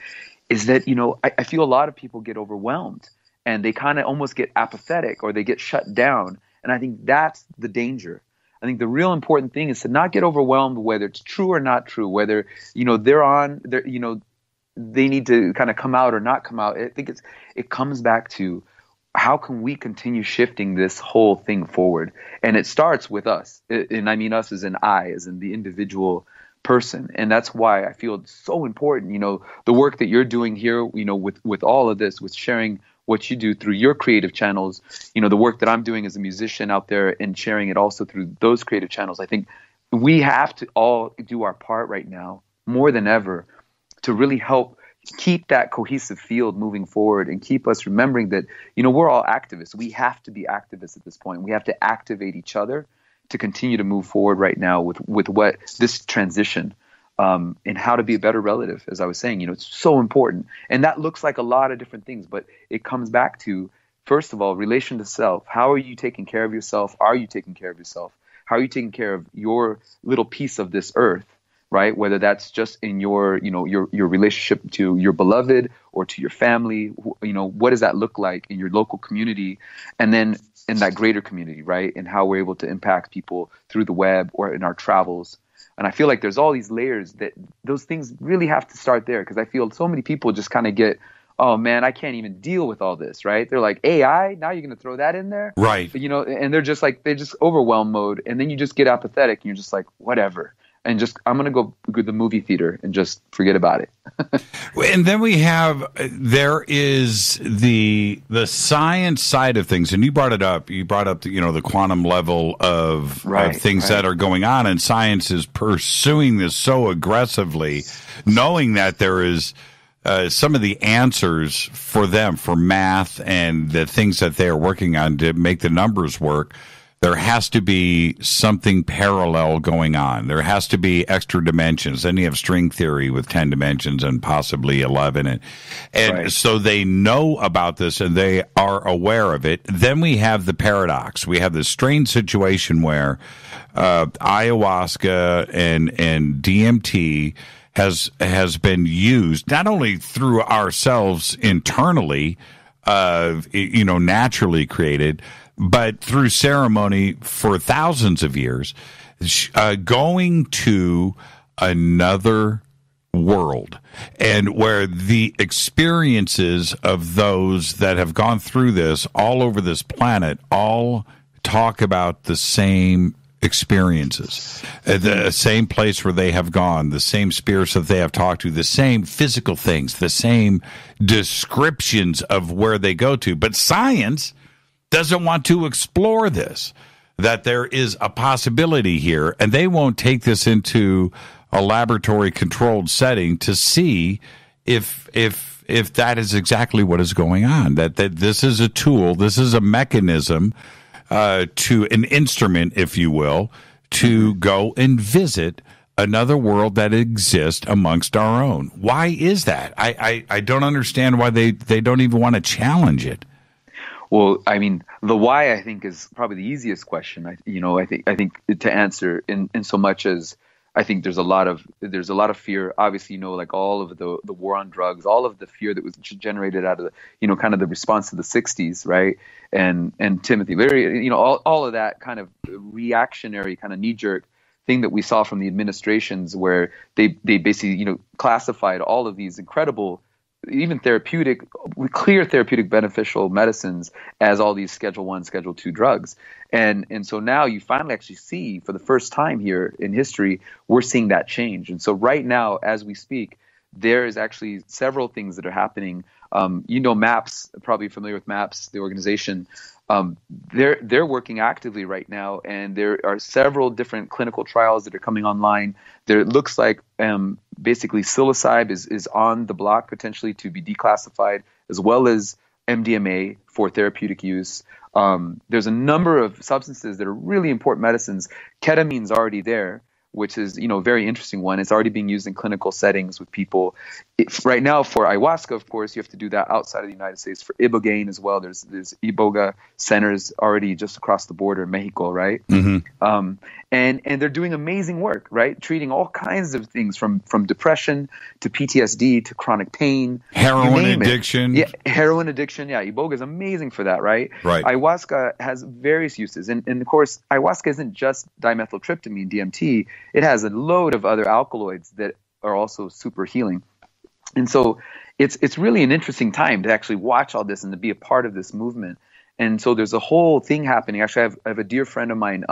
is that, I feel a lot of people get overwhelmed and they kind of almost get apathetic or they get shut down. And I think that's the danger. I think the real important thing is to not get overwhelmed, whether it's true or not true, whether, they need to kind of come out or not come out. I think it comes back to how can we continue shifting this whole thing forward? And it starts with us. And I mean us as in as in the individual person. And that's why I feel it's so important, the work that you're doing here, with all of this, with sharing what you do through your creative channels, the work that I'm doing as a musician out there and sharing it also through those creative channels. I think we have to all do our part right now, more than ever, to really help keep that cohesive field moving forward and keep us remembering that, we're all activists. We have to be activists at this point. We have to activate each other to continue to move forward right now with what this transition, and how to be a better relative. As I was saying, it's so important. And that looks like a lot of different things, but it comes back to, first of all, relation to self. How are you taking care of yourself? Are you taking care of yourself? How are you taking care of your little piece of this earth? Right? Whether that's just in your relationship to your beloved or to your family, what does that look like in your local community? And then in that greater community, right? And how we're able to impact people through the web or in our travels. And I feel like there's all these layers that those things really have to start there, because I feel so many people just kind of get, oh man, I can't even deal with all this, right? They're like, AI, now you're going to throw that in there? Right. And they're just overwhelm mode. And then you just get apathetic and you're just like, whatever. And I'm going to go to the movie theater and just forget about it. And then there is the science side of things. And you brought it up. You brought up the quantum level of things that are going on. And science is pursuing this so aggressively, knowing that there is some of the answers for them, for math and the things that they are working on to make the numbers work. There has to be something parallel going on. There has to be extra dimensions. Then you have string theory with 10 dimensions and possibly 11. And so they know about this and they are aware of it. Then we have the paradox. We have this strange situation where ayahuasca and DMT has been used not only through ourselves internally, naturally created, but through ceremony for thousands of years, going to another world, and where the experiences of those that have gone through this all over this planet all talk about the same experiences, the same place where they have gone, the same spirits that they have talked to, the same physical things, the same descriptions of where they go to. But science doesn't want to explore this, that there is a possibility here, and they won't take this into a laboratory controlled setting to see if that is exactly what is going on, that this is a tool, this is a mechanism, to an instrument, if you will, to go and visit another world that exists amongst our own. Why is that? I don't understand why they don't even want to challenge it. Well, I mean, the why, I think, is probably the easiest question. I think to answer in so much as I think there's a lot of fear. Obviously, like all of the war on drugs, all of the fear that was generated out of the, kind of the response to the 60s, right? And Timothy Leary, all of that kind of reactionary kind of knee-jerk thing that we saw from the administrations, where they basically, classified all of these incredible, even clear therapeutic beneficial medicines as all these Schedule 1, Schedule 2 drugs. And so now you finally actually see, for the first time here in history, we're seeing that change. And so right now, as we speak, there is actually several things that are happening. MAPS, probably familiar with MAPS, the organization. They're working actively right now, and there are several different clinical trials that are coming online. There looks like basically psilocybe is on the block potentially to be declassified, as well as MDMA for therapeutic use. There's a number of substances that are really important medicines. Ketamine's already there, which is, a very interesting one. It's already being used in clinical settings with people. Right now, for ayahuasca, of course, you have to do that outside of the United States. For ibogaine as well, there's iboga centers already just across the border in Mexico, right? Mm-hmm. And they're doing amazing work, right? Treating all kinds of things from depression to PTSD to chronic pain. Heroin addiction. Yeah, heroin addiction. Yeah, iboga is amazing for that, right? Right. Ayahuasca has various uses. And of course, ayahuasca isn't just dimethyltryptamine, DMT. It has a load of other alkaloids that are also super healing. And so it's really an interesting time to actually watch all this and to be a part of this movement. And so there's a whole thing happening. Actually, I have a dear friend of mine,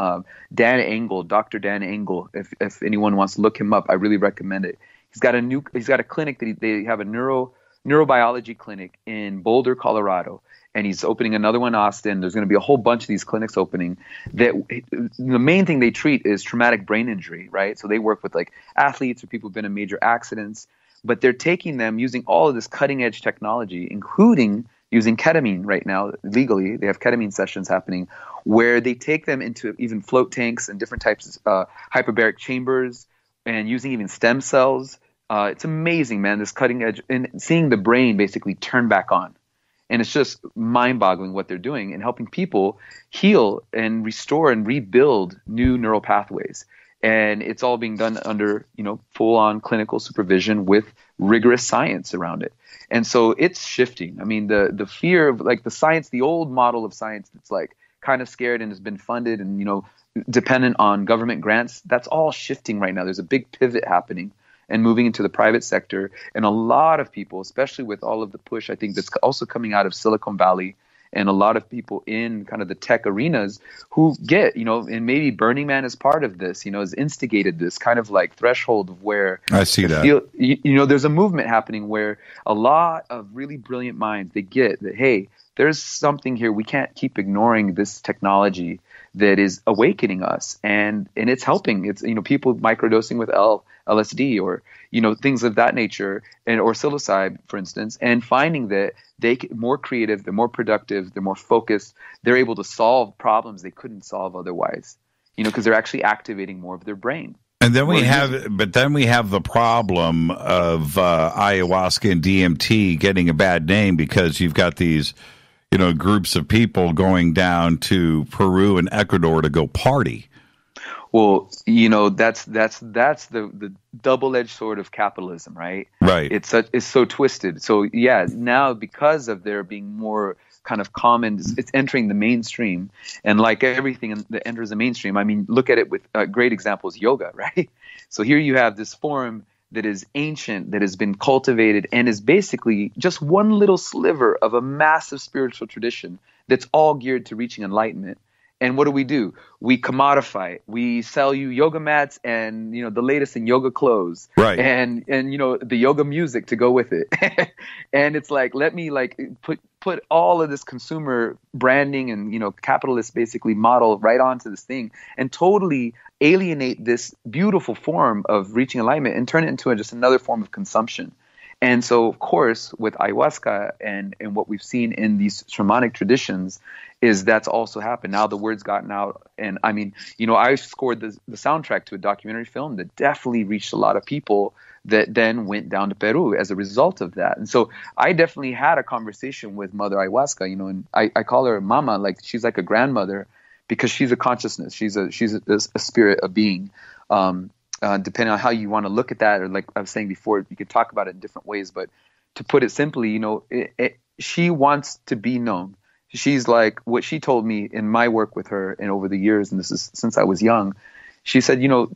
Dan Engel, Dr. Dan Engel. If anyone wants to look him up, I really recommend it. He's got a clinic that they have a neurobiology clinic in Boulder, Colorado. And he's opening another one in Austin. There's going to be a whole bunch of these clinics opening. That the main thing they treat is traumatic brain injury, right? So they work with like athletes or people who've been in major accidents, but they're taking them using all of this cutting edge technology, including using ketamine right now legally. They have ketamine sessions happening where they take them into even float tanks and different types of hyperbaric chambers, and using even stem cells. It's amazing, man, this cutting edge, and seeing the brain basically turn back on. And it's just mind-boggling what they're doing and helping people heal and restore and rebuild new neural pathways. And it's all being done under, full-on clinical supervision with rigorous science around it. And so it's shifting. I mean, the fear of like the science, the old model of science that's like kind of scared and has been funded and, dependent on government grants, that's all shifting right now. There's a big pivot happening and moving into the private sector. And a lot of people, especially with all of the push, I think that's also coming out of Silicon Valley, and a lot of people in kind of the tech arenas who get, and maybe Burning Man is part of this, has instigated this kind of like threshold of where I see that. There's a movement happening where a lot of really brilliant minds, they get that, hey, there's something here. We can't keep ignoring this technology that is awakening us, and it's helping. It's people microdosing with LSD or things of that nature, or psilocybe, for instance, and finding that they're more creative, they're more productive, they're more focused, they're able to solve problems they couldn't solve otherwise, because they're actually activating more of their brain. And then we have the problem of ayahuasca and DMT getting a bad name because you've got these groups of people going down to Peru and Ecuador to go party. Well, that's the double-edged sword of capitalism, right? Right. It's so twisted. So yeah, now because of there being more kind of common, it's entering the mainstream, and like everything that enters the mainstream, I mean, look at it with a great example is yoga, right? So here you have this form that is ancient, that has been cultivated, and is basically just one little sliver of a massive spiritual tradition that's all geared to reaching enlightenment. And what do? We commodify it. We sell you yoga mats and, you know, the latest in yoga clothes. Right. And you know, the yoga music to go with it. And it's like, let me like put all of this consumer branding and, you know, capitalist basically model right onto this thing and totally alienate this beautiful form of reaching alignment and turn it into just another form of consumption. And so, of course, with ayahuasca and what we've seen in these shamanic traditions is that's also happened. Now the word's gotten out. And I mean, you know, I scored the soundtrack to a documentary film that definitely reached a lot of people that then went down to Peru as a result of that. And so I definitely had a conversation with Mother Ayahuasca, you know, and I call her Mama, like she's like a grandmother because she's a consciousness. She's a spirit, a being. Depending on how you want to look at that, or like I was saying before, you could talk about it in different ways. But to put it simply, you know, she wants to be known. She's like what she told me in my work with her and over the years, and this is since I was young. She said, you know,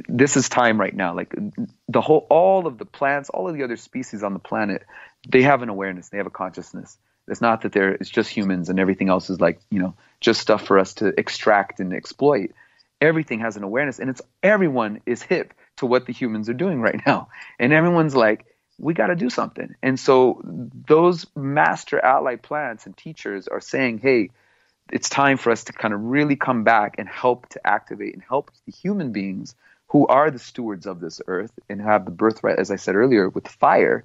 this is time right now. Like all of the plants, all of the other species on the planet, they have an awareness, they have a consciousness. It's not that it's just humans and everything else is like, you know, just stuff for us to extract and exploit. Everything has an awareness, and everyone is hip to what the humans are doing right now. And everyone's like, we got to do something. And so those master ally plants and teachers are saying, hey, it's time for us to kind of really come back and help to activate and help the human beings who are the stewards of this earth and have the birthright, as I said earlier, with fire,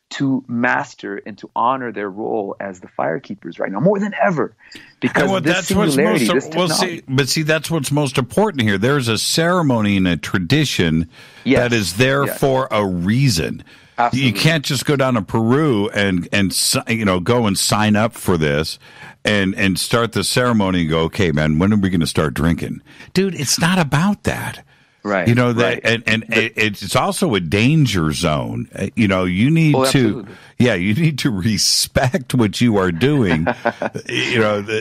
to master and to honor their role as the fire keepers right now more than ever, because this singularity, this technology. That's what's most important here. There's a ceremony and a tradition that is there for a reason. Absolutely. You can't just go down to Peru and you know, go and sign up for this and start the ceremony and go, okay, man, when are we going to start drinking? Dude, it's not about that. Right. You know, that, and it's also a danger zone. You know, you need to, you need to respect what you are doing. You know,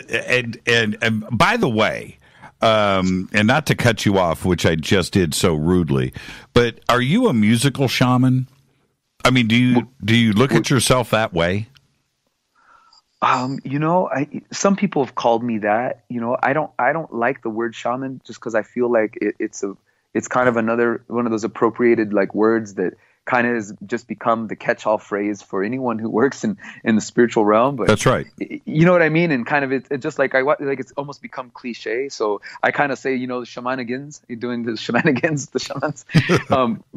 and by the way, and not to cut you off, which I just did so rudely, but are you a musical shaman? I mean, do you look at yourself that way? You know, some people have called me that. You know, I don't like the word shaman just because I feel like it's kind of another one of those appropriated like words that kind of has just become the catch-all phrase for anyone who works in the spiritual realm. But that's right. You know what I mean? And kind of it just like it's almost become cliche. So I kind of say, you know, the shamanigans, you're doing the shenanigans, the shamans.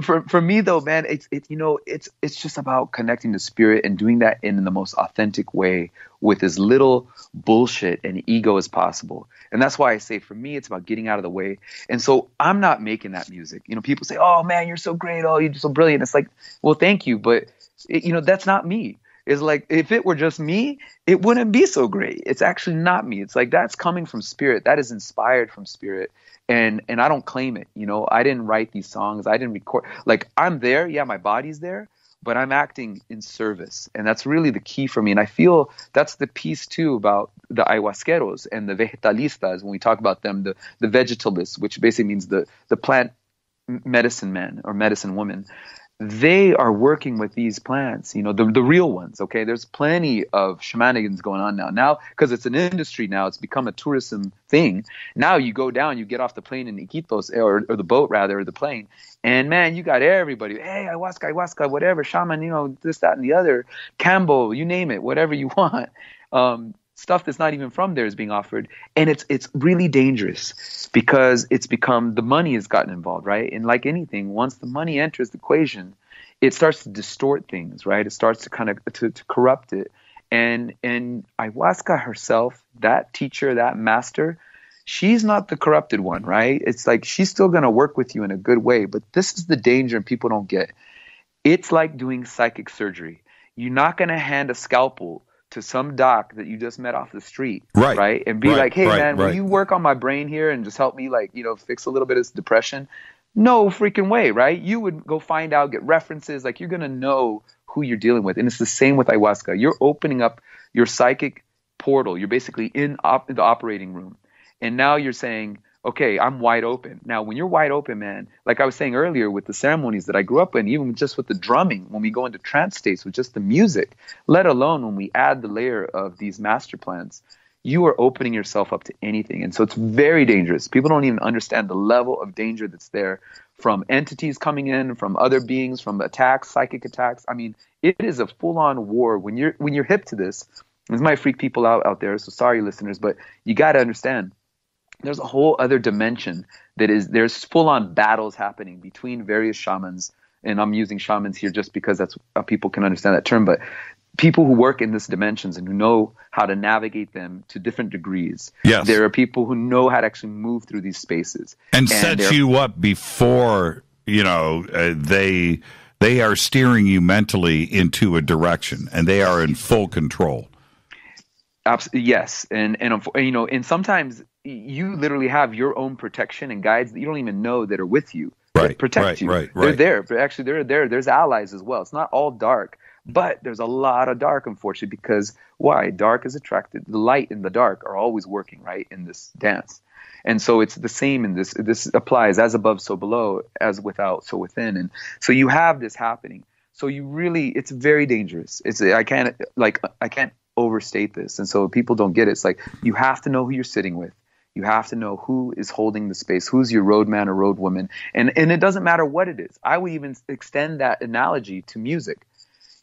For me though, man, you know, it's just about connecting to spirit and doing that in the most authentic way with as little bullshit and ego as possible. And that's why I say for me, it's about getting out of the way. And so I'm not making that music. You know, people say, oh man, you're so great. Oh, you're so brilliant. It's like, well, thank you. But you know, that's not me. It's like, if it were just me, it wouldn't be so great. It's actually not me. It's like, that's coming from spirit. That is inspired from spirit. And I don't claim it. You know, I didn't write these songs. I didn't record. Like, I'm there. Yeah, my body's there. But I'm acting in service. And that's really the key for me. And I feel that's the piece, too, about the ayahuasqueros and the vegetalistas, when we talk about them, the vegetalists, which basically means the plant medicine men or medicine women. They are working with these plants, you know, the real ones, okay? There's plenty of shenanigans going on now, because it's an industry now. It's become a tourism thing. Now you go down, you get off the plane in Iquitos, or the boat, rather, or the plane, and, man, you got everybody, hey, ayahuasca, whatever, shaman, you know, this, that, and the other, Cambo, you name it, whatever you want. Stuff that's not even from there is being offered. And it's really dangerous because it's become, the money has gotten involved, right? And like anything, once the money enters the equation, it starts to distort things, right? It starts to kind of to corrupt it. And ayahuasca herself, that teacher, that master, she's not the corrupted one, right? It's like she's still going to work with you in a good way. But this is the danger and people don't get. It's like doing psychic surgery. You're not going to hand a scalpel to some doc that you just met off the street, right? And be like, hey, man, will you work on my brain here and just help me, like, you know, fix a little bit of this depression? No freaking way, right? You would go find out, get references, like you're going to know who you're dealing with. And it's the same with ayahuasca. You're opening up your psychic portal. You're basically in the operating room. And now you're saying, okay, I'm wide open. Now, when you're wide open, man, like I was saying earlier with the ceremonies that I grew up in, even just with the drumming, when we go into trance states with just the music, let alone when we add the layer of these master plants, you are opening yourself up to anything. And so it's very dangerous. People don't even understand the level of danger that's there from entities coming in, from other beings, from attacks, psychic attacks. I mean, it is a full-on war. When you're hip to this might freak people out there, so sorry, listeners, but you got to understand there's a whole other dimension there's full-on battles happening between various shamans. And I'm using shamans here just because that's how people can understand that term, but people who work in these dimensions and who know how to navigate them to different degrees. Yes. There are people who know how to actually move through these spaces. And set you up before, they are steering you mentally into a direction, and they are in full control. Absolutely, yes. And sometimes you literally have your own protection and guides that you don't even know that are with you that protect you. Right. They're there, but actually they're there. There's allies as well. It's not all dark. But there's a lot of dark, unfortunately, because why? Dark is attracted. The light and the dark are always working, right, in this dance. And so it's the same in this. This applies as above, so below, as without, so within. And so you have this happening. So it's very dangerous. I can't overstate this. And so people don't get it. It's like you have to know who you're sitting with. You have to know who is holding the space, who's your road man or road woman. And it doesn't matter what it is. I would even extend that analogy to music.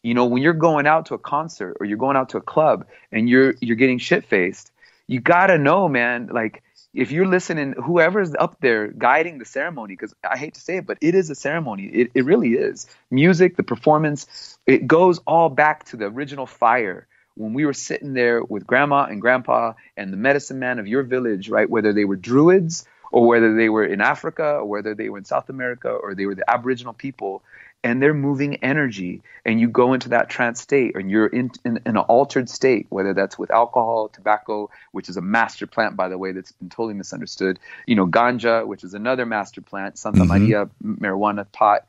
When you're going out to a concert or you're going out to a club and you're getting shit-faced, you got to know, man, like if you're listening, whoever's up there guiding the ceremony, because I hate to say it, but it is a ceremony. It really is. Music, the performance, it goes all back to the original fire when we were sitting there with grandma and grandpa and the medicine man of your village, right? Whether they were druids or whether they were in Africa or whether they were in South America or they were the Aboriginal people. And they're moving energy, and you go into that trance state, and you're in an altered state, whether that's with alcohol, tobacco, which is a master plant, by the way, that's been totally misunderstood. Ganja, which is another master plant, Santa Maria, marijuana pot.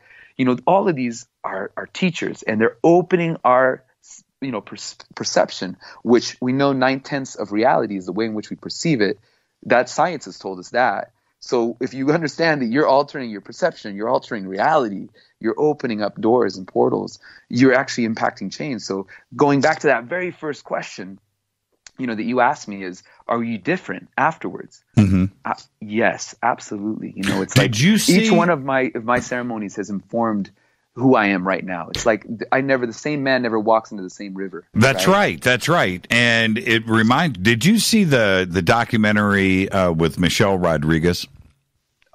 All of these are teachers, and they're opening our perception, which we know 9/10 of reality is the way in which we perceive it. That science has told us that. So if you understand that you're altering your perception, you're altering reality, you're opening up doors and portals, you're actually impacting change. So going back to that very first question, that you asked me is, are you different afterwards? Yes, absolutely. It's like each one of my ceremonies has informed who I am right now. It's like the same man never walks into the same river. That's right. That's right. And did you see the documentary with Michelle Rodriguez?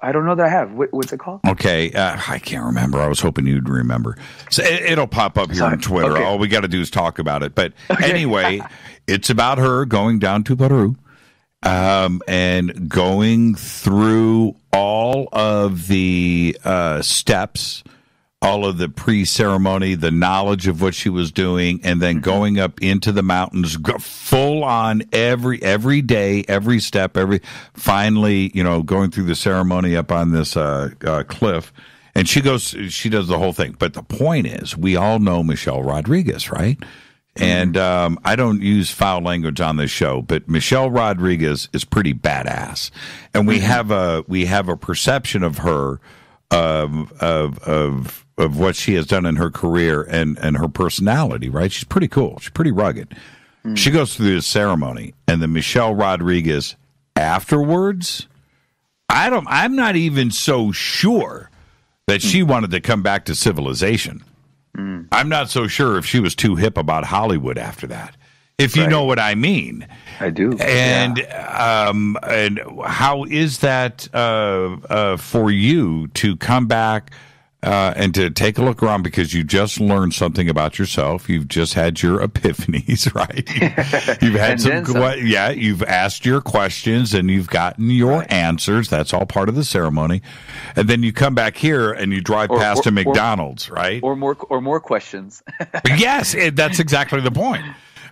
I don't know that I have. What's it called? Okay. I can't remember. I was hoping you'd remember. So it'll pop up here on Twitter. Okay. All we got to do is talk about it. But anyway, it's about her going down to Peru and going through all of the steps, all of the pre-ceremony, the knowledge of what she was doing, and then going up into the mountains, full on every day, every step, finally, going through the ceremony up on this cliff. And she does the whole thing. But the point is, we all know Michelle Rodriguez, right? And I don't use foul language on this show, but Michelle Rodriguez is pretty badass. And we have a perception of her of what she has done in her career and her personality, right? She's pretty cool. She's pretty rugged. She goes through this ceremony, and the Michelle Rodriguez afterwards, I'm not even so sure that she wanted to come back to civilization. I'm not so sure if she was too hip about Hollywood after that. If you know what I mean. I do. And and how is that for you to come back and to take a look around, because you just learned something about yourself. You've just had your epiphanies, right? You've had you've asked your questions and you've gotten your answers. That's all part of the ceremony. And then you come back here and you drive past a McDonald's, right? Or more questions. Yes, that's exactly the point.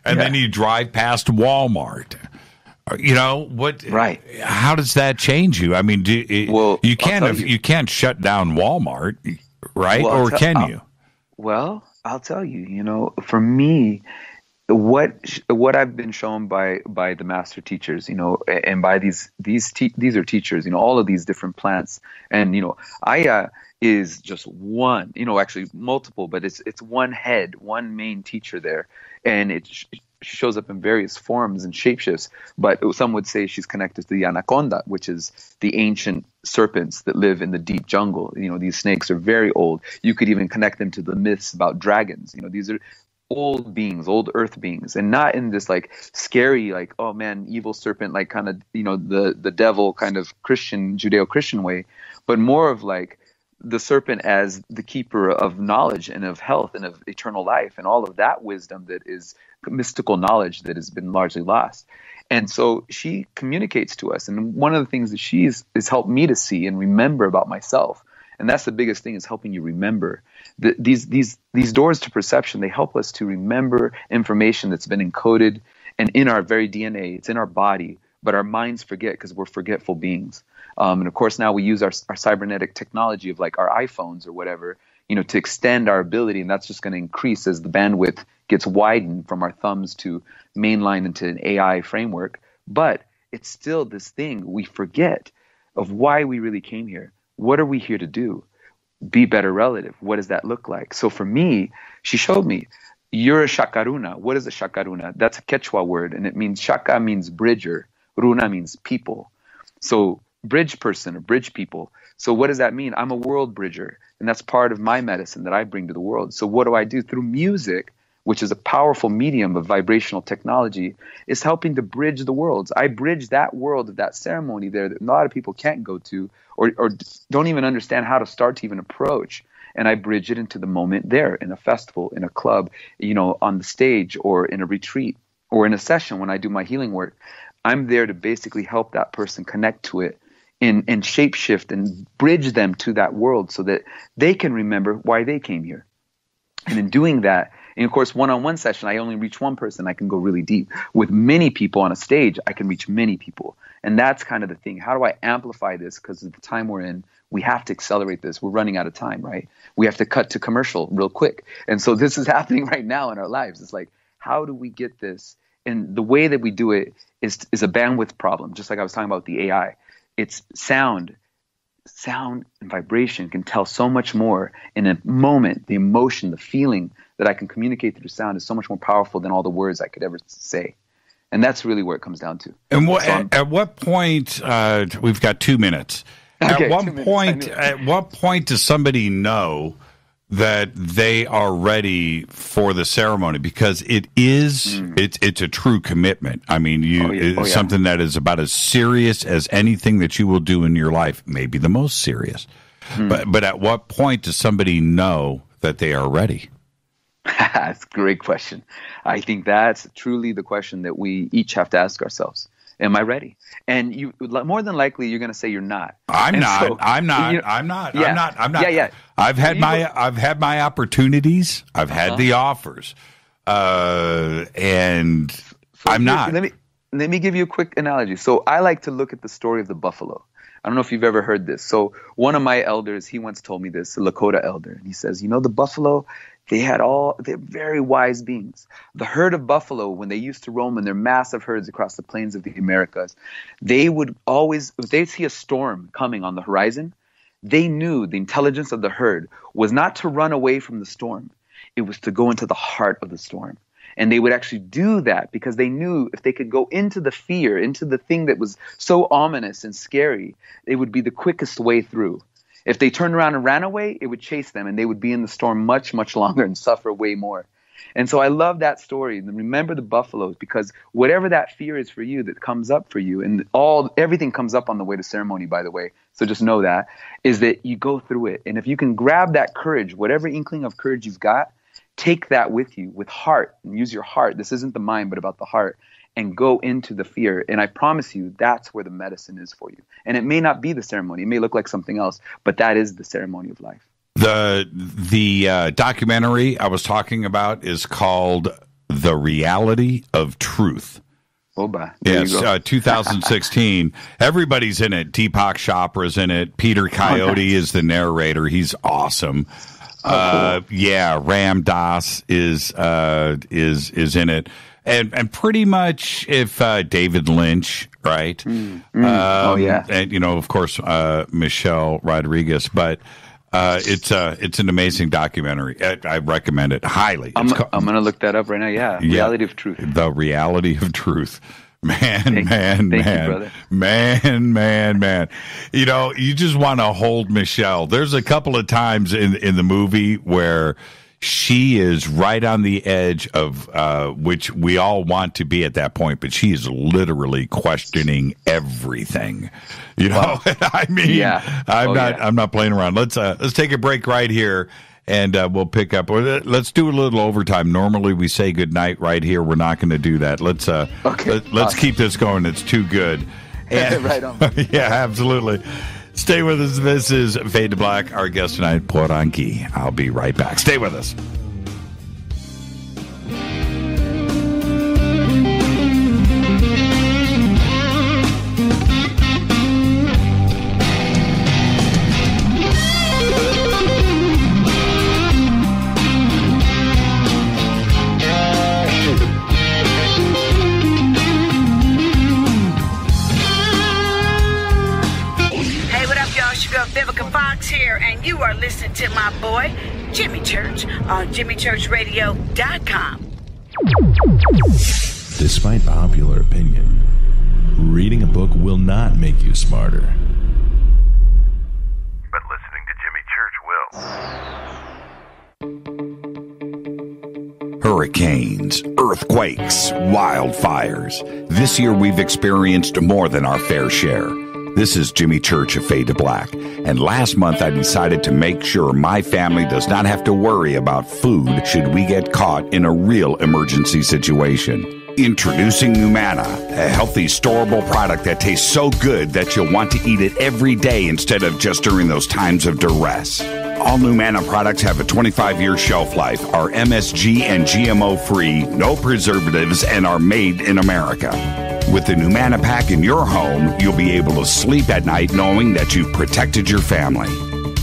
And then you drive past Walmart. What? Right. How does that change you? I mean, you can't shut down Walmart, right? Well, or can you? Well, I'll tell you. For me, what I've been shown by the master teachers, and by these are teachers, all of these different plants, and I is just one, actually multiple, but it's one head, one main teacher there. And shows up in various forms and shapeshifts, but some would say she's connected to the anaconda, which is the ancient serpents that live in the deep jungle. These snakes are very old. You could even connect them to the myths about dragons. These are old beings, old earth beings, and not in this like scary, like, oh man, evil serpent, like kind of, the devil kind of Christian, Judeo-Christian way, but more of like the serpent as the keeper of knowledge and of health and of eternal life and all of that wisdom that is mystical knowledge that has been largely lost. And so she communicates to us. And one of the things that she has helped me to see and remember about myself, and that's the biggest thing, is helping you remember. These doors to perception, they help us to remember information that's been encoded and in our very DNA. It's in our body, but our minds forget because we're forgetful beings. And of course, now we use our cybernetic technology of like our iPhones or whatever, to extend our ability. And that's just going to increase as the bandwidth gets widened from our thumbs to mainline into an AI framework. But it's still this thing we forget of why we really came here. What are we here to do? Be better relative. What does that look like? So for me, she showed me, you're a shakaruna. What is a shakaruna? That's a Quechua word, and it means, shaka means bridger, runa means people. So bridge person or bridge people. So what does that mean? I'm a world bridger, and that's part of my medicine that I bring to the world. So what do I do? Through music, which is a powerful medium of vibrational technology, is helping to bridge the worlds. I bridge that world of that ceremony there that a lot of people can't go to or don't even understand how to start to even approach. And I bridge it into the moment there in a festival, in a club, on the stage, or in a retreat, or in a session when I do my healing work. I'm there to basically help that person connect to it and shapeshift and bridge them to that world so that they can remember why they came here. And in doing that, and of course, one-on-one session, I only reach one person. I can go really deep. With many people on a stage, I can reach many people. And that's kind of the thing. How do I amplify this? Because of the time we're in, we have to accelerate this. We're running out of time, right? We have to cut to commercial real quick. And so this is happening right now in our lives. It's like, how do we get this? And the way that we do it is a bandwidth problem. Just like I was talking about the AI. It's sound and vibration can tell so much more in a moment. The emotion, the feeling that I can communicate through sound is so much more powerful than all the words I could ever say. And that's really where it comes down to. And at what point, we've got 2 minutes. Okay, At what point does somebody know that they are ready for the ceremony? Because it is, it's a true commitment. I mean, it's something that is about as serious as anything that you will do in your life, maybe the most serious. But at what point does somebody know that they are ready? That's a great question. I think that's truly the question that we each have to ask ourselves. Am I ready? And you, more than likely, you're going to say you're not. I'm not. Yeah. I've had my opportunities. I've had the offers, and so I'm not. Let me give you a quick analogy. So I like to look at the story of the buffalo. I don't know if you've ever heard this. So one of my elders, he once told me this, a Lakota elder, and he says, the buffalo, they're very wise beings. The herd of buffalo, when they used to roam in their massive herds across the plains of the Americas, they would always, if they see a storm coming on the horizon, they knew the intelligence of the herd was not to run away from the storm. It was to go into the heart of the storm. And they would actually do that because they knew if they could go into the fear, into the thing that was so ominous and scary, it would be the quickest way through. If they turned around and ran away, it would chase them and they would be in the storm much, much longer and suffer way more. And so I love that story. And remember the buffaloes, because whatever that fear is for you that comes up for you, and everything comes up on the way to ceremony, by the way, so just know that, is that you go through it. And if you can grab that courage, whatever inkling of courage you've got, take that with you with heart and use your heart. This isn't the mind, but about the heart, and go into the fear. And I promise you, that's where the medicine is for you. And it may not be the ceremony. It may look like something else, but that is the ceremony of life. The documentary I was talking about is called The Reality of Truth. Oba. Yes, 2016. Everybody's in it. Deepak Chopra's in it. Peter Coyote is the narrator. He's awesome. Cool. Yeah, Ram Dass is in it, and pretty much if David Lynch, right? Oh yeah, and of course Michelle Rodriguez, but It's an amazing documentary. I recommend it highly. I'm going to look that up right now. Yeah. Reality of Truth. The Reality of Truth. Man. You know, you just want to hold Michelle. There's a couple of times in the movie where she is right on the edge of which we all want to be at that point, but she is literally questioning everything. You know, I mean, I'm not playing around. Let's take a break right here, and we'll pick up. Let's do a little overtime. Normally we say goodnight right here. We're not going to do that. Let's keep this going. It's too good. And, right on. Yeah, absolutely. Stay with us. This is Fade to Black. Our guest tonight, Poranguí. I'll be right back. Stay with us. And you are listening to my boy, Jimmy Church, on jimmychurchradio.com. Despite popular opinion, reading a book will not make you smarter. But listening to Jimmy Church will. Hurricanes, earthquakes, wildfires. This year we've experienced more than our fair share. This is Jimmy Church of Fade to Black, and last month I decided to make sure my family does not have to worry about food should we get caught in a real emergency situation. Introducing Numana, a healthy, storable product that tastes so good that you'll want to eat it every day instead of just during those times of duress. All Numana products have a 25-year shelf life, are MSG and GMO-free, no preservatives, and are made in America. With the Numana pack in your home, you'll be able to sleep at night knowing that you've protected your family.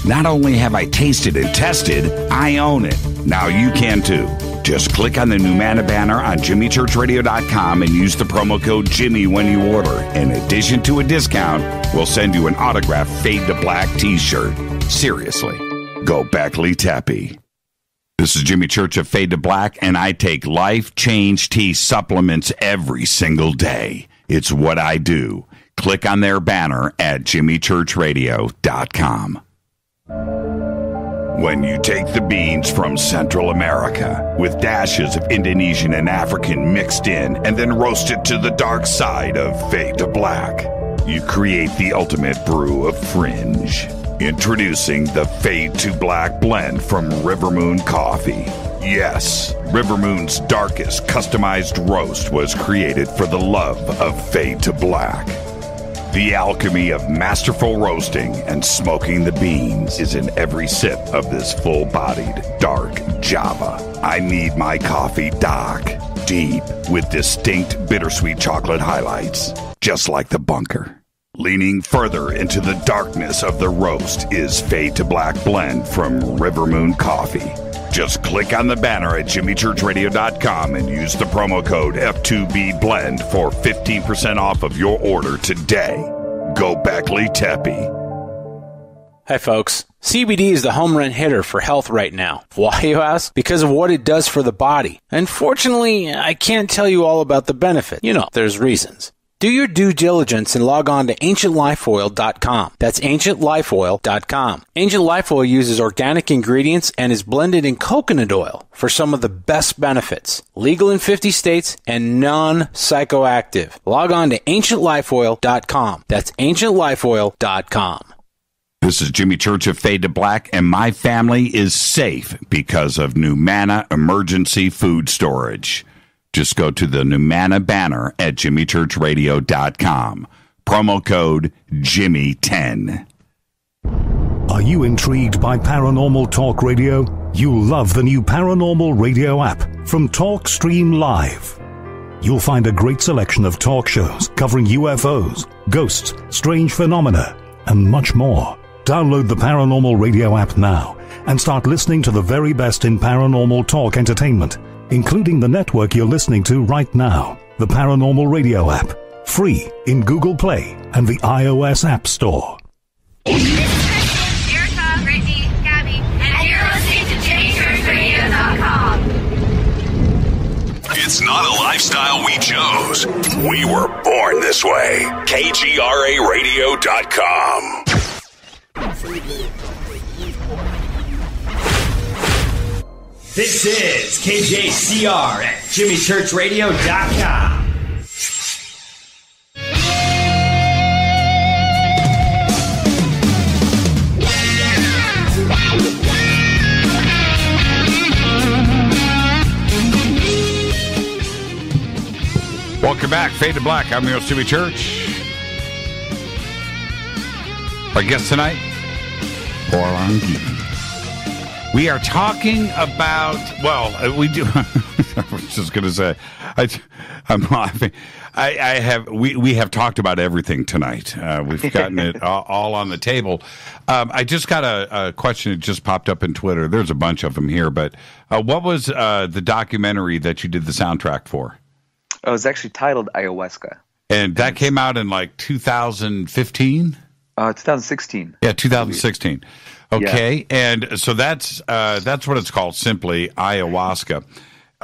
Not only have I tasted and tested, I own it. Now you can too. Just click on the Numana banner on jimmychurchradio.com and use the promo code Jimmy when you order. In addition to a discount, we'll send you an autographed Fade to Black t-shirt. Seriously, go Beckley Tappy. This is Jimmy Church of Fade to Black, and I take Life Change Tea supplements every single day. It's what I do. Click on their banner at jimmychurchradio.com. When you take the beans from Central America with dashes of Indonesian and African mixed in and then roasted to the dark side of Fade to Black, you create the ultimate brew of fringe. Introducing the Fade to Black blend from River Moon Coffee. Yes, River Moon's darkest customized roast was created for the love of Fade to Black. The alchemy of masterful roasting and smoking the beans is in every sip of this full-bodied, dark Java. I need my coffee dark, deep, with distinct bittersweet chocolate highlights, just like the bunker. Leaning further into the darkness of the roast is Fade to Black blend from River Moon Coffee. Just click on the banner at jimmychurchradio.com and use the promo code F2BBLEND for 15% off of your order today. Go Beckley Teppy. Hi folks, CBD is the home run hitter for health right now. Why, you ask? Because of what it does for the body. Unfortunately, I can't tell you all about the benefit. You know, there's reasons. Do your due diligence and log on to ancientlifeoil.com. That's ancientlifeoil.com. Ancient Life Oil uses organic ingredients and is blended in coconut oil for some of the best benefits. Legal in 50 states and non-psychoactive. Log on to ancientlifeoil.com. That's ancientlifeoil.com. This is Jimmy Church of Fade to Black, and my family is safe because of Numana Emergency Food Storage. Just go to the Numana banner at jimmychurchradio.com. Promo code Jimmy10. Are you intrigued by Paranormal Talk Radio? You'll love the new Paranormal Radio app from TalkStream Live. You'll find a great selection of talk shows covering UFOs, ghosts, strange phenomena, and much more. Download the Paranormal Radio app now and start listening to the very best in paranormal talk entertainment, including the network you're listening to right now, the Paranormal Radio app, free in Google Play and the iOS App Store. Erica, Brittany, It's not a lifestyle we chose. We were born this way. KGRARadio.com. This is KJCR at JimmyChurchRadio.com. Welcome back, Fade to Black. I'm your host, Jimmy Church. Our guest tonight, Poranguí. We are talking about, well, we do. I was just going to say, I'm laughing. We have talked about everything tonight. We've gotten it all on the table. I just got a question that just popped up in Twitter. There's a bunch of them here, but what was the documentary that you did the soundtrack for? It was actually titled Ayahuasca. And that came out in like 2015? 2016. Yeah, 2016. Okay, yeah. And so that's what it's called, simply ayahuasca.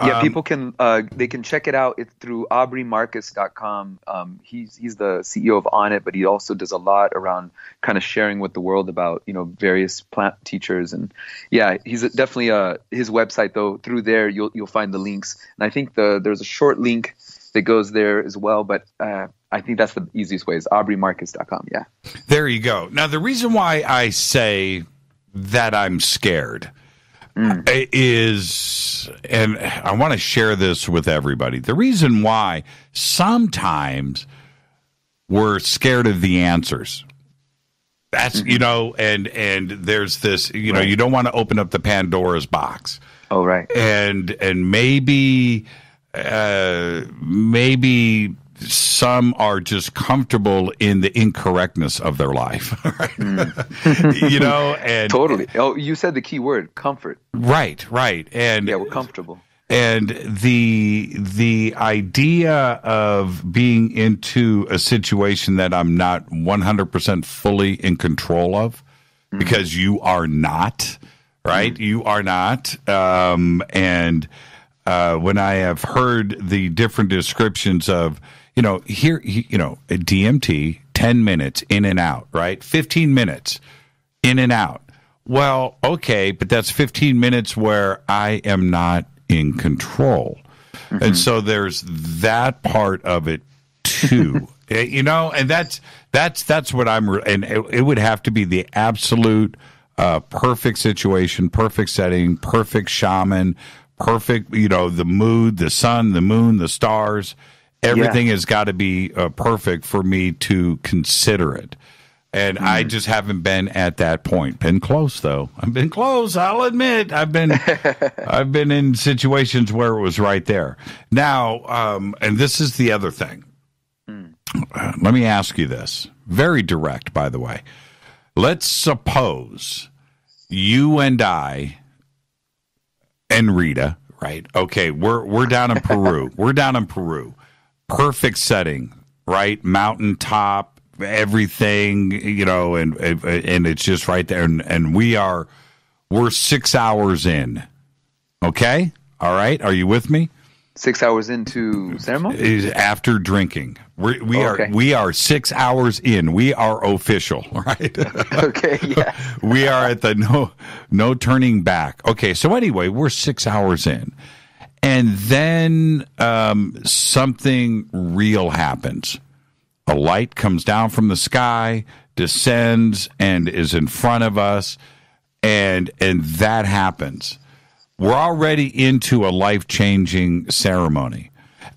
Yeah, people can they can check it out. It's through aubreymarcus.com. He's the CEO of On It, but he also does a lot around kind of sharing with the world about various plant teachers, and yeah, he's definitely his website though. Through there, you'll find the links, and I think there's a short link that goes there as well. But I think that's the easiest way is aubreymarcus.com. Yeah, there you go. Now the reason why I say that I'm scared is, and I want to share this with everybody, the reason why sometimes we're scared of the answers. That's, and there's this, right. You don't want to open up the Pandora's box. Oh, right. And maybe some are just comfortable in the incorrectness of their life, right? And totally. Oh, you said the key word, comfort. Right. And yeah, we're comfortable. And the idea of being into a situation that I'm not 100% fully in control of, because you are not, right? You are not. And when I have heard the different descriptions of, here, a DMT, 10 minutes in and out, right? 15 minutes in and out. Well, okay, but that's 15 minutes where I am not in control. And so there's that part of it too, and that's what and it would have to be the absolute perfect situation, perfect setting, perfect shaman, perfect, the mood, the sun, the moon, the stars. Everything has got to be perfect for me to consider it. And I just haven't been at that point. Been close, though. I've been close, I'll admit. I've been in situations where it was right there. Now, and this is the other thing. Let me ask you this. Very direct, by the way. Let's suppose you and I and Rita, right? Okay, we're down in Peru. We're down in Peru. Perfect setting, right? Mountaintop, everything, and it's just right there. And we're 6 hours in. Okay? All right. Are you with me? 6 hours into ceremony? After drinking. We are 6 hours in. We are official, right? Okay, yeah. We are at the no turning back. Okay, so anyway, we're 6 hours in. And then something real happens. A light comes down from the sky, descends, and is in front of us, and that happens. We're already into a life-changing ceremony.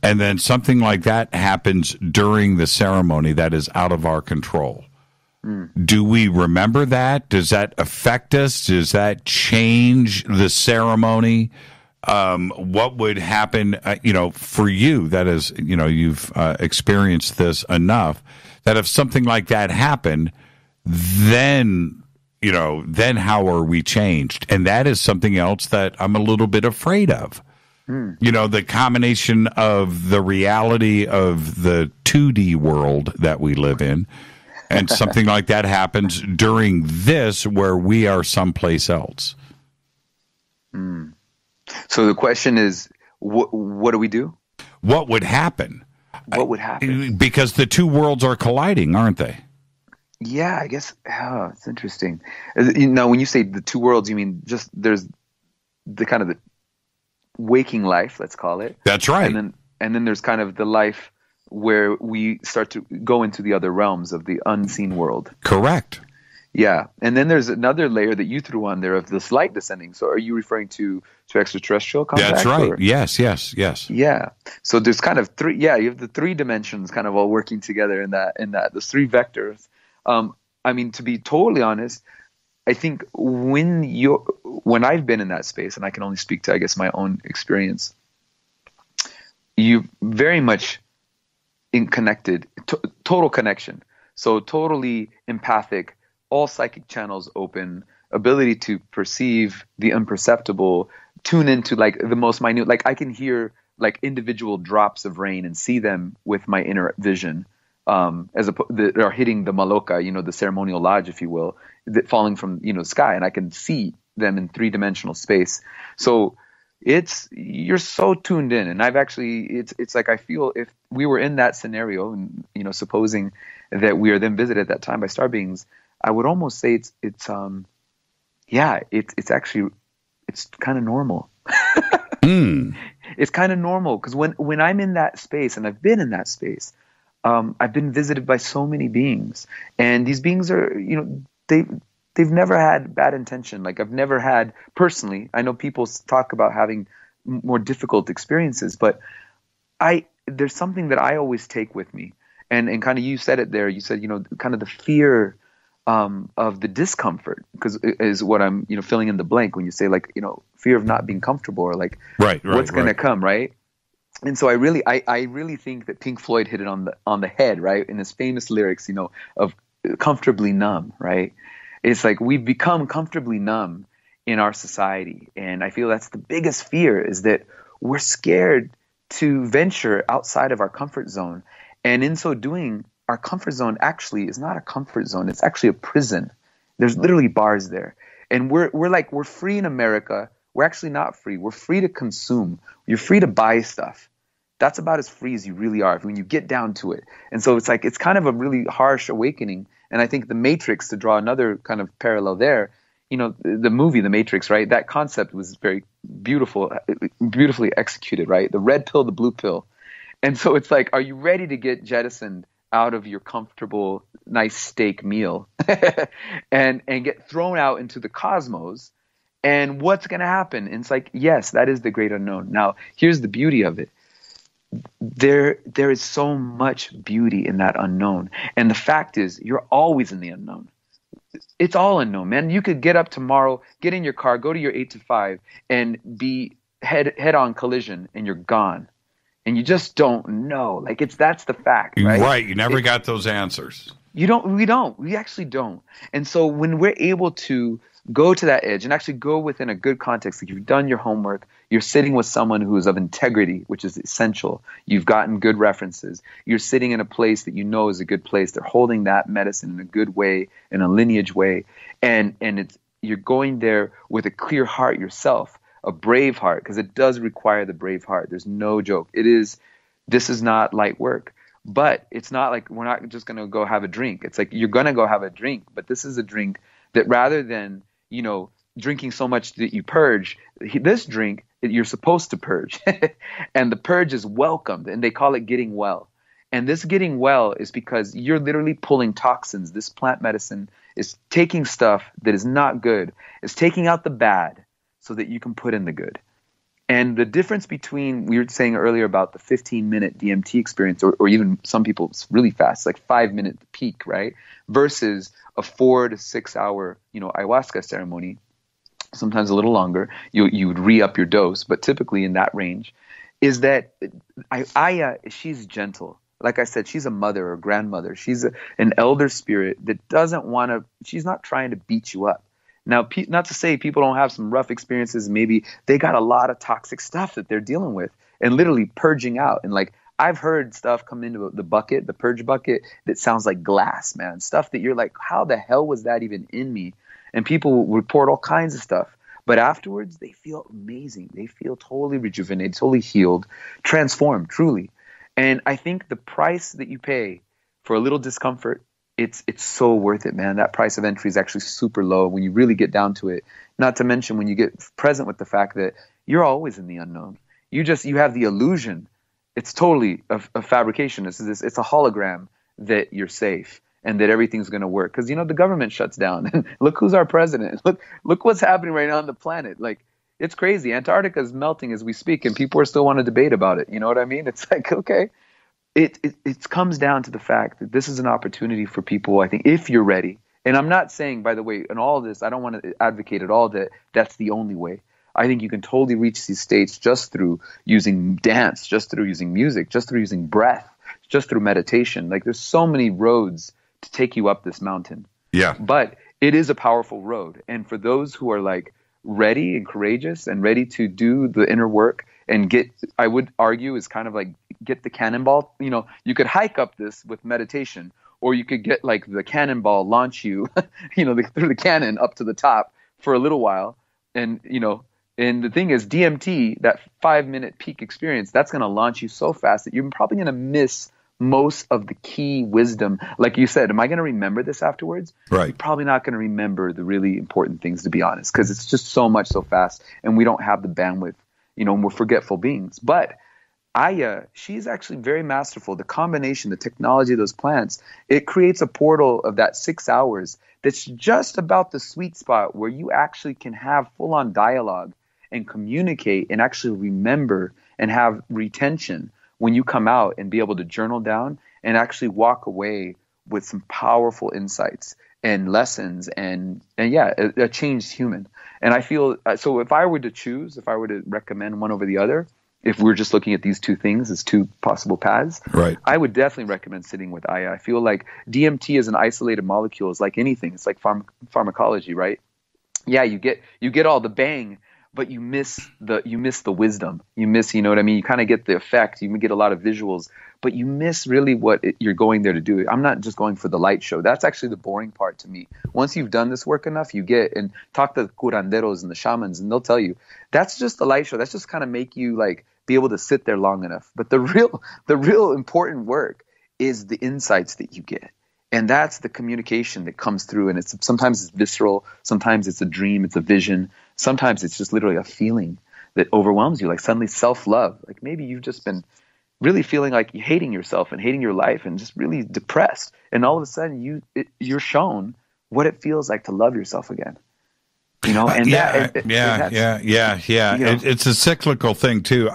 And then something like that happens during the ceremony that is out of our control. Do we remember that? Does that affect us? Does that change the ceremony? What would happen, for you, that is, you've experienced this enough, that if something like that happened, then how are we changed? And that is something else that I'm a little bit afraid of. The combination of the reality of the 2D world that we live in, and something like that happens during this where we are someplace else. So the question is, what do we do? What would happen? What would happen? Because the two worlds are colliding, aren't they? Yeah, I guess. Oh, it's interesting. Now, when you say the two worlds, you mean just there's the kind of the waking life, let's call it. That's right. And then there's kind of the life where we start to go into the other realms of the unseen world. Correct. Yeah. And then there's another layer that you threw on there of this light descending. So are you referring to extraterrestrial contact? That's right. Or? Yes. Yeah. So there's kind of three, you have the three dimensions kind of all working together in that, those three vectors. I mean, to be totally honest, I think when I've been in that space, and I can only speak to, I guess, my own experience, you very much connected, total connection. So totally empathic, all psychic channels open, ability to perceive the imperceptible, tune into like the most minute, like I can hear like individual drops of rain and see them with my inner vision. That are hitting the maloka, the ceremonial lodge, if you will, that falling from, the sky, and I can see them in 3-dimensional space. So you're so tuned in. And I've actually, it's like, I feel if we were in that scenario and, supposing that we are then visited at that time by star beings, I would almost say it's kind of normal. It's kind of normal. Cause when I'm in that space, and I've been in that space, I've been visited by so many beings, and these beings are, they've never had bad intention. Like I've never had personally, I know people talk about having more difficult experiences, but there's something that I always take with me, and kind of, you said it there, you said, kind of the fear, of the discomfort, because is what I'm, filling in the blank when you say like, fear of not being comfortable, or like, what's going to come. Right. And so I really think that Pink Floyd hit it on the head, right? In his famous lyrics, of comfortably numb, right? It's like we've become comfortably numb in our society. And I feel that's the biggest fear, is that we're scared to venture outside of our comfort zone. And in so doing, our comfort zone actually is not a comfort zone. It's actually a prison. There's literally bars there. And we're free in America. We're actually not free. We're free to consume. You're free to buy stuff. That's about as free as you really are when you get down to it. And so it's like, it's kind of a really harsh awakening. And I think The Matrix, to draw another kind of parallel there, the movie The Matrix, right? That concept was very beautifully executed, right? The red pill, the blue pill. And so it's like, are you ready to get jettisoned out of your comfortable, nice steak meal and get thrown out into the cosmos? And what's going to happen? And it's like, yes, that is the great unknown. Now, here's the beauty of it. There is so much beauty in that unknown. And the fact is, you're always in the unknown. It's all unknown, man. You could get up tomorrow, get in your car, go to your 8 to 5, and be head-on collision, and you're gone. And you just don't know. Like, that's the fact, right? Right. You never got those answers. We actually don't. And so when we're able to go to that edge and actually go within a good context, like you've done your homework, you're sitting with someone who is of integrity, which is essential. You've gotten good references. You're sitting in a place that you know is a good place. They're holding that medicine in a good way, in a lineage way. And you're going there with a clear heart yourself, a brave heart, because it does require the brave heart. There's no joke. This is not light work. But it's not like we're not just going to go have a drink. It's like you're going to go have a drink, but this is a drink that rather than, drinking so much that you purge, this drink, you're supposed to purge. And the purge is welcomed, and they call it getting well. And this getting well is because you're literally pulling toxins. This plant medicine is taking stuff that is not good. It's taking out the bad so that you can put in the good. And the difference between, we were saying earlier about the 15-minute DMT experience, or even some people, it's really fast, like 5-minute peak, right? Versus a 4 to 6 hour, ayahuasca ceremony, sometimes a little longer. You would re-up your dose, but typically in that range, is that Aya, she's gentle. Like I said, she's a mother or grandmother. She's an elder spirit that doesn't want to, she's not trying to beat you up. Now, not to say people don't have some rough experiences. Maybe they got a lot of toxic stuff that they're dealing with and literally purging out. And like, I've heard stuff come into the bucket, the purge bucket, that sounds like glass, man. Stuff that you're like, how the hell was that even in me? And people report all kinds of stuff. But afterwards, they feel amazing. They feel totally rejuvenated, totally healed, transformed, truly. And I think the price that you pay for a little discomfort, it's so worth it, man. That price of entry is actually super low when you really get down to it. Not to mention when you get present with the fact that you're always in the unknown. You have the illusion. It's totally a fabrication. It's a hologram that you're safe and that everything's going to work. Because, the government shuts down. And look who's our president. Look what's happening right now on the planet. Like, it's crazy. Antarctica is melting as we speak, and people are still want to debate about it. You know what I mean? It's like, okay. It comes down to the fact that this is an opportunity for people, I think, if you're ready. And I'm not saying, by the way, in all this, I don't want to advocate at all that that's the only way. I think you can totally reach these states just through using dance, just through using music, just through using breath, just through meditation. Like, there's so many roads to take you up this mountain. Yeah. But it is a powerful road. And for those who are like ready and courageous and ready to do the inner work and I would argue is kind of like get the cannonball. You could hike up this with meditation, or you could get like the cannonball launch you, through the cannon up to the top for a little while. And, and the thing is, DMT, that 5-minute peak experience, that's going to launch you so fast that you're probably going to miss most of the key wisdom. Like you said, am I going to remember this afterwards? Right. You're probably not going to remember the really important things, to be honest, because it's just so much so fast, and we don't have the bandwidth, and we're forgetful beings. But Aya, she's actually very masterful. The combination, the technology of those plants, it creates a portal of that 6 hours that's just about the sweet spot where you actually can have full-on dialogue and communicate and actually remember and have retention when you come out and be able to journal down and actually walk away with some powerful insights and lessons and a changed human. And I feel, so if I were to recommend one over the other, if we're just looking at these two things as two possible paths, right, I would definitely recommend sitting with Aya. I feel like DMT is an isolated molecule. It's like anything. It's like pharmacology, right? Yeah, you get all the bang, but you miss the wisdom. You miss, you know what I mean? You kind of get the effect. You get a lot of visuals, but you miss really what you're going there to do. I'm not just going for the light show. That's actually the boring part to me. Once you've done this work enough, and talk to the curanderos and the shamans, and they'll tell you that's just the light show. That's just kind of make you like be able to sit there long enough. But the real important work is the insights that you get. And that's the communication that comes through. And sometimes it's visceral. Sometimes it's a dream. It's a vision. Sometimes it's just literally a feeling that overwhelms you, like suddenly self-love. Like maybe you've just been really feeling like you're hating yourself and hating your life and just really depressed. And all of a sudden you're shown what it feels like to love yourself again. And it's a cyclical thing too.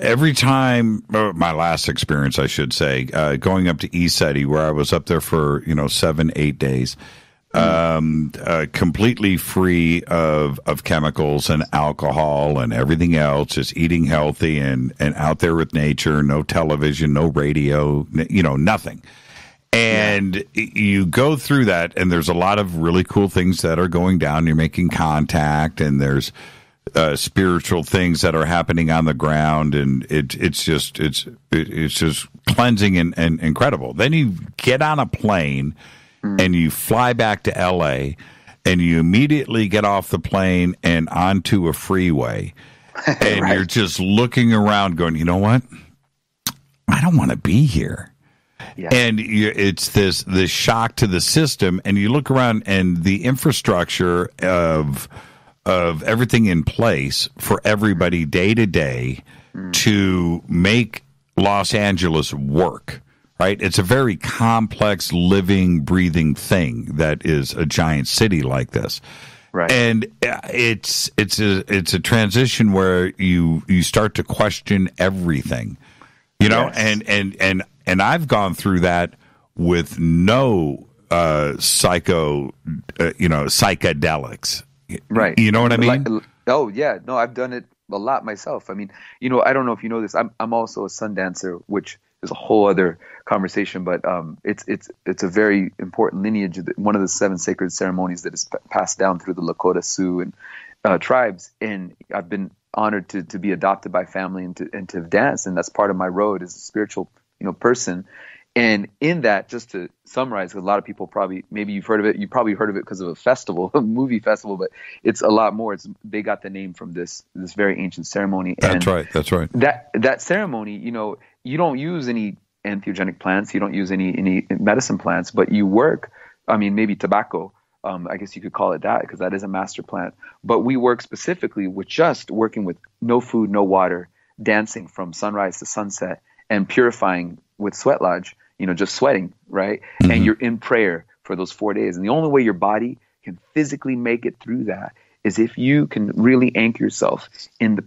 Every time, my last experience, I should say, going up to ECETI, where I was up there for 7-8 days, completely free of chemicals and alcohol and everything else, just eating healthy and out there with nature, no television, no radio, nothing. And you go through that, and there's a lot of really cool things that are going down. You're making contact, and there's spiritual things that are happening on the ground, and it's just cleansing and incredible. Then you get on a plane and you fly back to LA, and you immediately get off the plane and onto a freeway, and right, you're just looking around going, you know what? I don't want to be here. Yeah. And it's this shock to the system, and you look around, and the infrastructure of everything in place for everybody day to day to make Los Angeles work, right? It's a very complex, living, breathing thing that is a giant city like this. Right. And it's a transition where you start to question everything, yes, and I've gone through that with no psychedelics. Right. You know what I mean? Oh yeah. No, I've done it a lot myself. I mean, I don't know if you know this. I'm also a sun dancer, which is a whole other conversation, but it's a very important lineage. One of the 7 sacred ceremonies that is passed down through the Lakota Sioux and tribes. And I've been honored to be adopted by family and to dance. And that's part of my road as a spiritual, person. And in that, just to summarize, 'cause a lot of people maybe you've heard of it. You probably heard of it because of a festival, a movie festival, but it's a lot more. They got the name from this very ancient ceremony. That's right. That ceremony, you don't use any entheogenic plants, you don't use any medicine plants, but you work. I mean, maybe tobacco. I guess you could call it that because that is a master plant. But we work specifically with just working with no food, no water, dancing from sunrise to sunset, and purifying with sweat lodge. Just sweating, right? Mm-hmm. And you're in prayer for those 4 days. And the only way your body can physically make it through that is if you can really anchor yourself in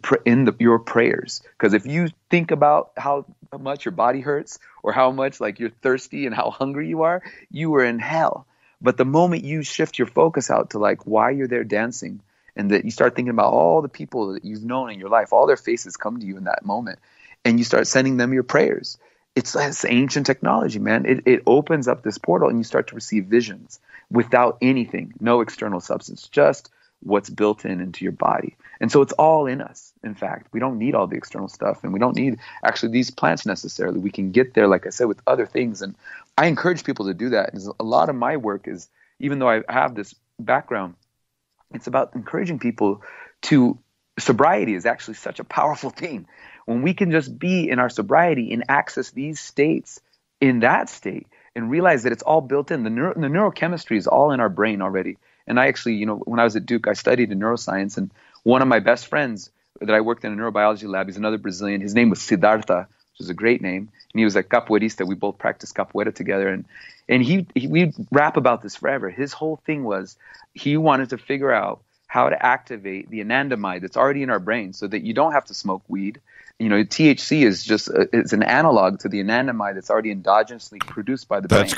your prayers. Because if you think about how much your body hurts or how much like you're thirsty and how hungry you are in hell. But the moment you shift your focus out to like why you're there dancing, and that you start thinking about all the people that you've known in your life, all their faces come to you in that moment, and you start sending them your prayers. It's ancient technology, man. It opens up this portal and you start to receive visions without anything, no external substance, just what's built into your body. And so it's all in us. In fact, we don't need all the external stuff, and we don't need actually these plants necessarily. We can get there, like I said, with other things. And I encourage people to do that. And a lot of my work is, even though I have this background, it's about encouraging people to sobriety is actually such a powerful thing. When we can just be in our sobriety and access these states in that state and realize that it's all built in. The neurochemistry is all in our brain already. And I actually, when I was at Duke, I studied in neuroscience, and one of my best friends that I worked in a neurobiology lab, he's another Brazilian. His name was Siddhartha, which is a great name. And he was a capoeirista. We both practiced capoeira together. And we rap about this forever. His whole thing was he wanted to figure out how to activate the anandamide that's already in our brain so that you don't have to smoke weed. THC is just it's an analog to the anandamide that's already endogenously produced by the brain. That's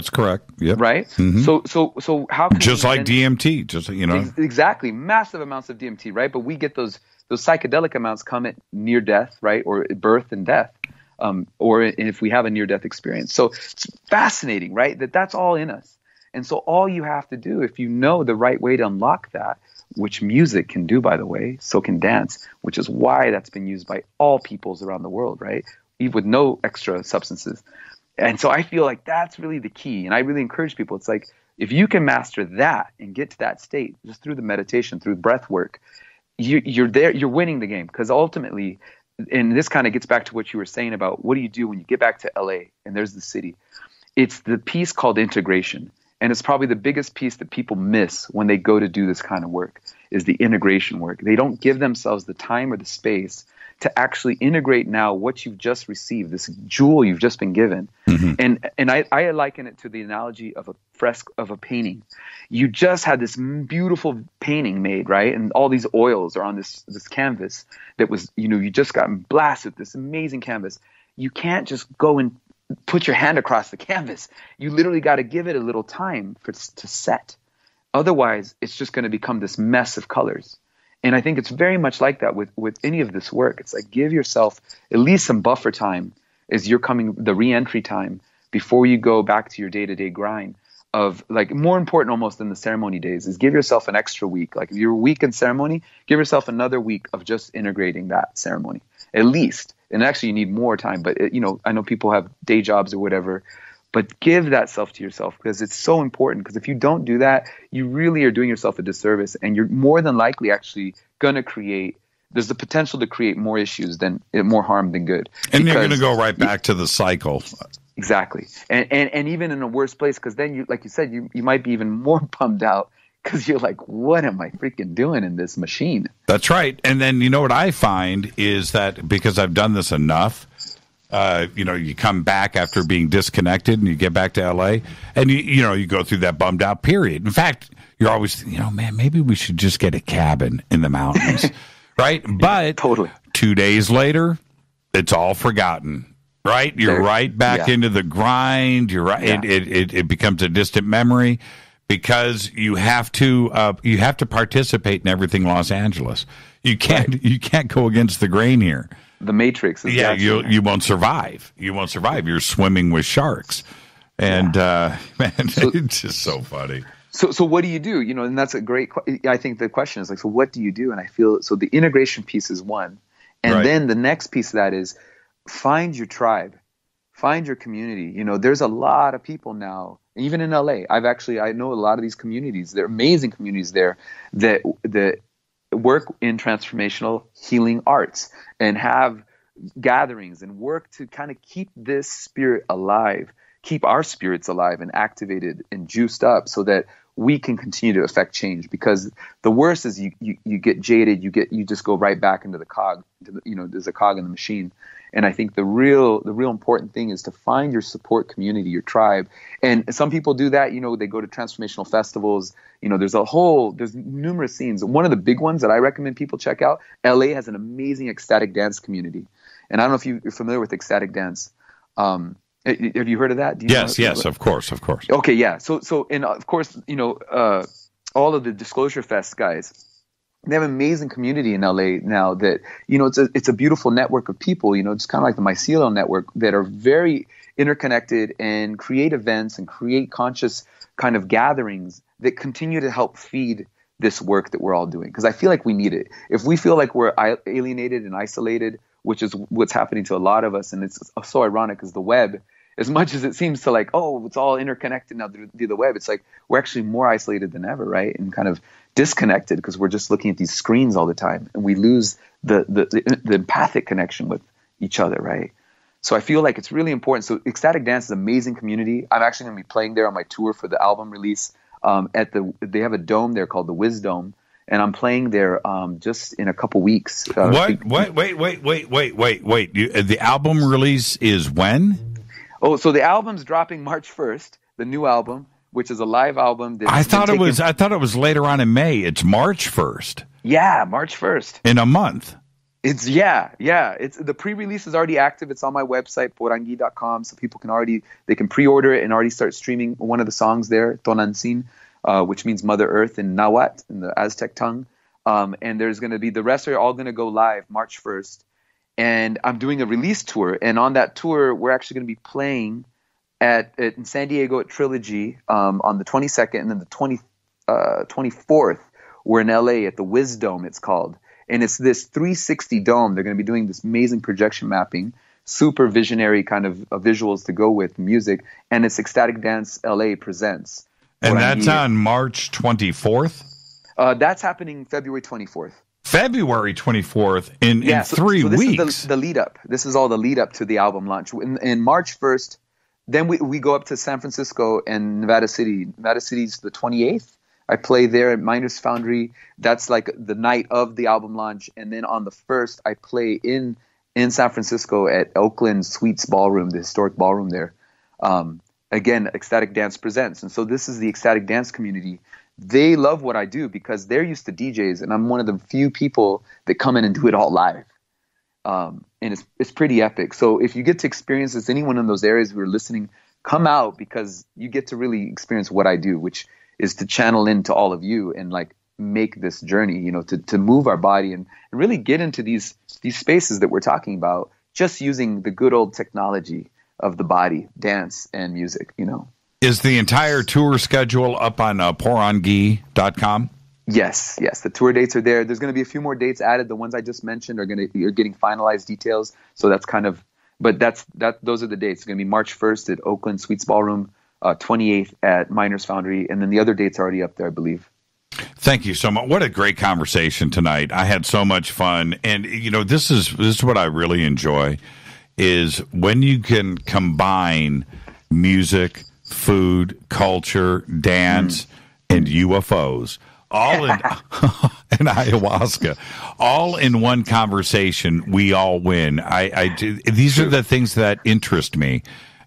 correct. Yep. Right? Mm-hmm. So how can just like DMT, exactly, massive amounts of DMT, right? But we get those psychedelic amounts come at near death, right? Or birth and death. Or if we have a near death experience. So it's fascinating, right? That's all in us. And so all you have to do, if you know the right way to unlock that, which music can do, by the way, so can dance, which is why that's been used by all peoples around the world, right? Even with no extra substances. And so I feel like that's really the key. And I really encourage people. It's like, if you can master that and get to that state just through the meditation, through breath work, you're there, you're winning the game. Because ultimately, and this kind of gets back to what you were saying about what do you do when you get back to LA and there's the city. It's the piece called integration. And it's probably the biggest piece that people miss when they go to do this kind of work is the integration work. They don't give themselves the time or the space to actually integrate now what you've just received, this jewel you've just been given. Mm-hmm. And I liken it to the analogy of a fresco, of a painting. You just had this beautiful painting made, right? And all these oils are on this canvas that was, you just got blasted with this amazing canvas. You can't just go and put your hand across the canvas. You literally got to give it a little time to set. Otherwise, it's just going to become this mess of colors. And I think it's very much like that with any of this work. It's like give yourself at least some buffer time as you're coming, the re-entry time, before you go back to your day-to-day grind of like more important almost than the ceremony days is give yourself an extra week. Like if you're a week in ceremony, give yourself another week of just integrating that ceremony at least. And actually you need more time, but I know people have day jobs or whatever, but give that self to yourself because it's so important. Because if you don't do that, you really are doing yourself a disservice, and you're more than likely actually going to there's the potential to create more issues more harm than good. And you're going to go right back to the cycle. Exactly. And even in a worse place, because then you, like you said, you might be even more bummed out because you're like, what am I freaking doing in this machine? That's right. And then what I find is that because I've done this enough, you come back after being disconnected and you get back to LA and you go through that bummed out period. In fact, you're always, man, maybe we should just get a cabin in the mountains, right? But totally 2 days later, it's all forgotten, right? You're right back into the grind. You're right. Yeah. It becomes a distant memory because you have to participate in everything Los Angeles. You can't go against the grain here. The Matrix. Yeah, you won't survive. You won't survive. You're swimming with sharks. And, man, it's just so funny. So what do you do? And that's a great I think the question is like, so what do you do? And I feel, so the integration piece is one. And then the next piece of that is find your tribe. find your community. You know, there's a lot of people now, even in LA. I know a lot of these communities. They're amazing communities there that work in transformational healing arts and have gatherings and work to kind of keep this spirit alive, keep our spirits alive and activated and juiced up so that we can continue to affect change. Because the worst is you get jaded, you just go right back into the cog, there's a cog in the machine. And I think the real important thing is to find your support community, your tribe. And some people do that, they go to transformational festivals. There's numerous scenes. One of the big ones that I recommend people check out, LA has an amazing ecstatic dance community. And I don't know if you're familiar with ecstatic dance. Have you heard of that? Yes, of course. Okay, yeah. So, and of course, all of the Disclosure Fest guys, they have an amazing community in LA now that, it's a beautiful network of people, it's kind of like the mycelial network that are very interconnected and create events and create conscious kind of gatherings that continue to help feed this work that we're all doing. Because I feel like we need it. If we feel like we're alienated and isolated, which is what's happening to a lot of us, and it's so ironic because the web, as much as it seems to like, oh, it's all interconnected now through the web, it's like we're actually more isolated than ever, right? And kind of disconnected because we're just looking at these screens all the time, and we lose the empathic connection with each other, right? So I feel like it's really important. So Ecstatic Dance is an amazing community. I'm actually going to be playing there on my tour for the album release. They have a dome there called the Wisdom, and I'm playing there just in a couple weeks. Wait! The album release is when? Oh, so the album's dropping March 1st, the new album, which is a live album. I thought it was later on in May. It's March 1st. Yeah, March 1st. In a month. It's It's the pre-release is already active. It's on my website, Poranguí.com, so people can pre-order it and already start streaming one of the songs there, Tonantzin, which means Mother Earth in Nahuatl, in the Aztec tongue. And there's going to be, the rest are all going to go live March 1st. And I'm doing a release tour. And on that tour, we're actually going to be playing in San Diego at Trilogy on the 22nd. And then the 24th, we're in LA at the Wisdom, it's called. And it's this 360 dome. They're going to be doing this amazing projection mapping, super visionary kind of visuals to go with music. And it's Ecstatic Dance LA Presents. And that's on March 24th? That's happening February 24th. February 24th in 3 weeks. This is the lead up. This is all the lead up to the album launch. In March 1st, then we go up to San Francisco and Nevada City. Nevada City's the 28th. I play there at Miners Foundry. That's like the night of the album launch. And then on the 1st, I play in San Francisco at Oakland Suites Ballroom, the historic ballroom there. Again, Ecstatic Dance Presents. And so this is the Ecstatic Dance community. They love what I do because they're used to DJs, and I'm one of the few people that come in and do it all live. And it's pretty epic. So if you get to experience this, anyone in those areas who are listening, come out because you get to really experience what I do, which is to channel into all of you and like make this journey, to move our body and really get into these spaces that we're talking about, just using the good old technology of the body, dance and music, Is the entire tour schedule up on Poranguí.com? Yes. The tour dates are there. There's going to be a few more dates added. The ones I just mentioned are getting finalized details. So that's kind of, but those are the dates. It's going to be March 1st at Oakland Suites Ballroom, 28th at Miners Foundry, and then the other dates are already up there, I believe. Thank you so much. What a great conversation tonight. I had so much fun, and this is what I really enjoy is when you can combine music, food, culture, dance, and UFOs, all in and ayahuasca, all in one conversation. We all win. I do. These are the things that interest me,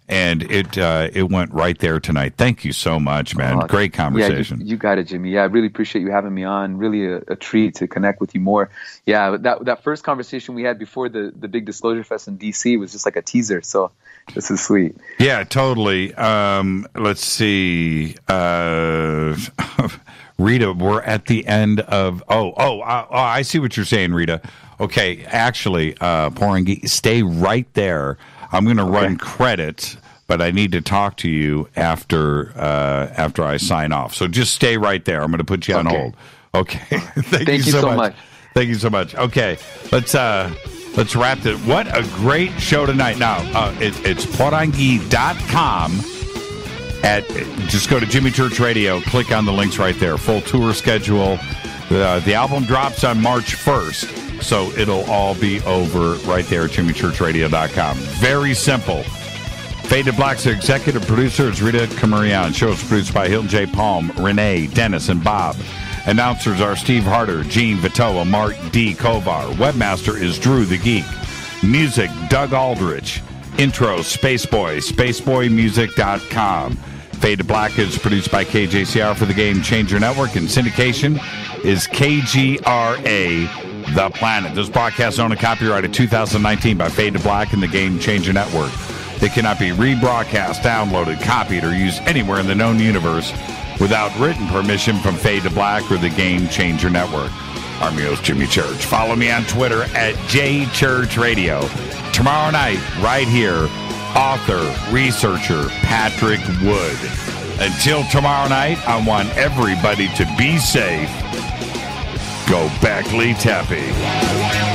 and it went right there tonight. Thank you so much, man. Great conversation. Yeah, you got it, Jimmy. Yeah, I really appreciate you having me on. Really a treat to connect with you more. Yeah, that first conversation we had before the big Disclosure Fest in DC was just like a teaser. So this is sweet. Yeah, totally. Let's see. Rita, we're at the end of. I see what you're saying, Rita. Okay, actually, Poranguí, stay right there. I'm going to run credits, but I need to talk to you after I sign off. So just stay right there. I'm going to put you on hold. Okay. Thank you so much. Thank you so much. Okay, let's Let's wrap it. What a great show tonight. Now, it's Poranguí.com. Just go to Jimmy Church Radio, click on the links right there. Full tour schedule. The album drops on March 1st, so it'll all be over right there at JimmyChurchRadio.com. Very simple. Fade to Black's executive producer is Rita Camarion. Show is produced by Hilton J. Palm, Renee, Dennis, and Bob. Announcers are Steve Harder, Gene Vitoa, Mark D. Kovar. Webmaster is Drew the Geek. Music, Doug Aldrich. Intro, Spaceboy, spaceboymusic.com. Fade to Black is produced by KJCR for the Game Changer Network, and syndication is KGRA, The Planet. This broadcast is owned and copyrighted 2019 by Fade to Black and the Game Changer Network. It cannot be rebroadcast, downloaded, copied, or used anywhere in the known universe without written permission from Fade to Black or the Game Changer Network. I'm your host, Jimmy Church. Follow me on Twitter at JChurchRadio. Tomorrow night, right here, author, researcher, Patrick Wood. Until tomorrow night, I want everybody to be safe. Go Beckley Tepe.